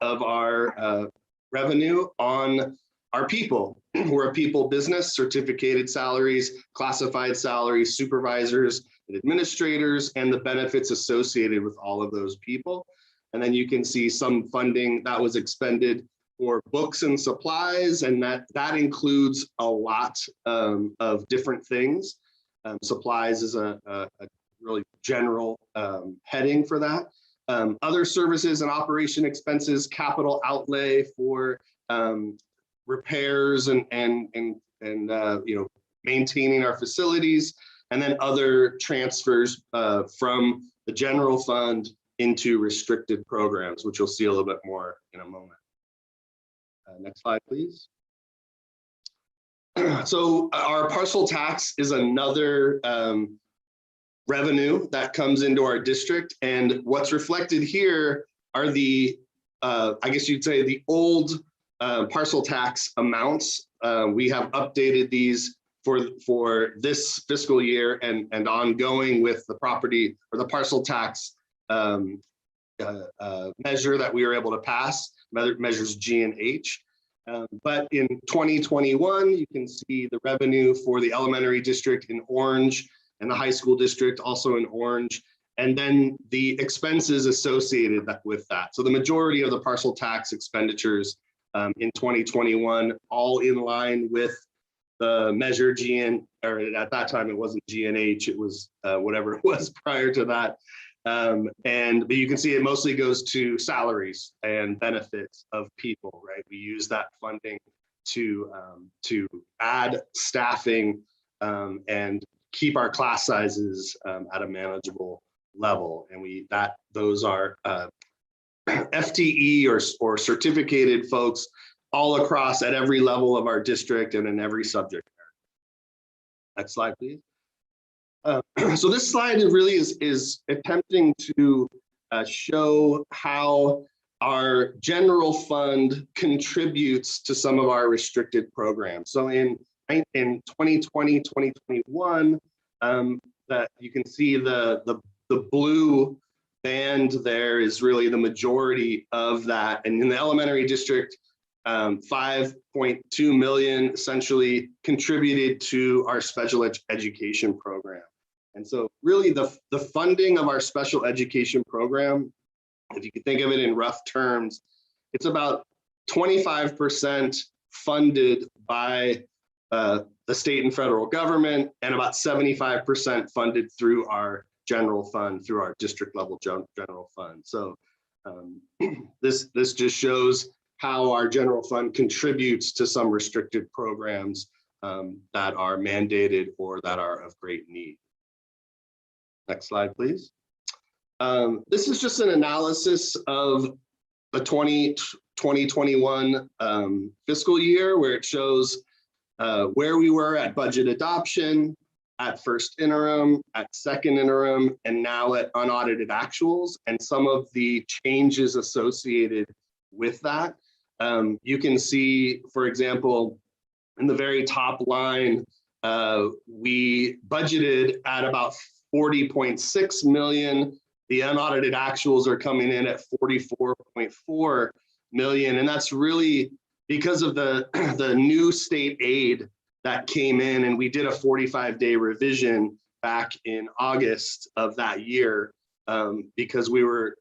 of our revenue on our people. We're a people business, certificated salaries, classified salaries, supervisors and administrators, and the benefits associated with all of those people. And then you can see some funding that was expended for books and supplies, and that includes a lot of different things. Supplies is a really general heading for that. Other services and operation expenses, capital outlay for repairs and maintaining our facilities, and then other transfers from the general fund into restricted programs, which you'll see a little bit more in a moment. Next slide, please. So our parcel tax is another revenue that comes into our district, and what's reflected here are the, I guess you'd say, the old parcel tax amounts. We have updated these for this fiscal year and ongoing with the property or the parcel tax measure that we were able to pass, measures G and H. But in 2021, you can see the revenue for the elementary district in orange and the high school district also in orange, and then the expenses associated with that. So the majority of the parcel tax expenditures in 2021, all in line with the measure G and, or at that time it wasn't G and H, it was whatever it was prior to that. But you can see it mostly goes to salaries and benefits of people, right? We use that funding to add staffing and keep our class sizes at a manageable level. And those are FTE or certificated folks all across at every level of our district and in every subject area. Next slide, please. So this slide really is attempting to show how our general fund contributes to some of our restricted programs. So in 2020, 2021, that you can see the blue band there is really the majority of that. And in the elementary district, 5.2 million essentially contributed to our special education program. And so really the funding of our special education program, if you can think of it in rough terms, it's about 25% funded by the state and federal government, and about 75% funded through our general fund, through our district level general fund. So this just shows how our general fund contributes to some restricted programs that are mandated or that are of great need. Next slide, please. This is just an analysis of the 2021 fiscal year, where it shows where we were at budget adoption, at first interim, at second interim, and now at unaudited actuals, and some of the changes associated with that. You can see, for example, in the very top line, we budgeted at about 40.6 million. The unaudited actuals are coming in at 44.4 million. And that's really because of the new state aid that came in, and we did a 45-day revision back in August of that year because we were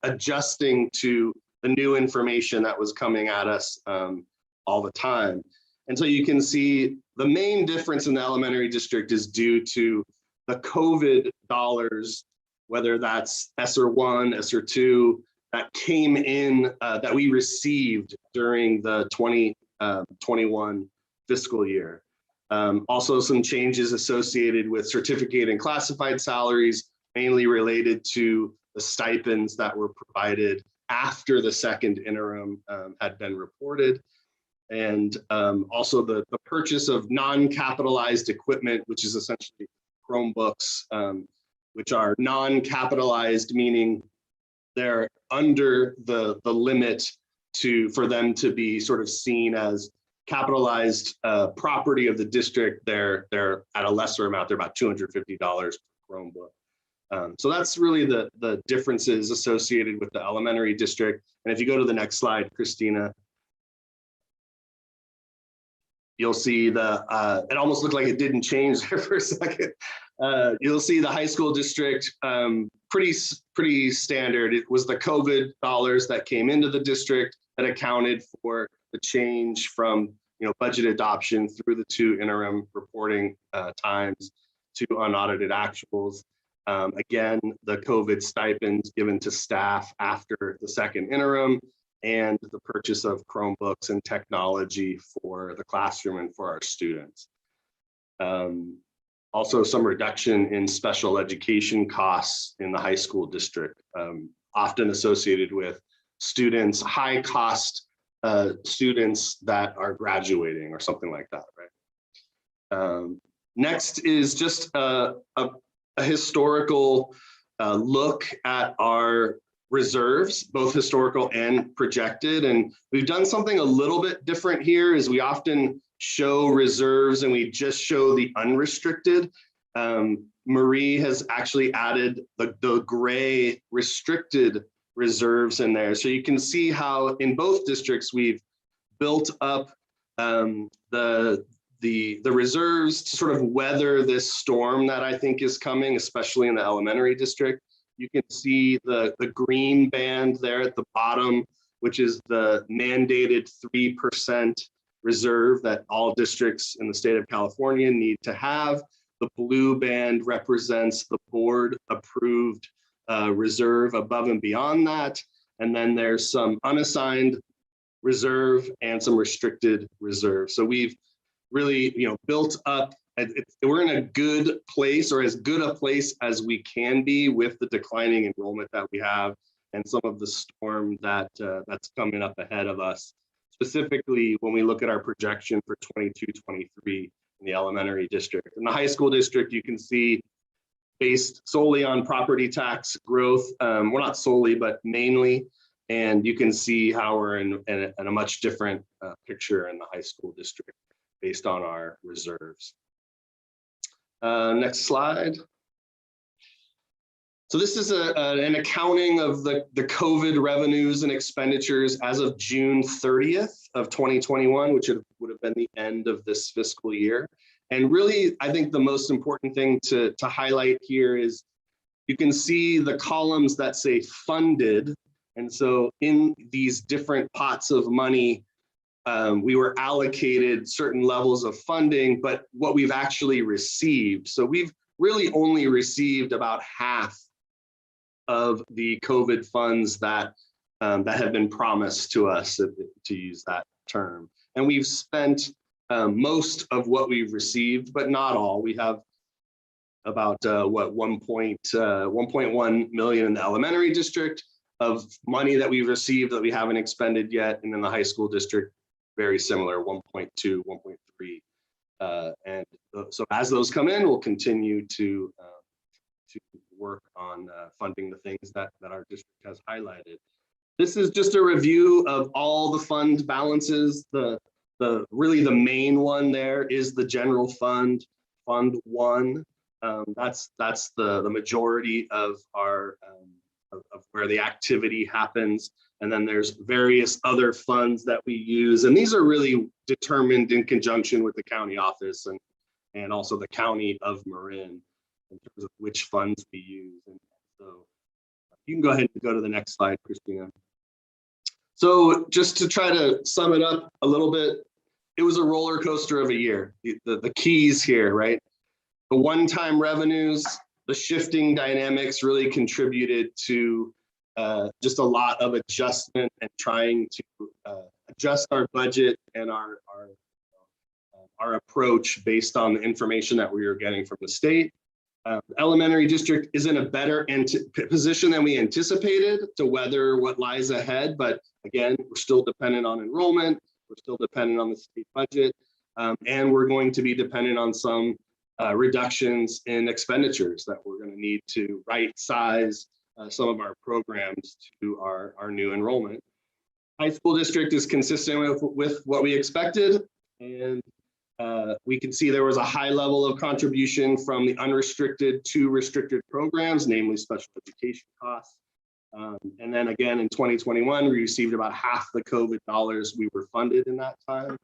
adjusting to the new information that was coming at us all the time. And so you can see the main difference in the elementary district is due to the COVID dollars, whether that's ESSER 1, ESSER 2, that came in, that we received during the 2021 fiscal year. Also some changes associated with certificate and classified salaries, mainly related to the stipends that were provided after the second interim had been reported. And also the purchase of non-capitalized equipment, which is essentially Chromebooks, which are non-capitalized, meaning they're under the limit for them to be sort of seen as capitalized property of the district. They're at a lesser amount. They're about $250 per Chromebook. So that's really the differences associated with the elementary district. And if you go to the next slide, Christina, you'll see it almost looked like it didn't change there for a second. You'll see the high school district, pretty standard. It was the COVID dollars that came into the district that accounted for the change from budget adoption through the 2 interim reporting times to unaudited actuals. Again, the COVID stipends given to staff after the second interim, and the purchase of Chromebooks and technology for the classroom and for our students. Also some reduction in special education costs in the high school district, often associated with students, high cost students that are graduating or something like that, right? Next is just a historical look at our reserves, both historical and projected. And we've done something a little bit different here, is we often show reserves and we just show the unrestricted. Marie has actually added the gray restricted reserves in there. So you can see how in both districts we've built up the reserves to sort of weather this storm that I think is coming, especially in the elementary district. You can see the green band there at the bottom, which is the mandated 3% reserve that all districts in the state of California need to have. The blue band represents the board approved reserve above and beyond that. And then there's some unassigned reserve and some restricted reserve. So we've really, built up. We're in a good place, or as good a place as we can be, with the declining enrollment that we have and some of the storm that's coming up ahead of us. Specifically, when we look at our projection for 22-23 in the elementary district. In the high school district, you can see, based solely on property tax growth, well, not solely, but mainly, and you can see how we're in a much different picture in the high school district based on our reserves. Next slide. So this is an accounting of the COVID revenues and expenditures as of June 30th of 2021, which would have been the end of this fiscal year. And really, I think the most important thing to highlight here is you can see the columns that say funded. And so in these different pots of money, we were allocated certain levels of funding, but what we've actually received. So we've really only received about half of the COVID funds that have been promised to us, to use that term. And we've spent most of what we've received, but not all. We have about 1.1 million in the elementary district of money that we've received that we haven't expended yet, and in the high school district, very similar, 1.2, 1.3. And so as those come in, we'll continue to work on funding the things that our district has highlighted. This is just a review of all the fund balances. Really the main one there is the general fund, Fund 1. That's the majority of our of where the activity happens. And then there's various other funds that we use. And these are really determined in conjunction with the county office and also the county of Marin in terms of which funds we use. And so you can go ahead and go to the next slide, Christina. So just to try to sum it up a little bit, it was a roller coaster of a year. The keys here, right? The one-time revenues, the shifting dynamics really contributed to just a lot of adjustment and trying to adjust our budget and our approach based on the information that we were getting from the state. Elementary district is in a better position than we anticipated to weather what lies ahead, but again, we're still dependent on enrollment, we're still dependent on the state budget, and we're going to be dependent on some reductions in expenditures that we're going to need to right size some of our programs to our new enrollment. High school district is consistent with what we expected, and we can see there was a high level of contribution from the unrestricted to restricted programs, namely special education costs. And then again, in 2021, we received about half the COVID dollars we were funded in that time.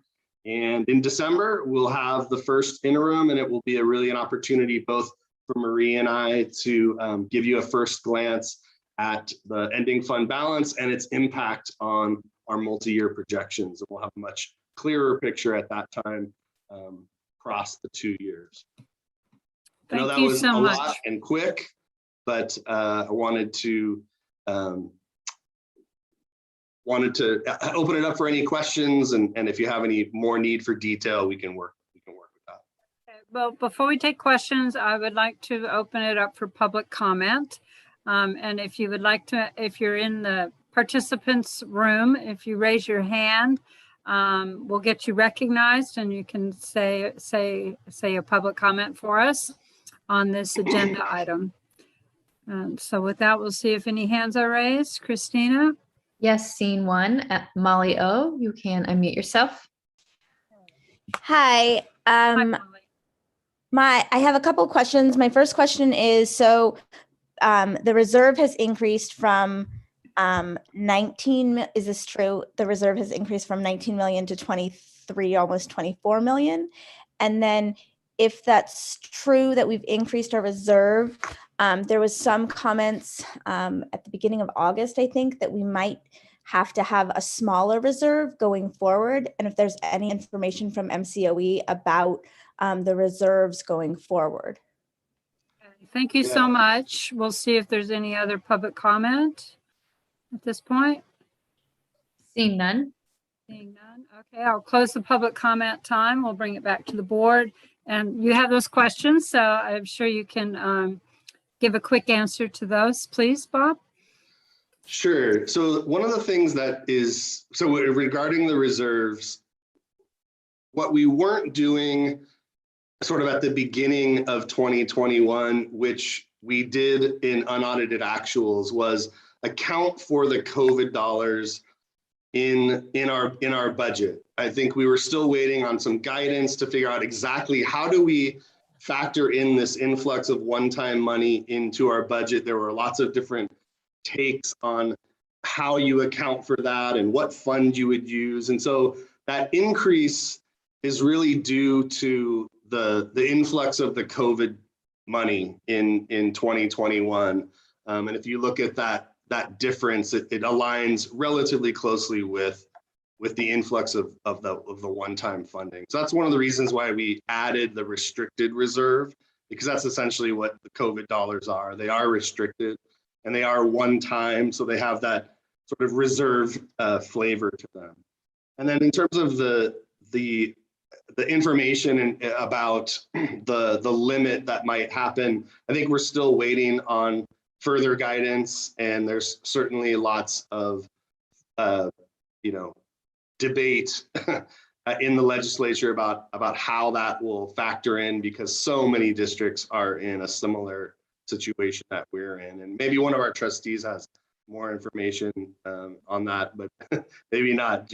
And in December, we'll have the first interim, and it will be really an opportunity both for Marie and I to give you a first glance at the ending fund balance and its impact on our multi-year projections. And we'll have a much clearer picture at that time across the 2 years. I know that was a lot and quick, but I wanted to open it up for any questions, and if you have any more need for detail, we can work with that. Well, before we take questions, I would like to open it up for public comment. And if you would like to, if you're in the participants room, if you raise your hand, we'll get you recognized and you can say a public comment for us on this agenda item. So with that, we'll see if any hands are raised. Christina? Yes, scene one. Molly O, you can unmute yourself. Hi. I have a couple questions. My first question is, so the reserve has increased from 19, is this true? The reserve has increased from 19 million to 23, almost 24 million. And then if that's true that we've increased our reserve, there was some comments at the beginning of August, I think, that we might have to have a smaller reserve going forward. And if there's any information from MCOE about the reserves going forward. Thank you so much. We'll see if there's any other public comment at this point. Seeing none. Seeing none. Okay, I'll close the public comment time. We'll bring it back to the board. And you have those questions, so I'm sure you can give a quick answer to those, please, Bob. Sure. So one of the things that is, so regarding the reserves, what we weren't doing sort of at the beginning of 2021, which we did in unaudited actuals, was account for the COVID dollars in our budget. I think we were still waiting on some guidance to figure out exactly how do we factor in this influx of one-time money into our budget. There were lots of different takes on how you account for that and what fund you would use. And so that increase is really due to the influx of the COVID money in 2021. And if you look at that difference, it aligns relatively closely with the influx of the one-time funding. So that's one of the reasons why we added the restricted reserve, because that's essentially what the COVID dollars are. They are restricted and they are one-time, so they have that sort of reserve flavor to them. And then in terms of the information about the limit that might happen, I think we're still waiting on further guidance, and there's certainly lots of debate in the legislature about how that will factor in, because so many districts are in a similar situation that we're in. And maybe one of our trustees has more information on that, but maybe not.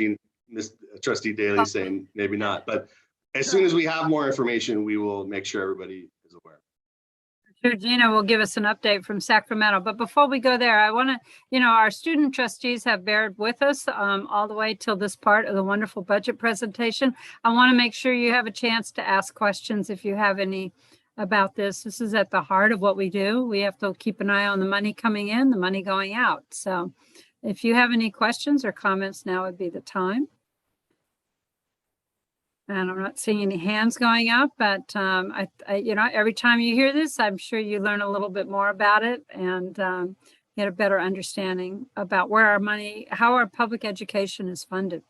Trustee Daly saying maybe not, but as soon as we have more information, we will make sure everybody is aware. Sure, Gina will give us an update from Sacramento. But before we go there, I want to, our student trustees have bared with us all the way till this part of the wonderful budget presentation. I want to make sure you have a chance to ask questions if you have any about this. This is at the heart of what we do. We have to keep an eye on the money coming in, the money going out. So if you have any questions or comments, now would be the time. And I'm not seeing any hands going up, but you know, every time you hear this, I'm sure you learn a little bit more about it and get a better understanding about where our money, how our public education is funded.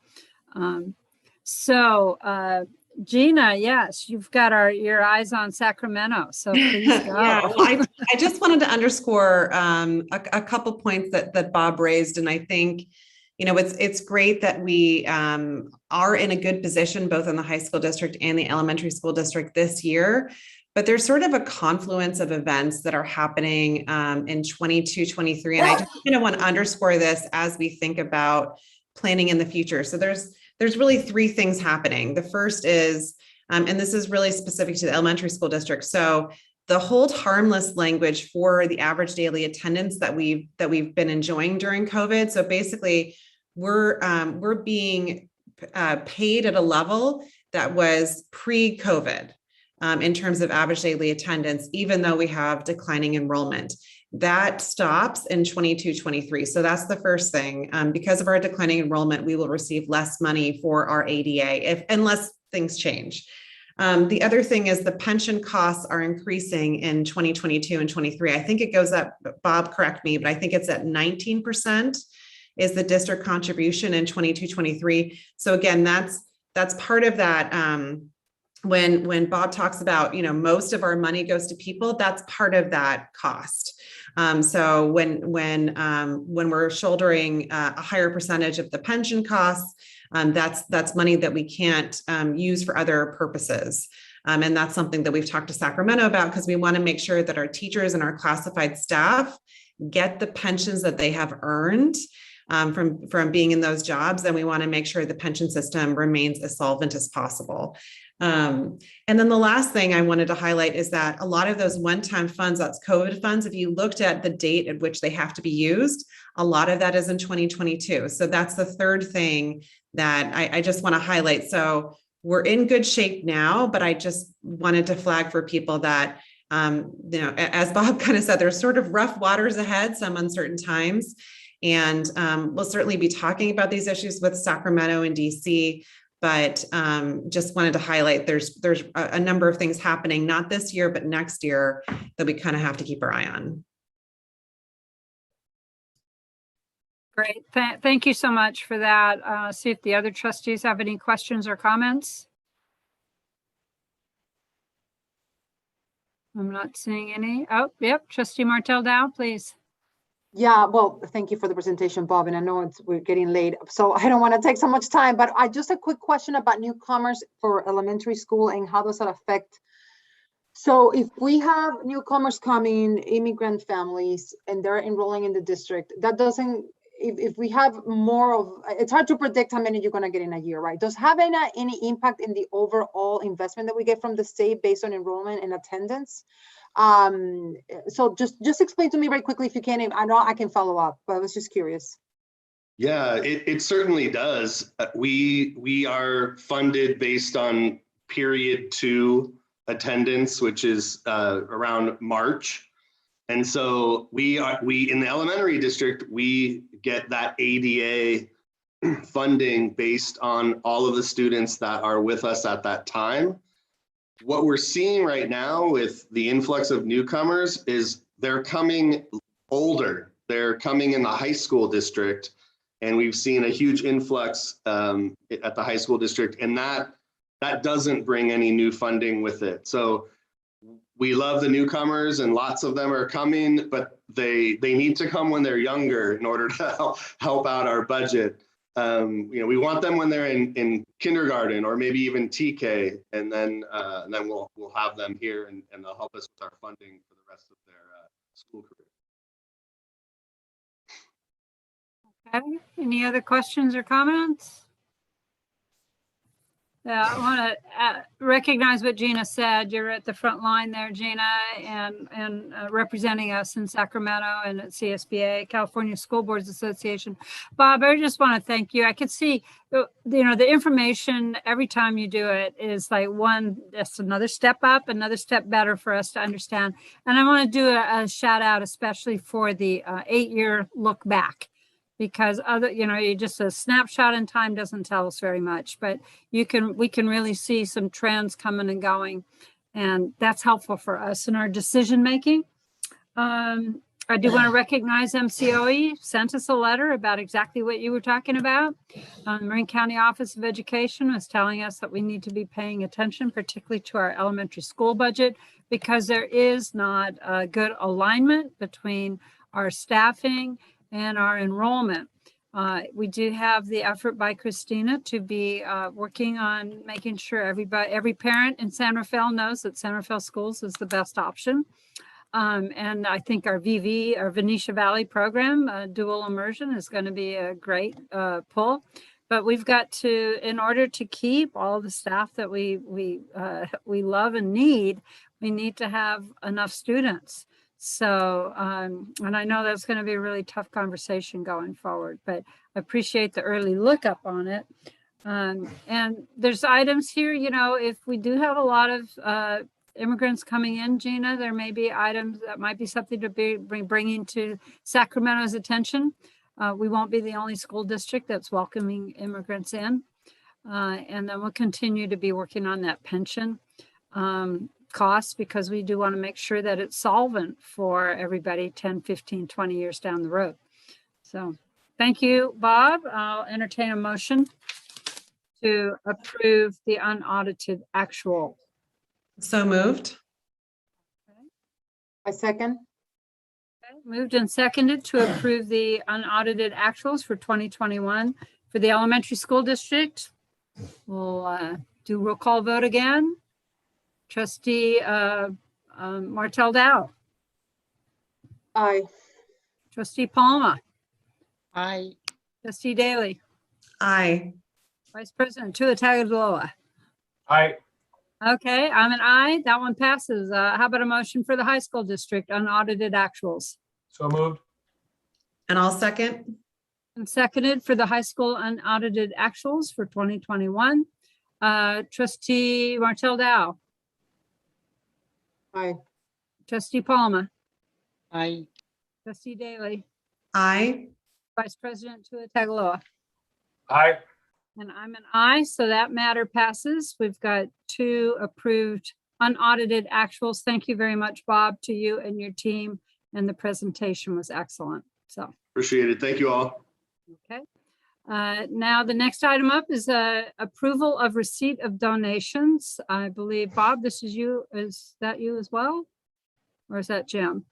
Gina, yes, you've got your eyes on Sacramento, so please go. Yeah, well, I just wanted to underscore a couple points that Bob raised, and I think, you know, it's great that we are in a good position both in the high school district and the elementary school district this year. But there's sort of a confluence of events that are happening in 22, 23. And I just kind of want to underscore this as we think about planning in the future. So there's really three things happening. The first is, and this is really specific to the elementary school district. So the hold harmless language for the average daily attendance that we've been enjoying during COVID. So basically, we're being paid at a level that was pre-COVID in terms of average daily attendance, even though we have declining enrollment. That stops in 22-23. So that's the first thing. Because of our declining enrollment, we will receive less money for our ADA unless things change. The other thing is the pension costs are increasing in 2022 and 23. I think it goes up, Bob, correct me, but I think it's at 19% is the district contribution in 22-23. So again, that's part of that. When Bob talks about, you know, most of our money goes to people, that's part of that cost. So when we're shouldering a higher percentage of the pension costs, that's money that we can't use for other purposes. And that's something that we've talked to Sacramento about, because we want to make sure that our teachers and our classified staff get the pensions that they have earned from being in those jobs. And we want to make sure the pension system remains as solvent as possible. And then the last thing I wanted to highlight is that a lot of those one-time funds, that's COVID funds, if you looked at the date at which they have to be used, a lot of that is in 2022. So that's the third thing that I just want to highlight. So we're in good shape now, but I just wanted to flag for people that, you know, as Bob kind of said, there's sort of rough waters ahead, some uncertain times. And we'll certainly be talking about these issues with Sacramento and DC. But just wanted to highlight there's a number of things happening, not this year, but next year, that we kind of have to keep our eye on. Great. Thank you so much for that. See if the other trustees have any questions or comments. I'm not seeing any. Oh, yep. Trustee Martel Dow, please. Yeah, well, thank you for the presentation, Bob. And I know we're getting late, so I don't want to take so much time, but just a quick question about newcomers for elementary school and how does that affect? So if we have newcomers coming, immigrant families, and they're enrolling in the district, that doesn't, if we have more of, it's hard to predict how many you're going to get in a year, right? Does have any impact in the overall investment that we get from the state based on enrollment and attendance? So just explain to me very quickly if you can. I know I can follow up, but I was just curious. Yeah, it certainly does. We are funded based on period 2 attendance, which is around March. And so we in the elementary district, we get that ADA funding based on all of the students that are with us at that time. What we're seeing right now with the influx of newcomers is they're coming older. They're coming in the high school district, and we've seen a huge influx at the high school district, and that doesn't bring any new funding with it. So we love the newcomers, and lots of them are coming, but they need to come when they're younger in order to help out our budget. You know, we want them when they're in kindergarten or maybe even TK, and then we'll have them here, and they'll help us with our funding for the rest of their school career. Okay. Any other questions or comments? I want to recognize what Gina said. You're at the front line there, Gina, and representing us in Sacramento and at CSBA, California School Boards Association. Bob, I just want to thank you. I could see, you know, the information every time you do it is like that's another step up, another step better for us to understand. And I want to do a shout out, especially for the 8-year look back. because you just a snapshot in time doesn't tell us very much, but we can really see some trends coming and going, and that's helpful for us in our decision making. I do want to recognize MCOE sent us a letter about exactly what you were talking about. The Marin County Office of Education was telling us that we need to be paying attention, particularly to our elementary school budget, because there is not a good alignment between our staffing and our enrollment. We do have the effort by Christina to be working on making sure every parent in San Rafael knows that San Rafael Schools is the best option. And I think our Venetia Valley program, dual immersion, is going to be a great pull. But we've got to, in order to keep all the staff that we love and need, we need to have enough students. So, and I know that's going to be a really tough conversation going forward, but I appreciate the early look up on it. And there's items here, if we do have a lot of immigrants coming in, Gina, there may be items that might be something to be bringing to Sacramento's attention. We won't be the only school district that's welcoming immigrants in. And then we'll continue to be working on that pension costs, because we do want to make sure that it's solvent for everybody 10, 15, 20 years down the road. So thank you, Bob. I'll entertain a motion to approve the unaudited actual. So moved. I second. Okay, moved and seconded to approve the unaudited actuals for 2021 for the elementary school district. We'll do roll call vote again. Trustee Martel Dow. Aye. Trustee Palma. Aye. Trustee Daly. Aye. Vice President Tuatagaloa. Aye. Okay, I'm an aye. That one passes. How about a motion for the high school district unaudited actuals? So moved. And I'll second. And seconded for the high school unaudited actuals for 2021. Trustee Martel Dow. Aye. Trustee Palma. Aye. Trustee Daly. Aye. Vice President Tuatagaloa. Aye. And I'm an aye, so that matter passes. We've got 2 approved unaudited actuals. Thank you very much, Bob, to you and your team. And the presentation was excellent. So Appreciate it. Thank you all. okay. Now the next item up is approval of receipt of donations. I believe, Bob, this is you. Is that you as well? Or is that Jim?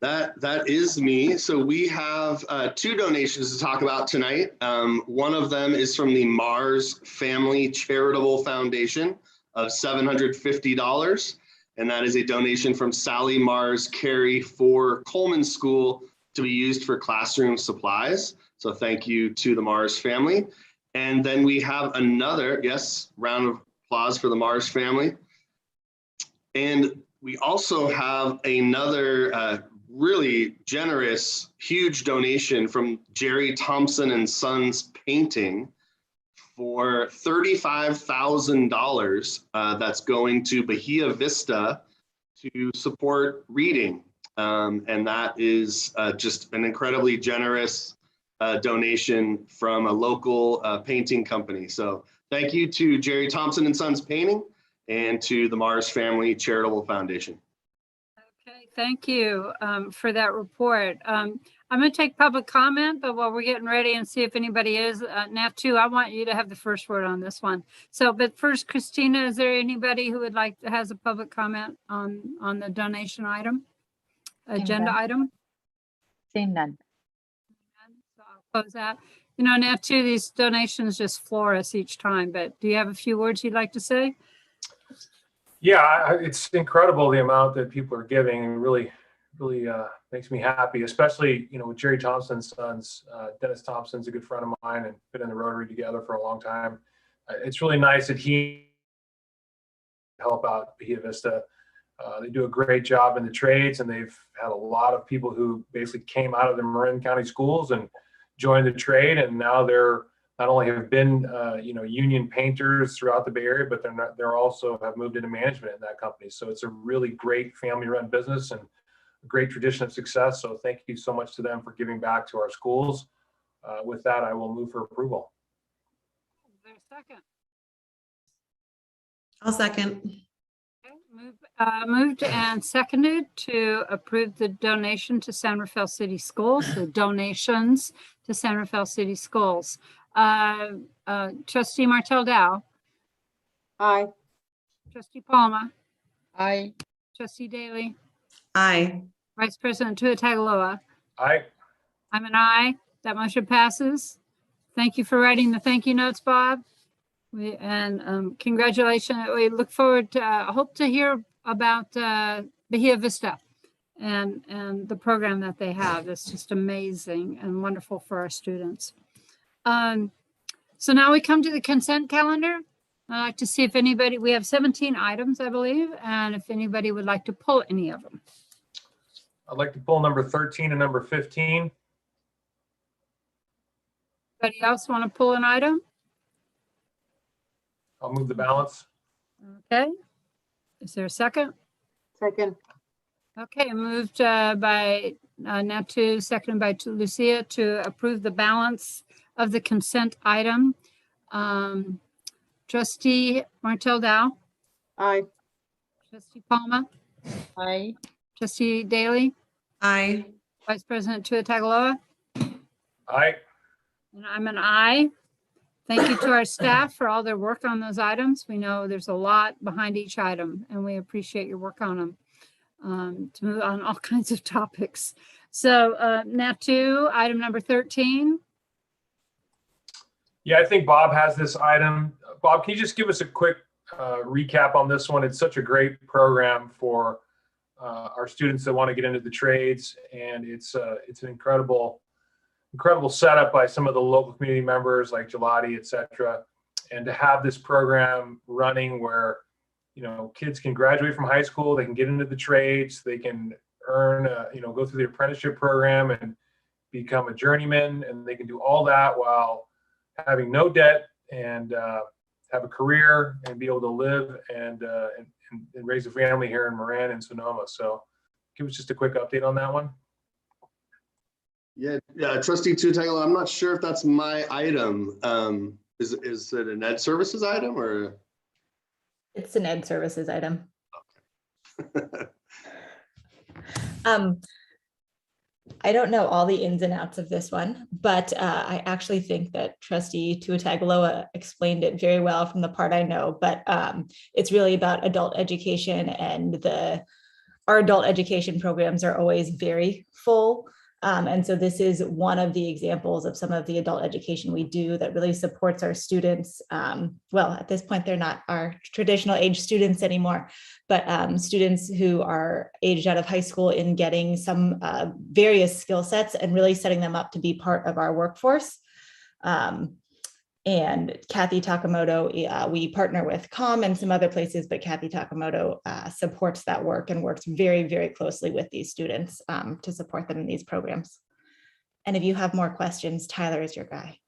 That is me. So we have 2 donations to talk about tonight. One of them is from the Mars Family Charitable Foundation of $750. And that is a donation from Sally Mars Carey for Coleman School to be used for classroom supplies. So thank you to the Mars family. And then we have another, yes, round of applause for the Mars family. And we also have another really generous, huge donation from Jerry Thompson and Sons Painting for $35,000 that's going to Bahia Vista to support reading. And that is just an incredibly generous donation from a local painting company. So thank you to Jerry Thompson and Sons Painting and to the Mars Family Charitable Foundation. Okay, thank you for that report. I'm going to take public comment, but while we're getting ready and see if anybody is, Natu, I want you to have the first word on this one. So, but first, Christina, is there anybody who would like to has a public comment on the donation item, agenda item? Seeing none. So I'll close that. Natu, these donations just floor us each time, but do you have a few words you'd like to say? Yeah, it's incredible the amount that people are giving, and really makes me happy, especially, with Jerry Thompson's sons. Dennis Thompson's a good friend of mine and been in the Rotary together for a long time. It's really nice that he help out Bahia Vista. They do a great job in the trades, and they've had a lot of people who basically came out of the Marin County schools and joined the trade, and now they're not only have been union painters throughout the Bay Area, but they're also have moved into management in that company. So it's a really great family-run business, and great tradition of success. So thank you so much to them for giving back to our schools. With that, I will move for approval. Is there a second? I'll second. Okay, moved and seconded to approve the donation to San Rafael City Schools, the donations to San Rafael City Schools. Trustee Martel Dow. Aye. Trustee Palma. Aye. Trustee Daly. Aye. Vice President Tuatagaloa. Aye. I'm an aye. That motion passes. Thank you for writing the thank you notes, Bob. Congratulations. We look forward to, hope to hear about Bahia Vista and the program that they have. It's just amazing and wonderful for our students. So now we come to the consent calendar. I'd like to see if anybody, we have 17 items, I believe, and if anybody would like to pull any of them. I'd like to pull number 13 and number 15. Anybody else want to pull an item? I'll move the balance. Okay. Is there a second? Second. Okay, moved by Natu, seconded by Lucia to approve the balance of the consent item. Trustee Martel Dow. Aye. Trustee Palma. Aye. Trustee Daly. Aye. Vice President Tuatagaloa. Aye. And I'm an aye. Thank you to our staff for all their work on those items. We know there's a lot behind each item, and we appreciate your work on them to move on all kinds of topics. So Natu, item number 13. Yeah, I think Bob has this item. Bob, can you just give us a quick recap on this one? It's such a great program for our students that want to get into the trades, and it's an incredible setup by some of the local community members like Gelati, et cetera. And to have this program running where, you know, kids can graduate from high school, they can get into the trades, they can earn, go through the apprenticeship program and become a journeyman, and they can do all that while having no debt and have a career and be able to live and raise a family here in Moran and Sonoma. So give us just a quick update on that one. Yeah, Trustee Tuatagaloa, I'm not sure if that's my item. Is it an Ed Services item or? It's an Ed Services item. Okay. I don't know all the ins and outs of this one, but I actually think that Trustee Tuatagaloa explained it very well from the part I know, but it's really about adult education, and our adult education programs are always very full. And so this is one of the examples of some of the adult education we do that really supports our students. Well, at this point, they're not our traditional age students anymore, but students who are aged out of high school in getting some various skill sets and really setting them up to be part of our workforce. And Kathy Takamoto, we partner with COM and some other places, but Kathy Takamoto supports that work and works very, very closely with these students to support them in these programs. And if you have more questions, Tyler is your guy.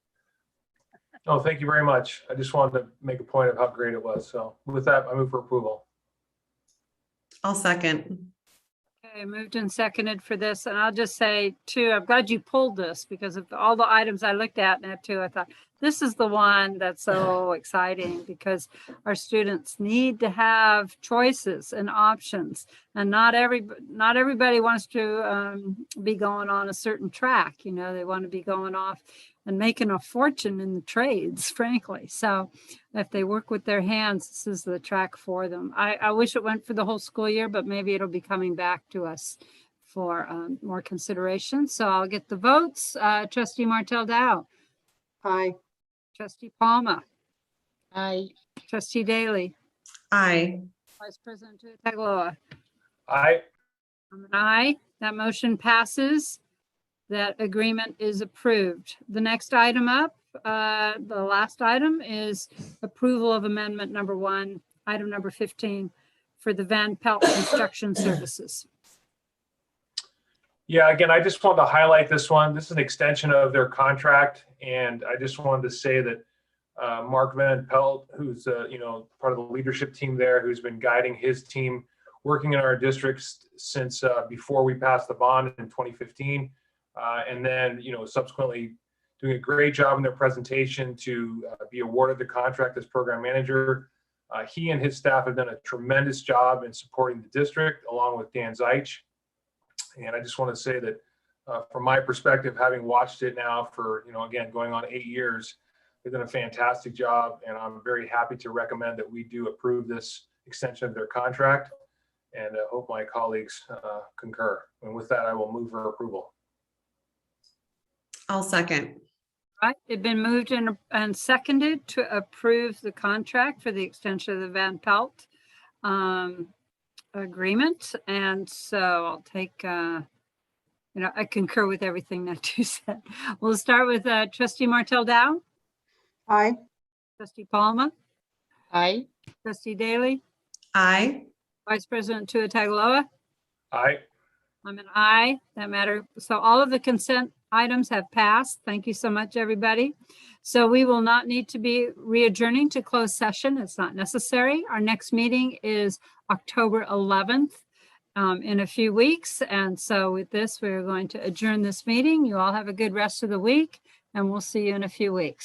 Oh, thank you very much. I just wanted to make a point of how great it was. So with that, I move for approval. I'll second. Okay, moved and seconded for this. And I'll just say too, I'm glad you pulled this because of all the items I looked at and too, I thought this is the one that's so exciting because our students need to have choices and options, and not everybody wants to be going on a certain track. You know, they want to be going off and making a fortune in the trades, frankly. So if they work with their hands, this is the track for them. I wish it went for the whole school year, but maybe it'll be coming back to us for more consideration. So I'll get the votes. Trustee Martel Dow. Aye. Trustee Palma. Aye. Trustee Daly. Aye. Vice President Tuatagaloa. Aye. I'm an aye. That motion passes. That agreement is approved. The next item up, the last item is approval of amendment number 1, item number 15 for the Van Pelt Construction Services. Yeah, again, I just wanted to highlight this one. This is an extension of their contract, and I just wanted to say that Mark Van Pelt, who's part of the leadership team there, who's been guiding his team working in our districts since before we passed the bond in 2015. And then, subsequently doing a great job in their presentation to be awarded the contract as program manager. He and his staff have done a tremendous job in supporting the district, along with Dan Zeich. And I just want to say that from my perspective, having watched it now for, again, going on 8 years, they've done a fantastic job. And I'm very happy to recommend that we do approve this extension of their contract. And I hope my colleagues concur. And with that, I will move for approval. I'll second. Right, it's been moved and seconded to approve the contract for the extension of the Van Pelt agreement. And so I'll take, I concur with everything that you said. We'll start with Trustee Martel Dow. Aye. Trustee Palma. Aye. Trustee Daly. Aye. Vice President Tuatagaloa. Aye. I'm an aye. That matter. So all of the consent items have passed. Thank you so much, everybody. So we will not need to be re-adjourning to closed session. It's not necessary. Our next meeting is October 11th in a few weeks. And so with this, we're going to adjourn this meeting. You all have a good rest of the week, and we'll see you in a few weeks.